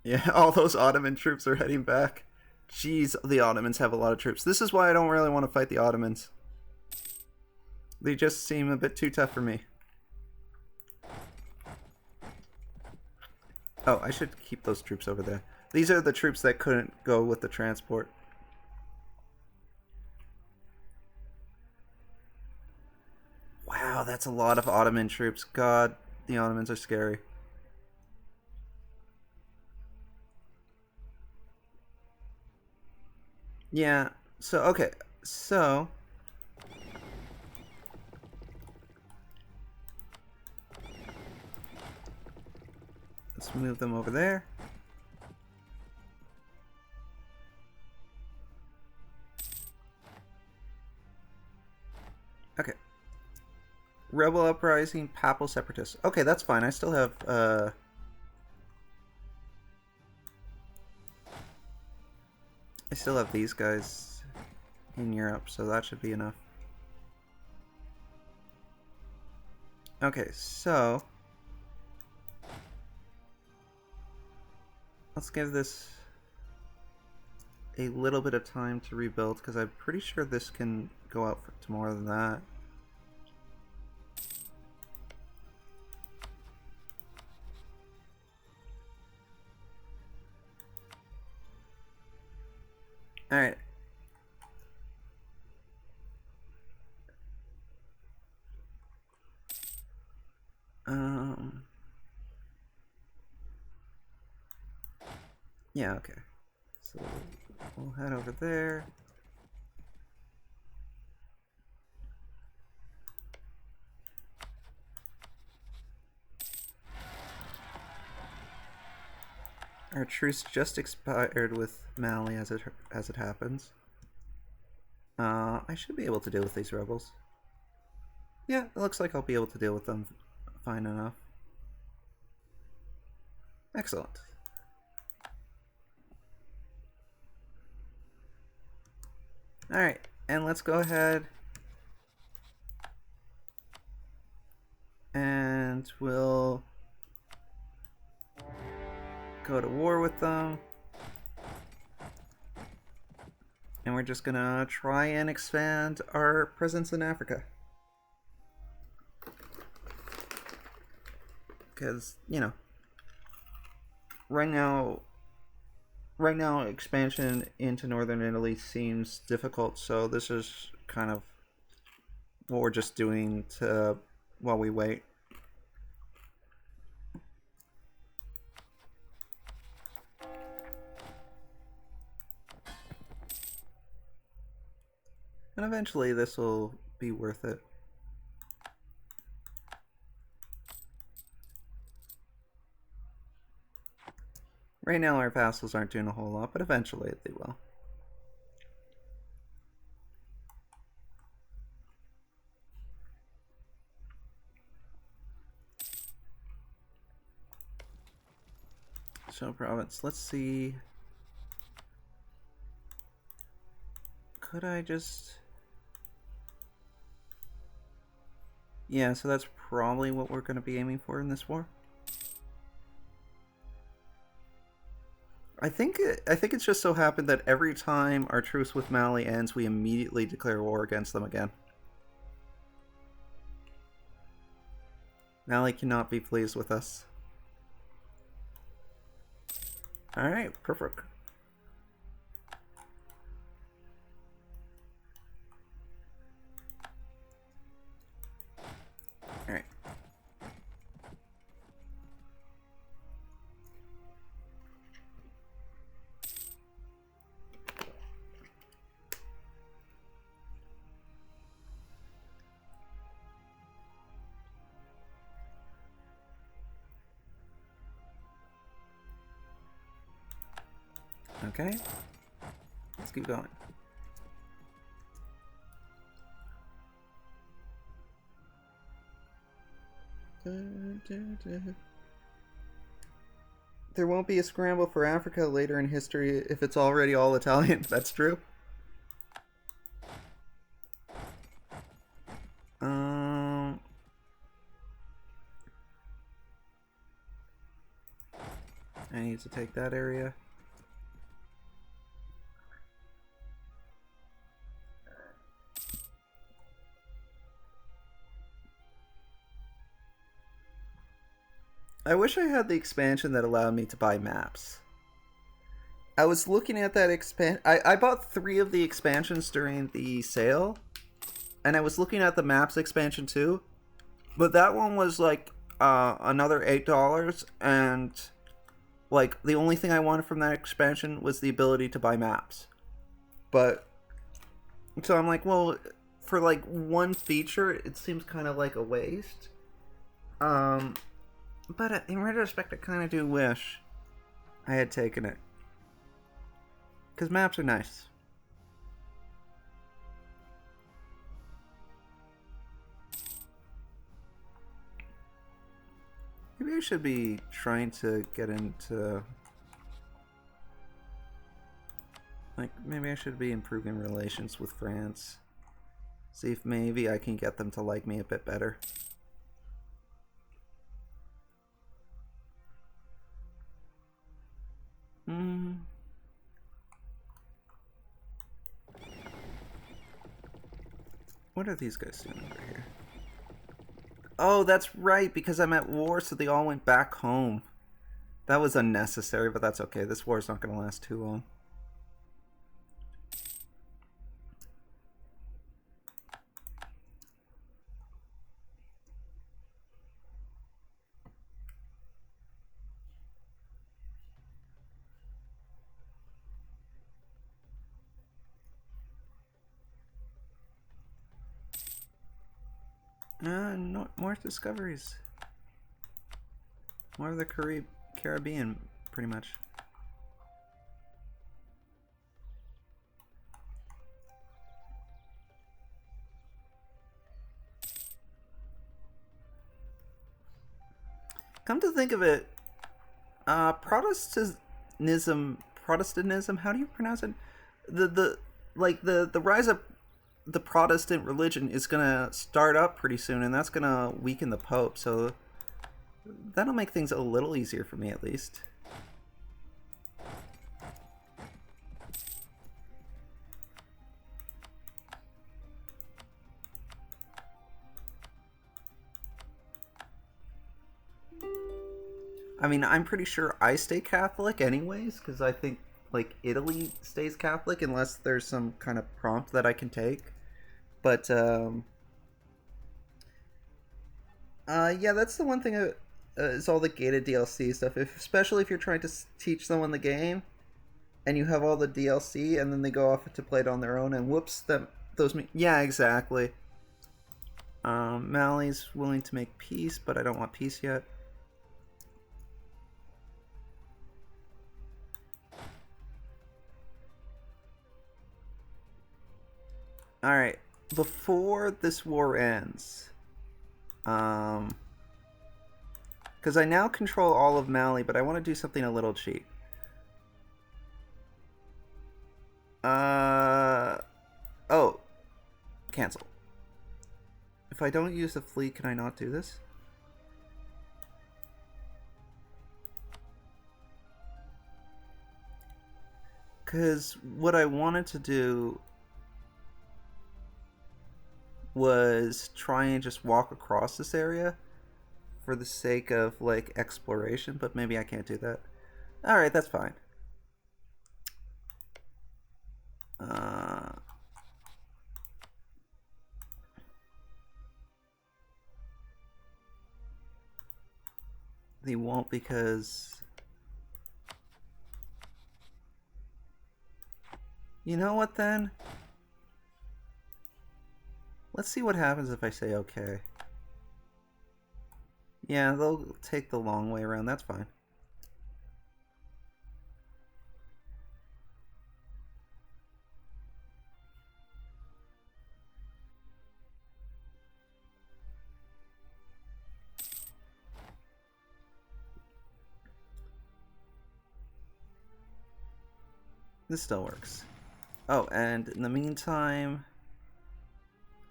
Yeah, all those Ottoman troops are heading back. Jeez, the Ottomans have a lot of troops. This is why I don't really want to fight the Ottomans. They just seem a bit too tough for me. Oh, I should keep those troops over there. These are the troops that couldn't go with the transport. Wow, that's a lot of Ottoman troops. God, the Ottomans are scary. Yeah, so, okay. So, let's move them over there. Okay. Rebel uprising, papal separatists. Okay, that's fine. I still have, I still have these guys in Europe, so that should be enough. Okay, so let's give this a little bit of time to rebuild, because I'm pretty sure this can go out to more than that. Alright. Yeah, okay. So we'll head over there. Our truce just expired with Mali as it happens. I should be able to deal with these rebels. Yeah, it looks like I'll be able to deal with them fine enough. Excellent. Alright, and let's go ahead and we'll go to war with them. And we're just gonna try and expand our presence in Africa. Because, you know, right now expansion into northern Italy seems difficult, so this is kind of what we're just doing while we wait. And eventually this will be worth it. Right now our vassals aren't doing a whole lot, but eventually they will. So province, let's see. Could I just... Yeah, so that's probably what we're going to be aiming for in this war. I think it's just so happened that every time our truce with Mali ends, we immediately declare war against them again. Mali cannot be pleased with us. Alright, perfect. Alright. Okay. Let's keep going. There won't be a scramble for Africa later in history if it's already all Italian. That's true. I need to take that area. I wish I had the expansion that allowed me to buy maps. I was looking at that I bought 3 of the expansions during the sale, and I was looking at the maps expansion too, but that one was like another $8, and like the only thing I wanted from that expansion was the ability to buy maps. But so I'm like, well, for like one feature, it seems kind of like a waste. But in retrospect, I kind of do wish I had taken it. Because maps are nice. Maybe I should be trying to get into... Like, maybe I should be improving relations with France. See if maybe I can get them to like me a bit better. What are these guys doing over here? Oh, that's right, because I'm at war, so they all went back home. That was unnecessary, but that's okay. This war's not going to last too long. No, more discoveries. More of the Caribbean, pretty much. Come to think of it, Protestantism, how do you pronounce it? The rise of the Protestant religion is gonna start up pretty soon, and that's gonna weaken the Pope, so that'll make things a little easier for me, at least. I mean, I'm pretty sure I stay Catholic anyways, because I think, like, Italy stays Catholic unless there's some kind of prompt that I can take. But, yeah, that's the one thing is all the gated DLC stuff. Especially if you're trying to teach someone the game, and you have all the DLC, and then they go off to play it on their own, and whoops, yeah, exactly. Mali's willing to make peace, but I don't want peace yet. Alright, before this war ends, because I now control all of Mali, but I want to do something a little cheap. Oh, cancel. If I don't use the fleet, can I not do this? Because what I wanted to do was try and just walk across this area for the sake of, like, exploration, but maybe I can't do that. Alright, that's fine. They won't, because... You know what, then? Let's see what happens if I say okay. Yeah, they'll take the long way around. That's fine. This still works. Oh, and in the meantime...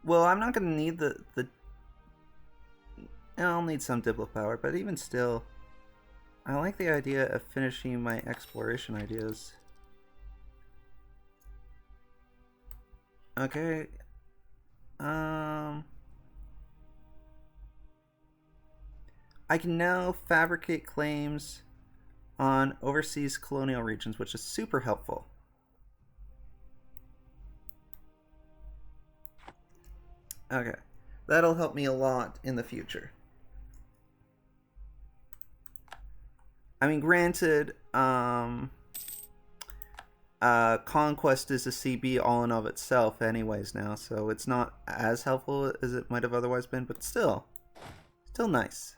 Well, I'm not going to need the... I'll need some Diplo power, but even still... I like the idea of finishing my exploration ideas. Okay. I can now fabricate claims on overseas colonial regions, which is super helpful. Okay. That'll help me a lot in the future. I mean, granted, Conquest is a CB all in of itself anyways now, so it's not as helpful as it might have otherwise been, but still nice.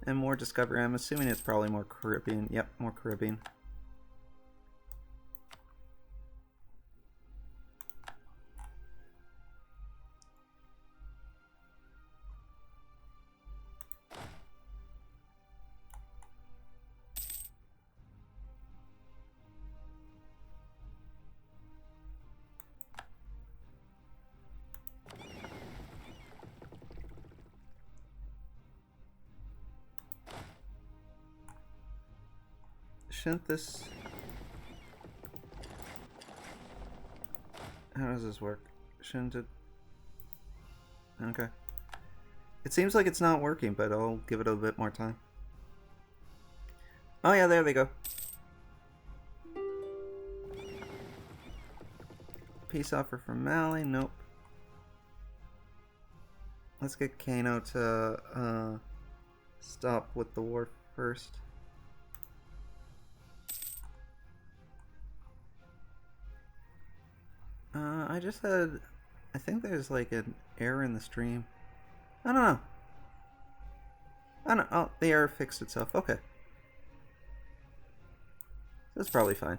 And more Discovery. I'm assuming it's probably more Caribbean. Yep, more Caribbean. Shouldn't this... How does this work? Shouldn't it... Okay. It seems like it's not working, but I'll give it a bit more time. Oh yeah, there they go. Peace offer from Mali, nope. Let's get Kano to stop with the war first. I just had... I think there's like an error in the stream. I don't know. Oh, the error fixed itself. Okay. That's probably fine.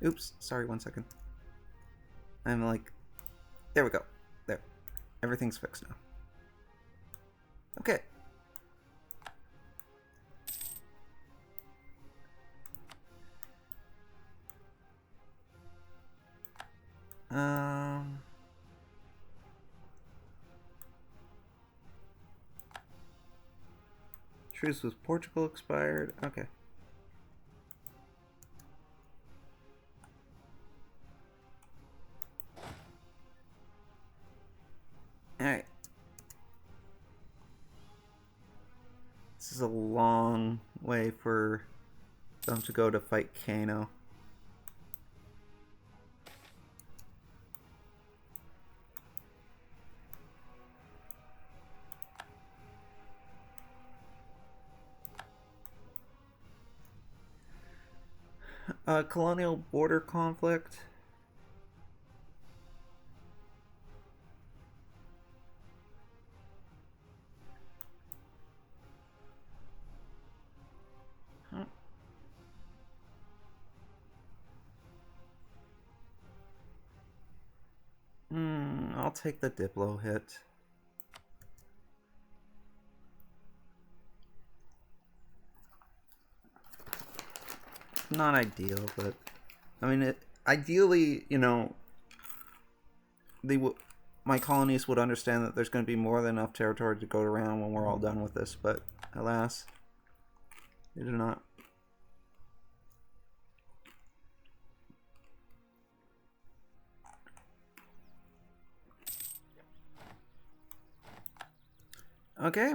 Oops. Sorry, 1 second. I'm like... There we go. There. Everything's fixed now. Okay. Truce with Portugal expired. Okay. Alright. This is a long way for them to go to fight Kano. Colonial border conflict. I'll take the Diplo hit. Not ideal, but I mean, ideally, you know, my colonies would understand that there's going to be more than enough territory to go around when we're all done with this, but alas, they do not. Okay,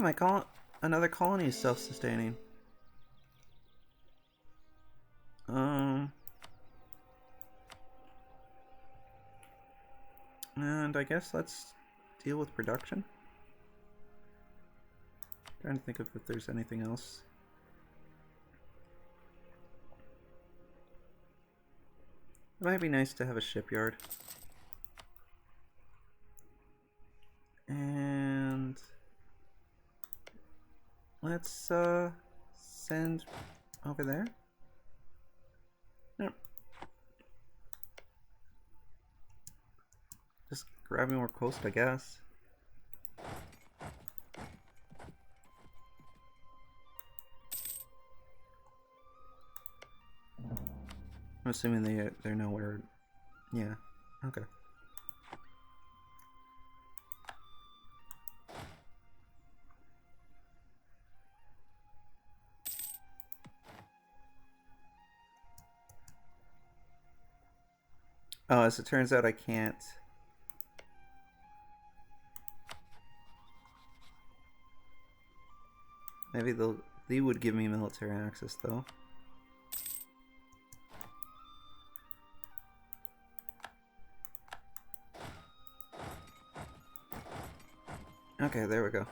another colony is self-sustaining. And I guess let's deal with production. Trying to think of if there's anything else. It might be nice to have a shipyard. And let's send over there. Yep. Just grabbing more coast, I guess. assuming they're nowhere. Yeah. Okay. Oh, as it turns out, I can't. Maybe they would give me military access, though. Okay, there we go.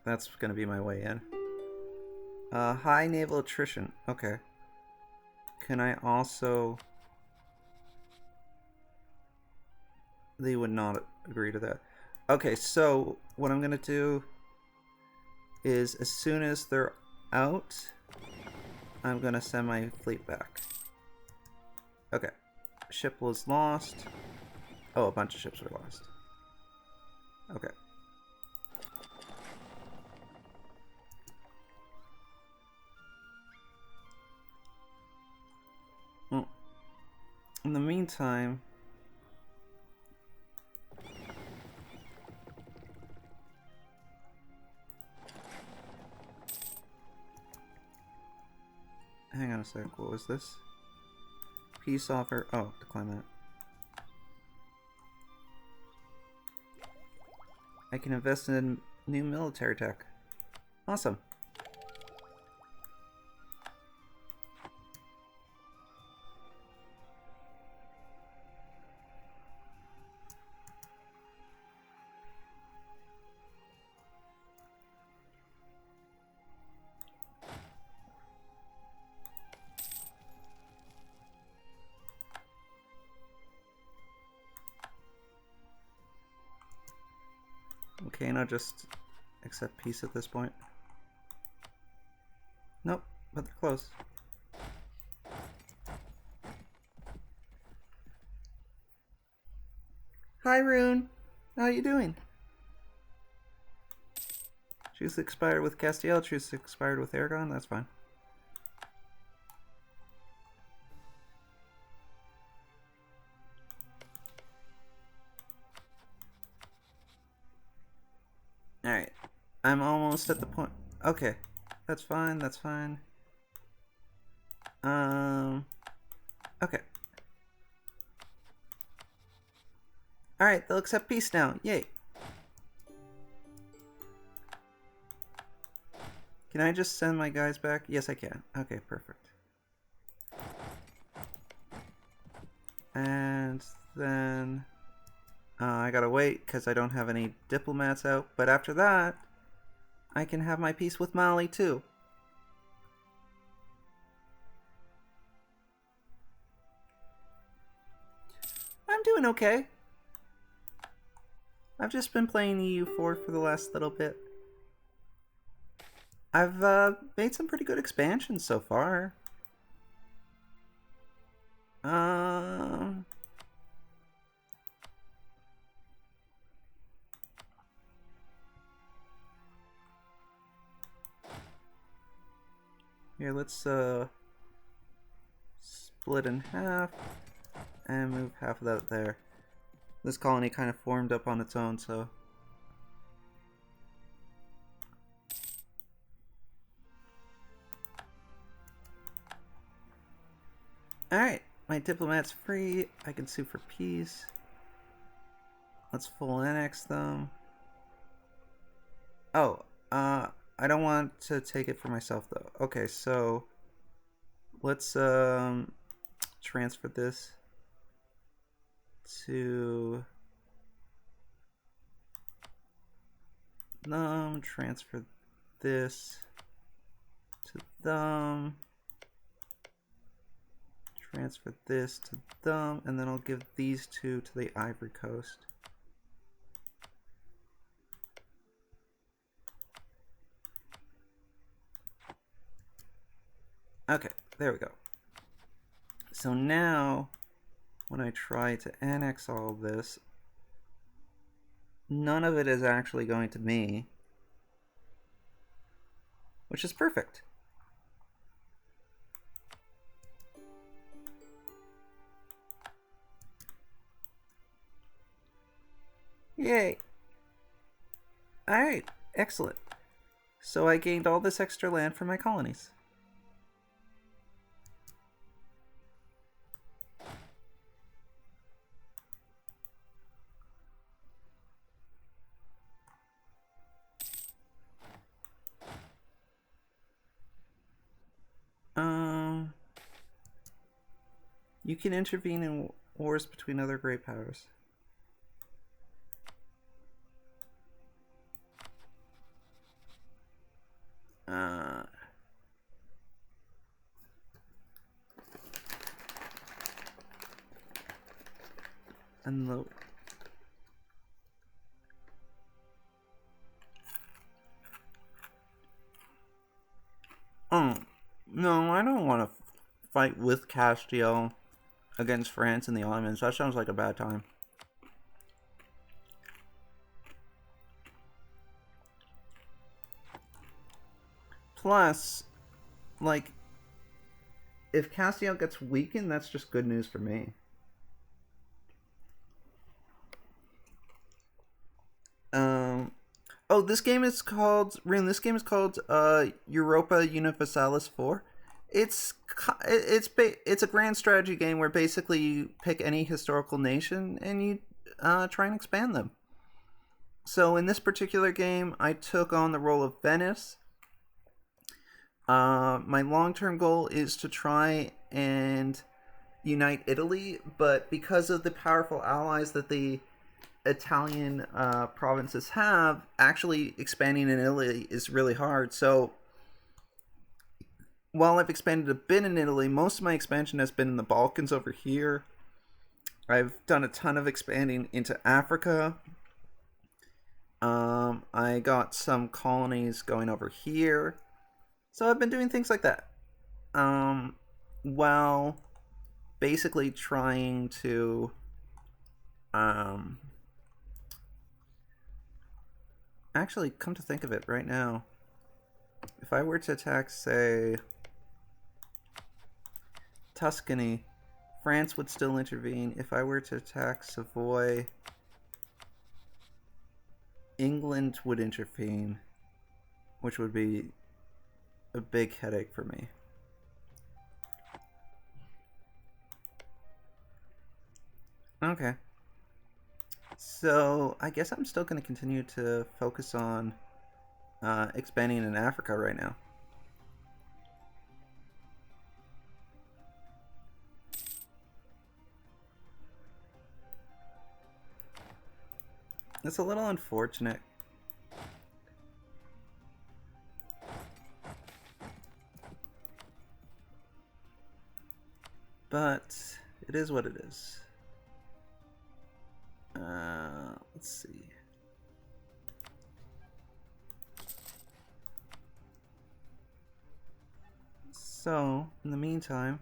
That's gonna be my way in. High naval attrition. Okay. Can I also... They would not agree to that. Okay, so what I'm gonna do is as soon as they're out, I'm gonna send my fleet back. Okay. Ship was lost. Oh, a bunch of ships were lost. Okay. Well, in the meantime... Hang on a sec, what was this? Peace offer. Oh, decline that. I can invest in new military tech. Awesome. Okay, now just accept peace at this point. Nope, but they're close. Hi, Rune. How you doing? Truce expired with Castiel. Truce expired with Aragon. That's fine. Alright. I'm almost at the point. Okay. That's fine. That's fine. Okay. Alright, they'll accept peace now. Yay. Can I just send my guys back? Yes, I can. Okay, perfect. And then... I gotta wait because I don't have any diplomats out. But after that, I can have my peace with Mali too. I'm doing okay. I've just been playing EU4 for the last little bit. I've made some pretty good expansions so far. Here, let's split in half and move half of that there. This colony kind of formed up on its own, so... Alright, my diplomat's free. I can sue for peace. Let's full annex them. Oh, I don't want to take it for myself though. Okay, so let's transfer this to them, transfer this to them, transfer this to them, and then I'll give these two to the Ivory Coast. Okay, there we go. So now, when I try to annex all of this, none of it is actually going to me, which is perfect. Yay! Alright, excellent. So I gained all this extra land for my colonies. You can intervene in wars between other great powers. And the no, I don't want to fight with Castile against France and the Ottomans. That sounds like a bad time. Plus, like, if Castile gets weakened, that's just good news for me. Oh, this game is called Rune. This game is called Europa Universalis 4. It's a grand strategy game where basically you pick any historical nation and you try and expand them. So in this particular game, I took on the role of Venice. My long-term goal is to try and unite Italy, but because of the powerful allies that the Italian provinces have, actually expanding in Italy is really hard. So while I've expanded a bit in Italy, most of my expansion has been in the Balkans over here. I've done a ton of expanding into Africa. I got some colonies going over here. So I've been doing things like that. While basically trying to actually, come to think of it right now, if I were to attack, say, Tuscany, France would still intervene. If I were to attack Savoy, England would intervene, which would be a big headache for me. Okay. So, I guess I'm still going to continue to focus on expanding in Africa right now. It's a little unfortunate. But it is what it is. Let's see. So, in the meantime,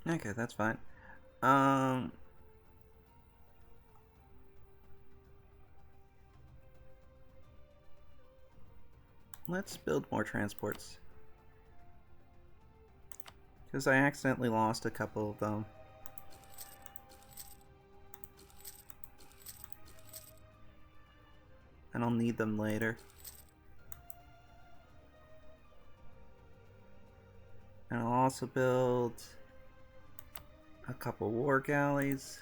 okay, that's fine. Let's build more transports, because I accidentally lost a couple of them. And I'll need them later. And I'll also build a couple war galleys.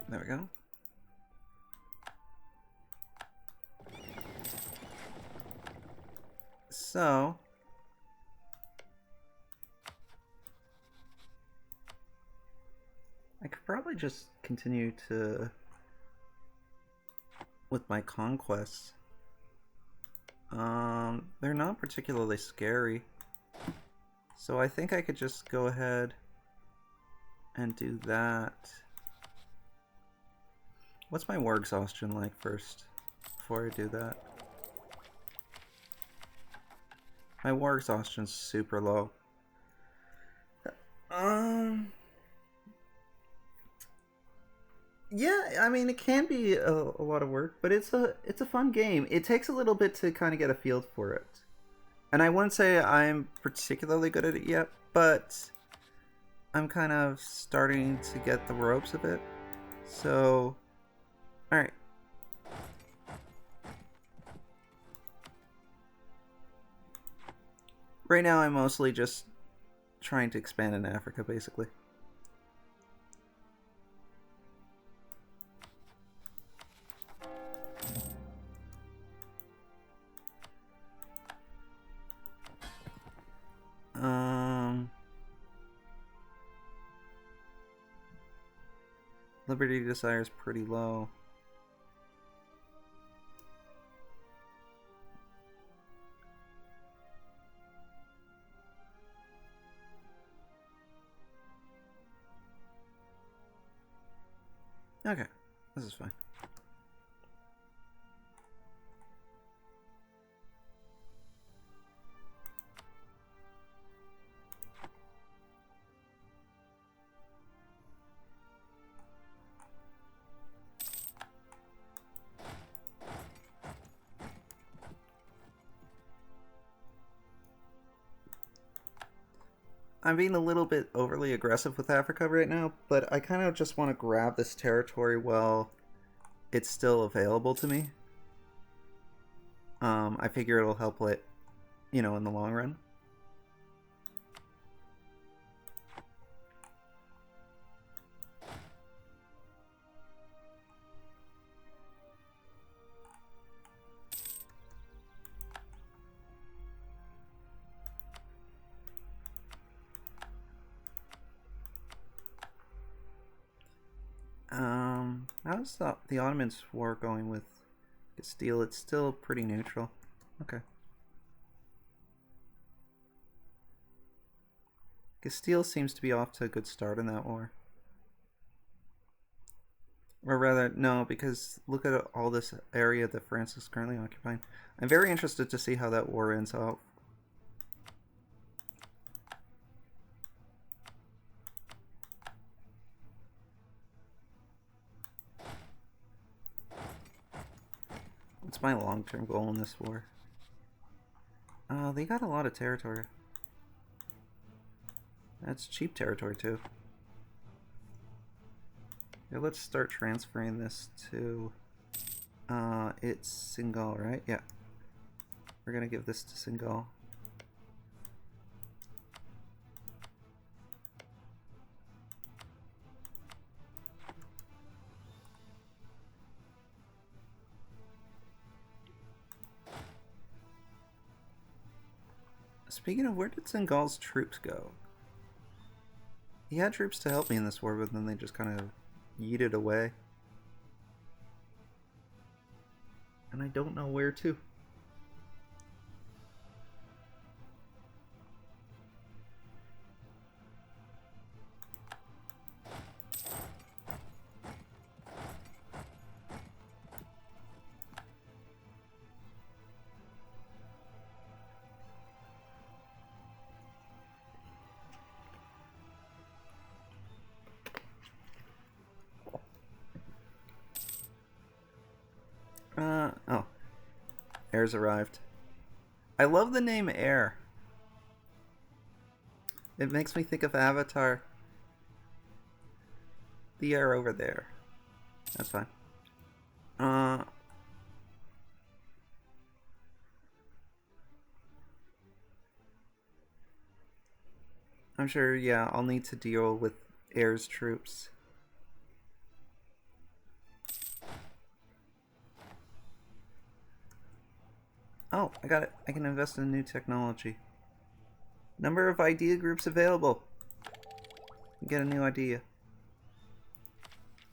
There we go. So, I could probably just continue to with my conquests. They're not particularly scary. So I think I could just go ahead and do that. What's my war exhaustion like first, before I do that? My war exhaustion's super low. Yeah, I mean, it can be a lot of work, but it's a fun game. It takes a little bit to kind of get a feel for it. And I wouldn't say I'm particularly good at it yet, but I'm kind of starting to get the ropes of it. So, alright. Right now I'm mostly just trying to expand in Africa, basically. Liberty Desire is pretty low. Okay, this is fine. I'm being a little bit overly aggressive with Africa right now, but I kind of just want to grab this territory while it's still available to me. I figure it'll help it, in the long run. How's the Ottomans war going with Castile? It's still pretty neutral. Okay. Castile seems to be off to a good start in that war. Or rather, no, because look at all this area that France is currently occupying. I'm very interested to see how that war ends out. What's my long-term goal in this war? They got a lot of territory. That's cheap territory, too. Yeah, let's start transferring this to... it's Senegal, right? Yeah. We're gonna give this to Senegal. Speaking of, where did Senegal's troops go? He had troops to help me in this war, but then they just kind of yeeted away. And I don't know where to. Oh. Air's arrived. I love the name Air. It makes me think of Avatar. The air over there. That's fine. I'm sure, yeah, I'll need to deal with Air's troops. Oh, I got it. I can invest in new technology. Number of idea groups available. Get a new idea.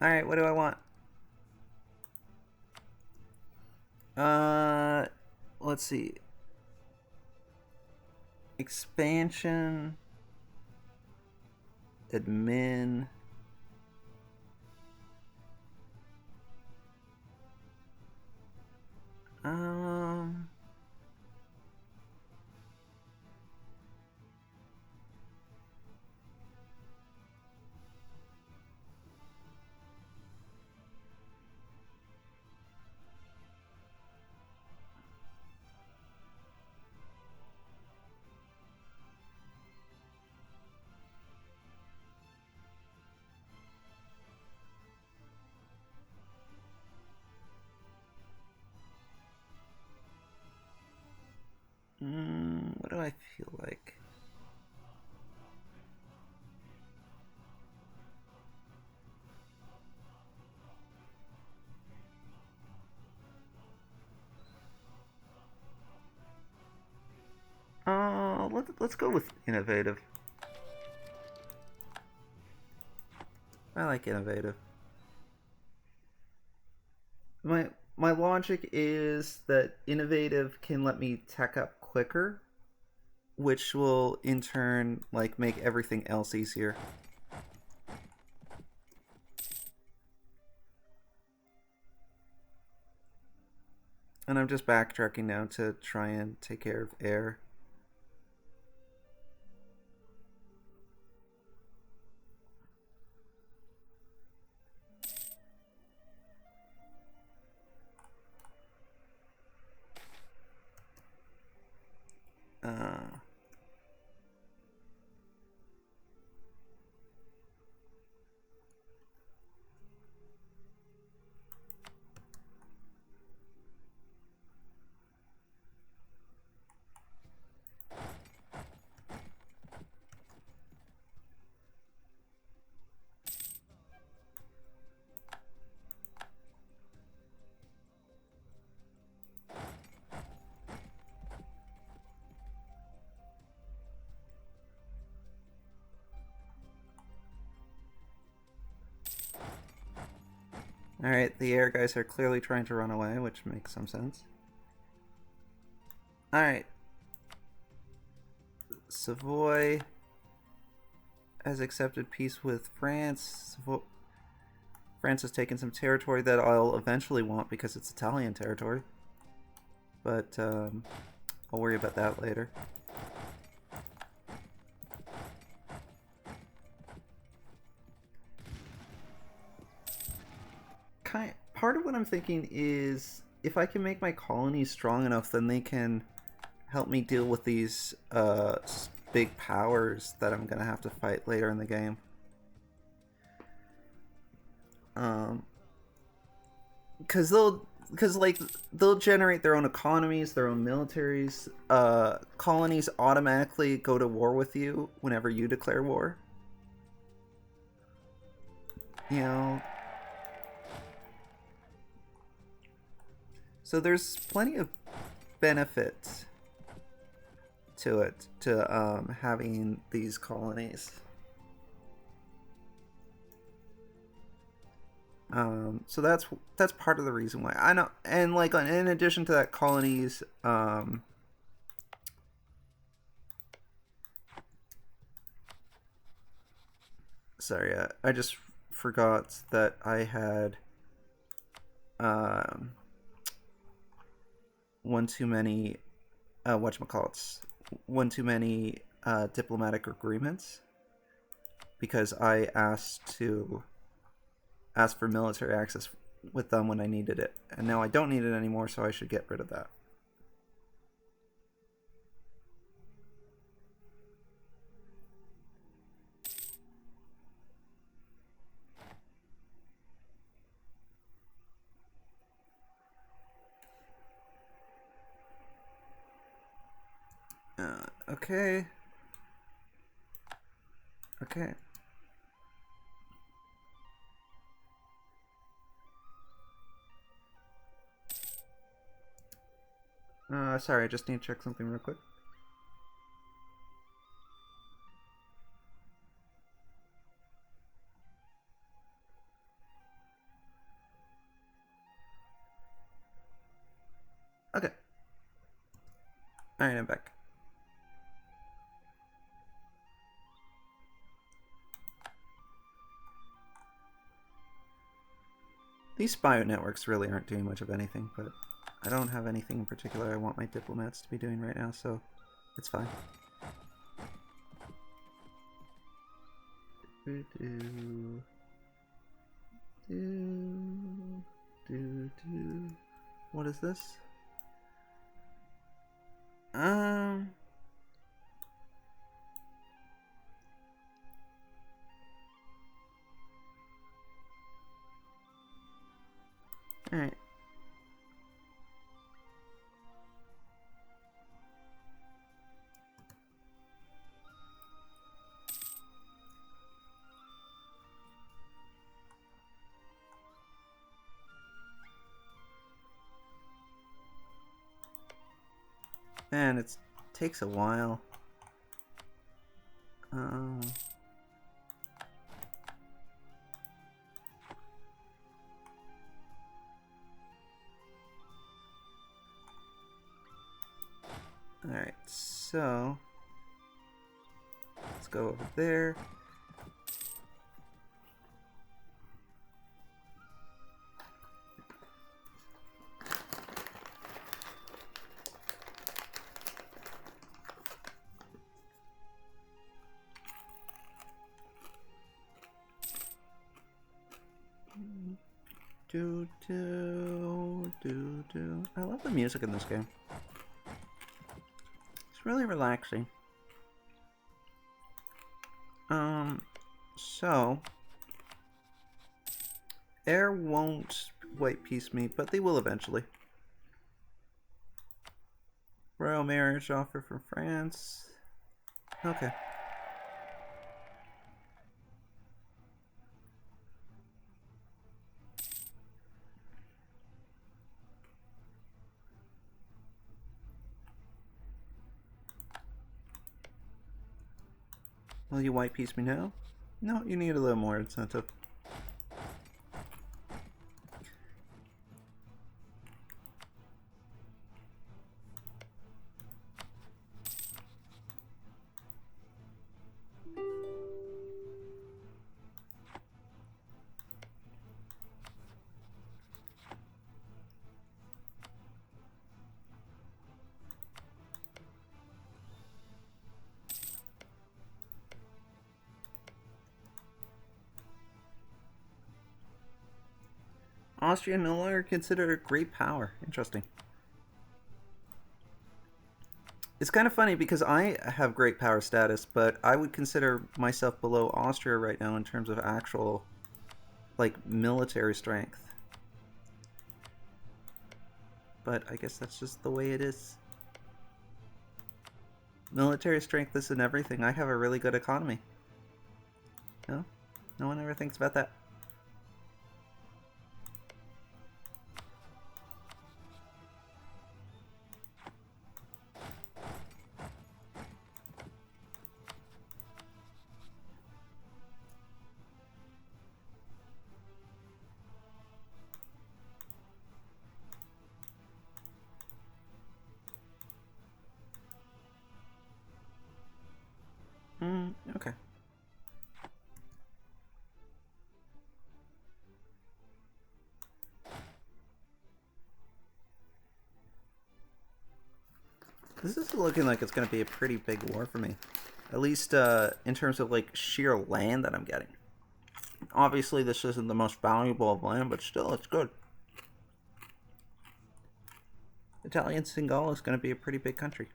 Alright, what do I want? Let's see. Expansion. admin. Um, what do I feel like? Let's go with innovative. I like innovative. My logic is that innovative can let me tech up quicker, which will in turn like make everything else easier. And I'm just backtracking now to try and take care of air. Alright, the air guys are clearly trying to run away, which makes some sense. Alright. Savoy has accepted peace with France. France has taken some territory that I'll eventually want because it's Italian territory. But I'll worry about that later. Part of what I'm thinking is if I can make my colonies strong enough, then they can help me deal with these big powers that I'm gonna have to fight later in the game. Because they'll generate their own economies, their own militaries. Colonies automatically go to war with you whenever you declare war. You know. So there's plenty of benefit to it, to having these colonies. So that's part of the reason why I know. And like in addition to that, colonies. Sorry, I just forgot that I had one too many one too many diplomatic agreements because I asked for military access with them when I needed it, and now I don't need it anymore, so I should get rid of that. Okay. Okay. Sorry, I just need to check something real quick. Okay. Alright, I'm back. These spy networks really aren't doing much of anything, but I don't have anything in particular I want my diplomats to be doing right now, so it's fine. What is this? Alright. Man, it takes a while. Alright, so let's go over there. I love the music in this game. It's really relaxing. So Air won't white peace me, but they will eventually. Royal marriage offer from France. Okay. Will you white peace me now? No, you need a little more incentive. Austria no longer considered a great power. Interesting. It's kind of funny because I have great power status, but I would consider myself below Austria right now in terms of actual, like, military strength. But I guess that's just the way it is. Military strength isn't everything. I have a really good economy. No? No one ever thinks about that. Okay. This is looking like it's going to be a pretty big war for me. At least in terms of like sheer land that I'm getting. Obviously this isn't the most valuable of land, but still it's good. Italian Senegal is going to be a pretty big country.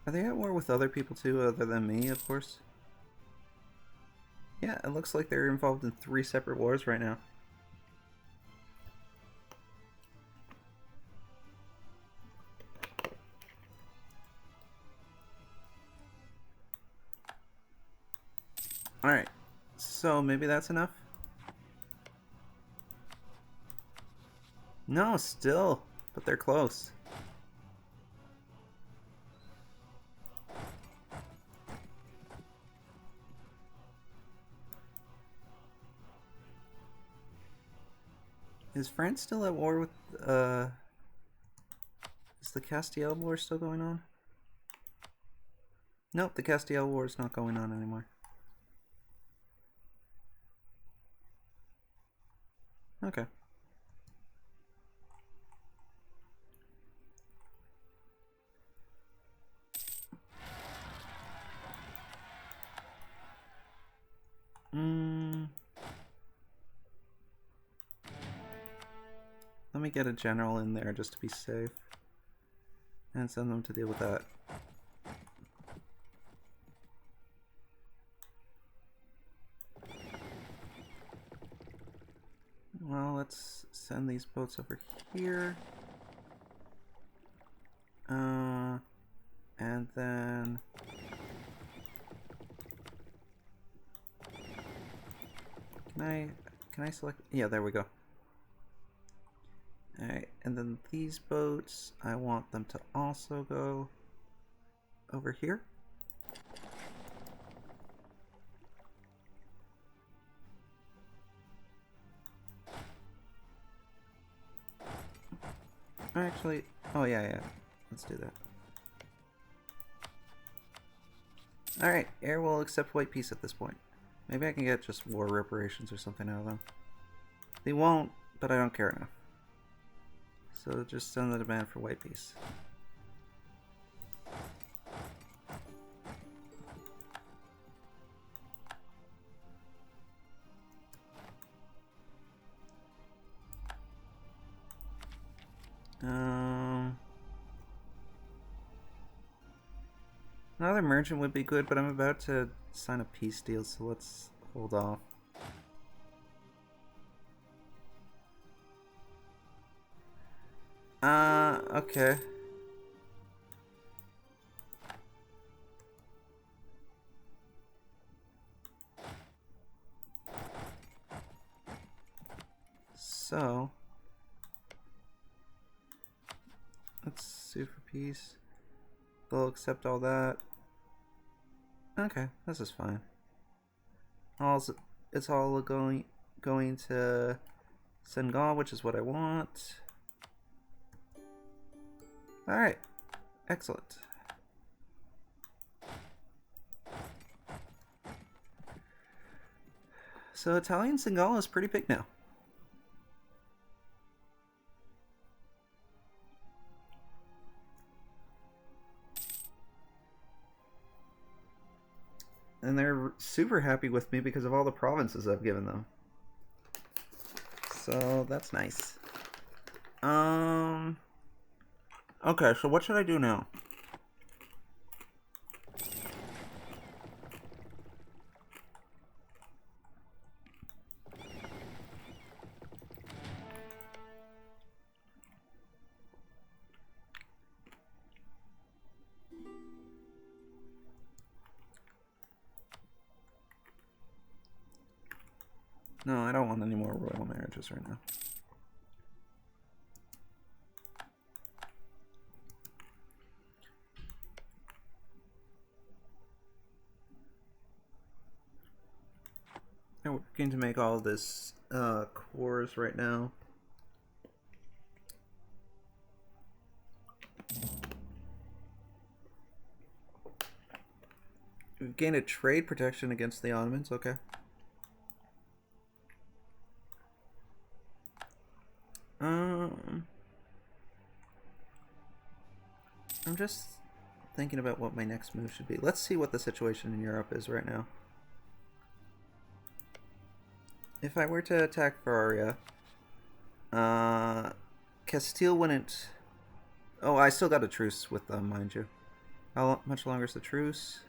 Are they at war with other people too, other than me, of course? Yeah, it looks like they're involved in 3 separate wars right now. Alright, so maybe that's enough? No, still, but they're close. Is France still at war with, is the Castile War still going on? Nope, the Castile War is not going on anymore. Okay. Let me get a general in there just to be safe. And send them to deal with that. Well, let's send these boats over here. And then... Can I select? Yeah, there we go. Alright, and then these boats, I want them to also go over here. Actually, oh yeah, let's do that. Alright, air will accept white peace at this point. Maybe I can get just war reparations or something out of them. They won't, but I don't care enough. So just send the demand for white peace. Another merchant would be good, but I'm about to sign a peace deal, so let's hold off. Okay. So, let's sue for peace. They'll accept all that. Okay, this is fine. It's all going to Senegal, which is what I want. Alright, excellent. So Italian Senegal is pretty big now. And they're super happy with me because of all the provinces I've given them. So that's nice. Okay, so what should I do now? No, I don't want any more royal marriages right now. I'm working to make all this cores right now. We've gained a trade protection against the Ottomans, okay. I'm just thinking about what my next move should be. Let's see what the situation in Europe is right now. If I were to attack Ferraria, Castile wouldn't... Oh, I still got a truce with them, mind you. How much longer is the truce?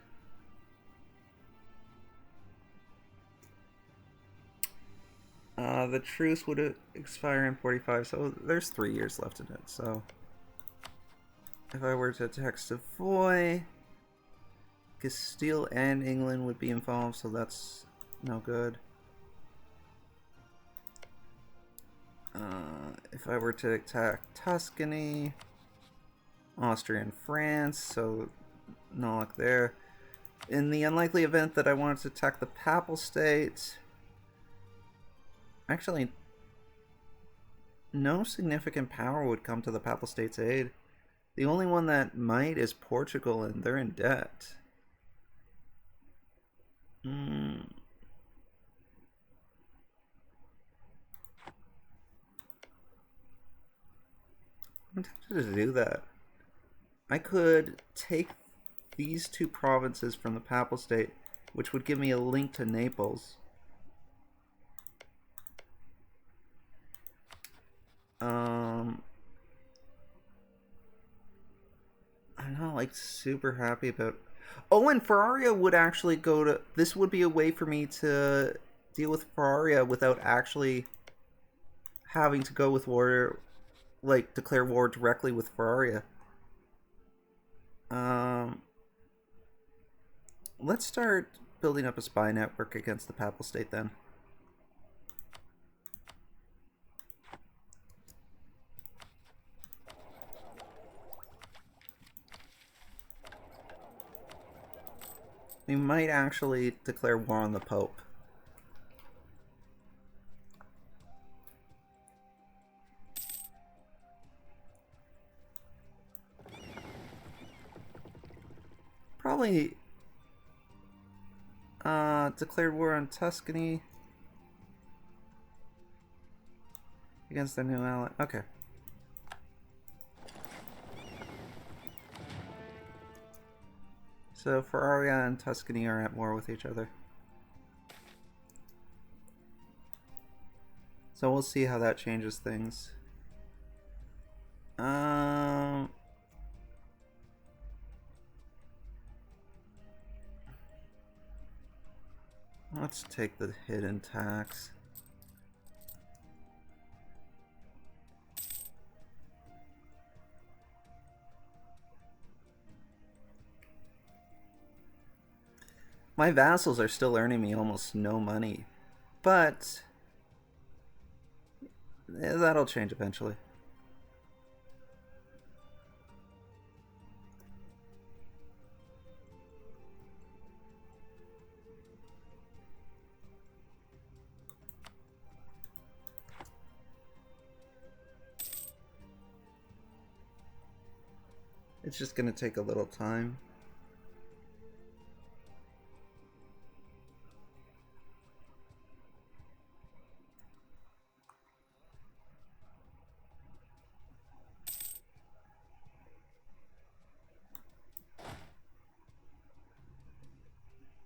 The truce would expire in 45, so there's 3 years left in it, so... If I were to attack Savoy, Castile and England would be involved, so that's no good. If I were to attack Tuscany, Austria and France, so no luck there. In the unlikely event that I wanted to attack the Papal State, actually, no significant power would come to the Papal State's aid. The only one that might is Portugal, and they're in debt. I'm tempted to do that. I could take these two provinces from the Papal State, which would give me a link to Naples. I'm not like super happy about. Oh, and Ferraria would actually go to. This would be a way for me to deal with Ferraria without actually having to go with war, like declare war directly with Ferraria. Let's start building up a spy network against the Papal State then. We might actually declare war on the Pope. Probably declared war on Tuscany against their new ally. Okay. So Ferraria and Tuscany are at war with each other. So we'll see how that changes things. Let's take the hidden tax. My vassals are still earning me almost no money, but that'll change eventually. It's just gonna take a little time.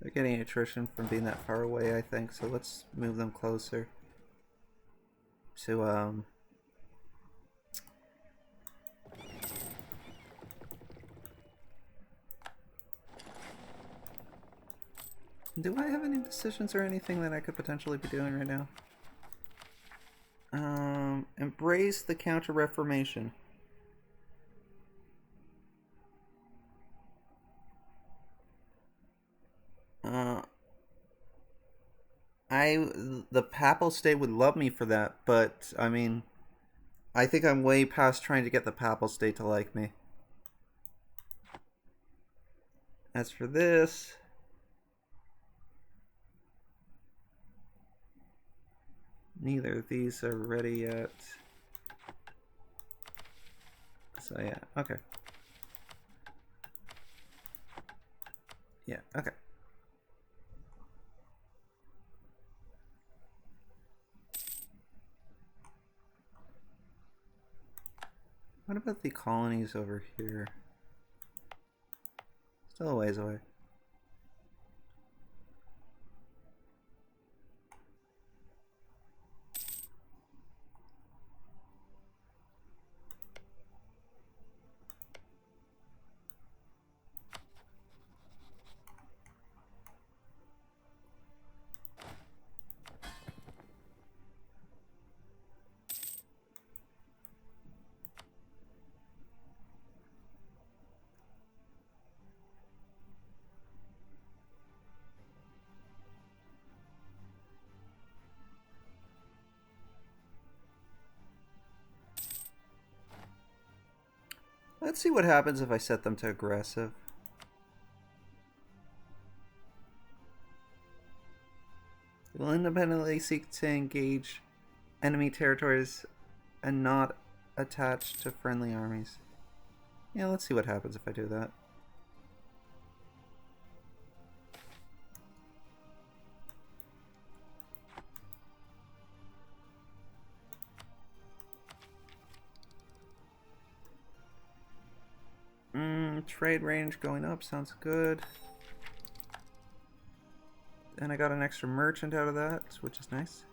They're getting attrition from being that far away, I think, so let's move them closer to, do I have any decisions or anything that I could potentially be doing right now? Embrace the Counter-Reformation. The Papal State would love me for that, but, I mean, I think I'm way past trying to get the Papal State to like me. As for this, neither of these are ready yet. So yeah, okay. Yeah, okay. What about the colonies over here? Still a ways away. Let's see what happens if I set them to aggressive. Will independently seek to engage enemy territories and not attached to friendly armies. Yeah, let's see what happens if I do that. Trade range going up sounds good. And I got an extra merchant out of that, which is nice.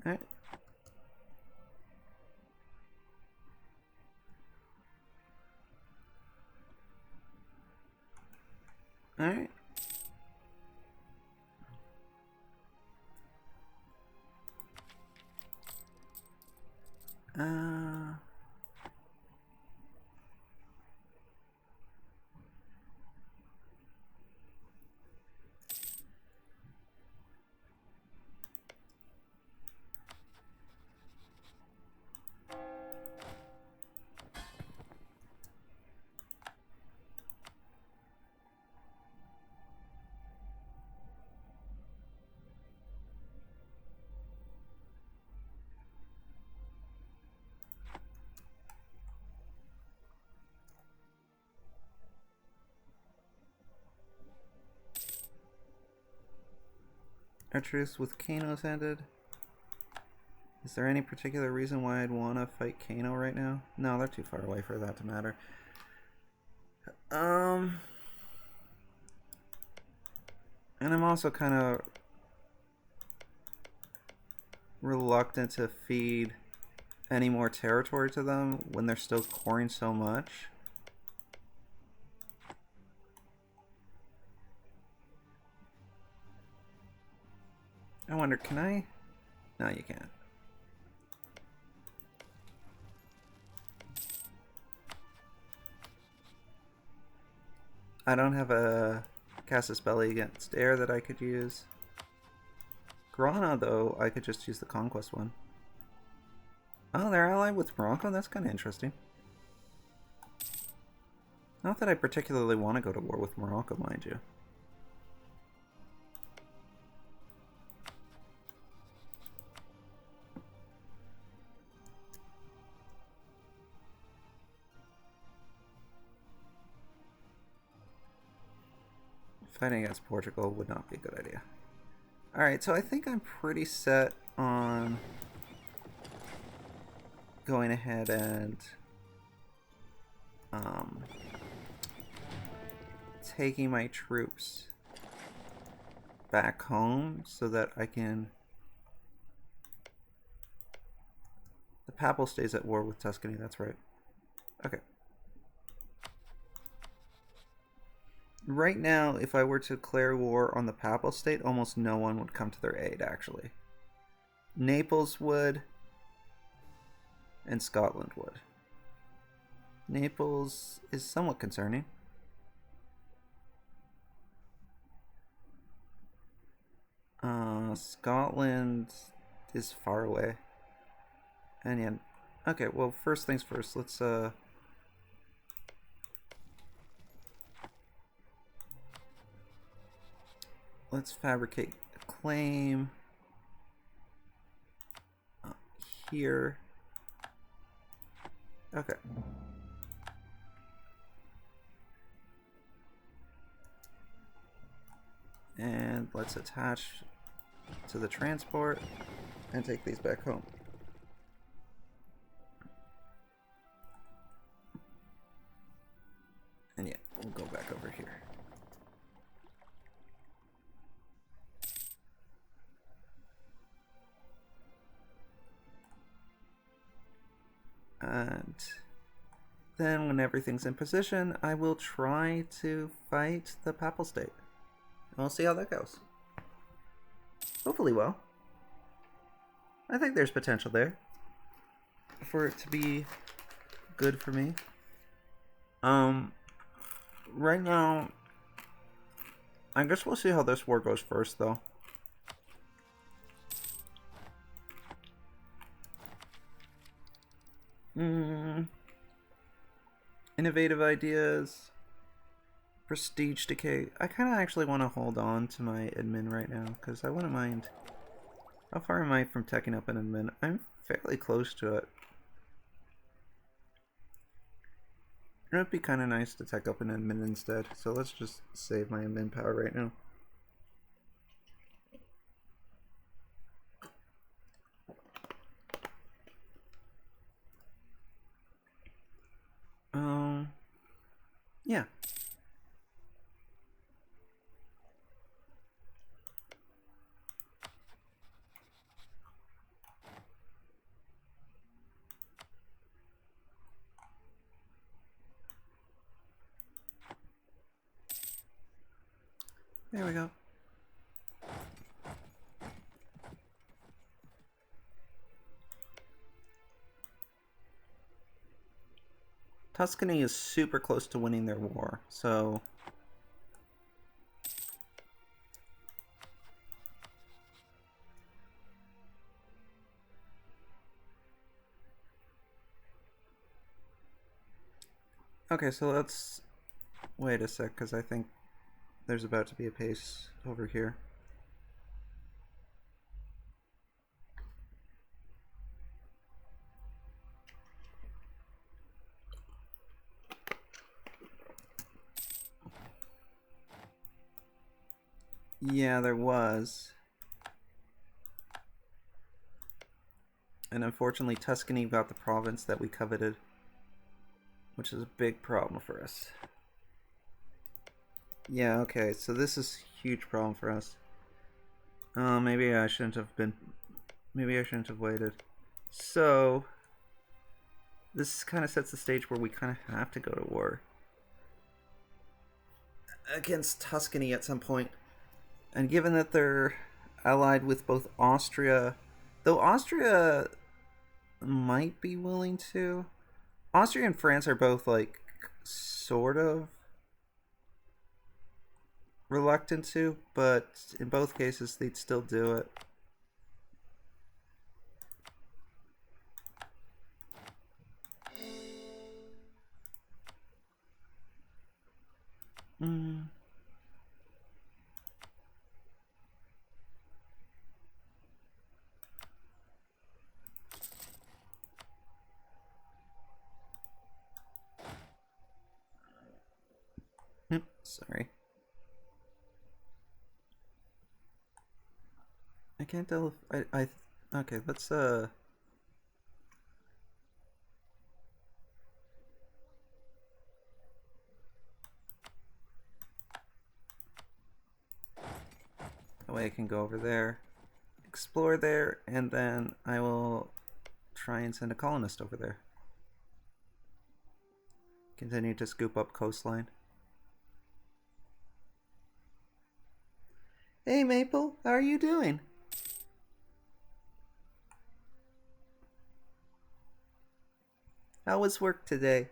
Alright. Alright. Our truce with Kano's ended. Is there any particular reason why I'd want to fight Kano right now? No, they're too far away for that to matter. And I'm also kind of reluctant to feed any more territory to them when they're still coring so much. I wonder, can I? No, you can't. I don't have a Casus Belli against air that I could use. Grana, though, I could just use the Conquest one. Oh, they're allied with Morocco? That's kind of interesting. Not that I particularly want to go to war with Morocco, mind you. Fighting against Portugal would not be a good idea. Alright, so I think I'm pretty set on going ahead and taking my troops back home so that I can... The Papal stays at war with Tuscany, that's right. Okay. Right now, if I were to declare war on the Papal State, almost no one would come to their aid, actually. Naples would, and Scotland would. Naples is somewhat concerning. Scotland is far away. And yeah, okay, well, first things first, let's fabricate a claim here. Okay. And let's attach to the transport and take these back home. And yeah, we'll go back over here. And then when everything's in position, I will try to fight the Papal State. And we'll see how that goes. Hopefully well. I think there's potential there for it to be good for me. Right now, I guess we'll see how this war goes first, though. Innovative ideas. Prestige decay. I kind of actually want to hold on to my admin right now, because I wouldn't mind. How far am I from teching up an admin? I'm fairly close to it. It would be kind of nice to tech up an admin instead, so let's just save my admin power right now. Yeah. There we go. Tuscany is super close to winning their war, so... Okay, so let's wait a sec, because I think there's about to be a pace over here. Yeah, there was. And unfortunately, Tuscany got the province that we coveted, which is a big problem for us. Yeah, okay, so this is a huge problem for us. Maybe I shouldn't have been... Maybe I shouldn't have waited. So... This kind of sets the stage where we kind of have to go to war against Tuscany at some point. And given that they're allied with both Austria... Though Austria might be willing to... Austria and France are both, like, sort of reluctant to, but in both cases they'd still do it. Sorry. I can't tell if I okay, let's that way I can go over there, explore there, and then I will try and send a colonist over there. Continue to scoop up coastline. Hey Maple, how are you doing? How was work today?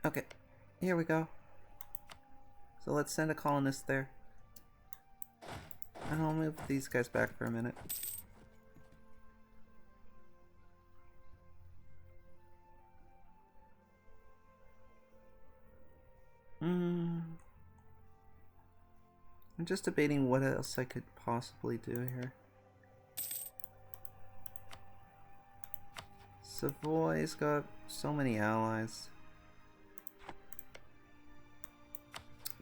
Okay, here we go. So let's send a colonist there. And I'll move these guys back for a minute. I'm just debating what else I could possibly do here. Savoy's got so many allies.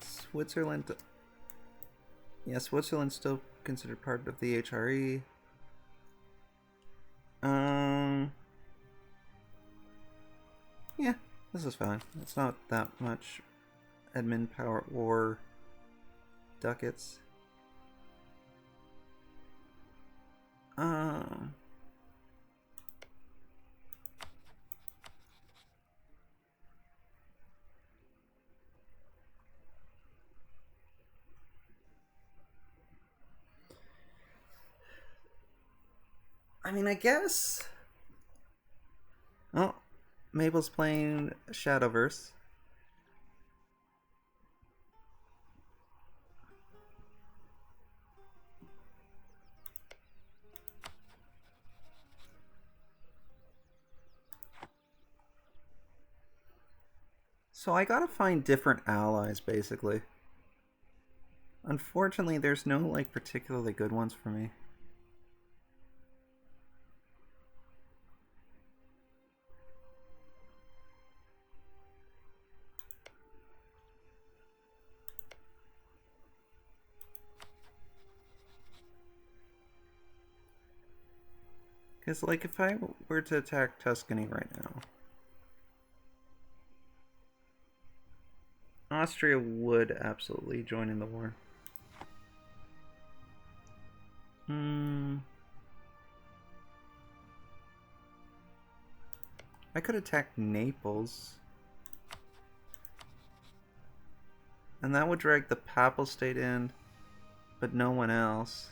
Switzerland... Yeah, Switzerland's still considered part of the HRE. Yeah, This is fine. It's not that much admin power or ducats. I mean, I guess. Oh, Mabel's playing Shadowverse. So I gotta find different allies, basically. Unfortunately, there's no, like, particularly good ones for me. Because, like, if I were to attack Tuscany right now, Austria would absolutely join in the war. I could attack Naples. And that would drag the Papal State in, but no one else.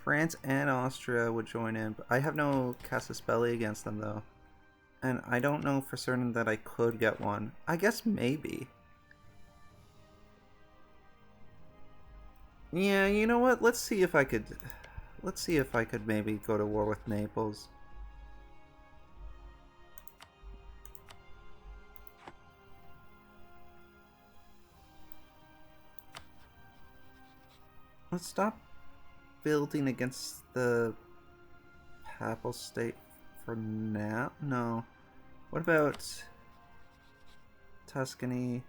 France and Austria would join in, but I have no casus belli against them, though. And I don't know for certain that I could get one. I guess maybe. Yeah, you know what? Let's see if I could maybe go to war with Naples. Let's stop building against the Papal State for now. No. What about Tuscany?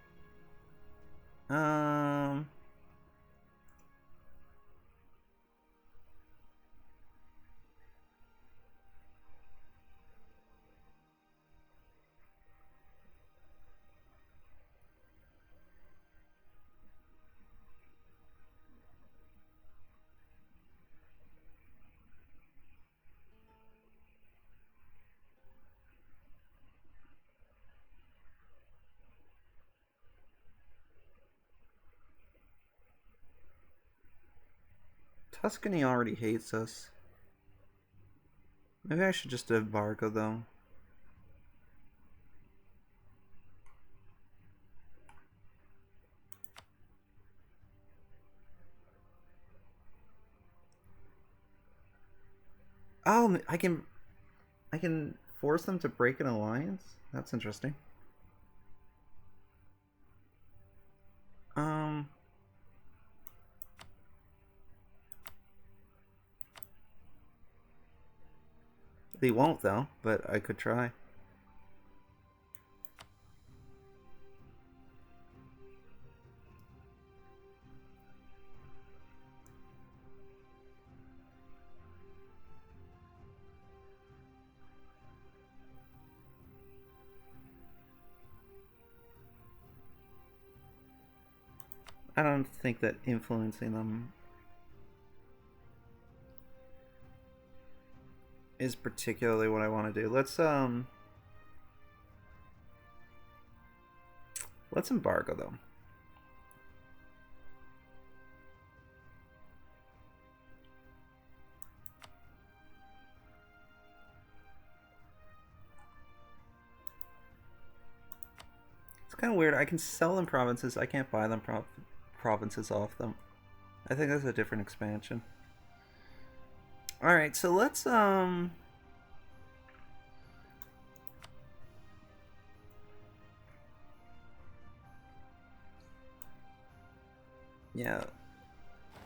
Tuscany already hates us. Maybe I should just embargo them. Oh, I can force them to break an alliance? That's interesting. They won't, though, but I could try. I don't think that influencing them is particularly what I want to do. Let's embargo them. It's kind of weird. I can sell them provinces. I can't buy them provinces off them. I think that's a different expansion. All right, so let's yeah,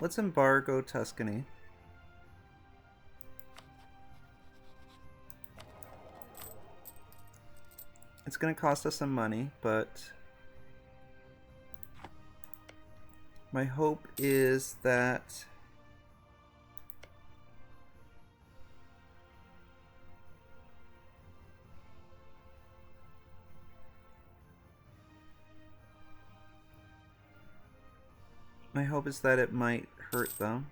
let's embargo Tuscany. It's gonna cost us some money, but my hope is that My hope is that it might hurt them.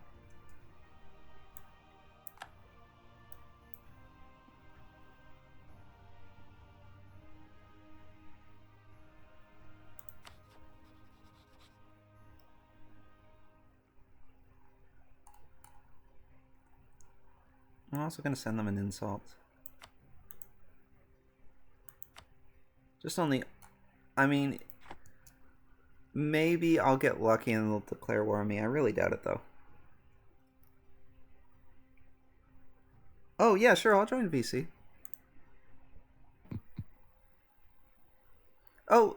I'm also going to send them an insult. Just only... I mean... Maybe I'll get lucky and they'll declare war on me. I really doubt it, though. Oh, yeah, sure, I'll join VC. Oh,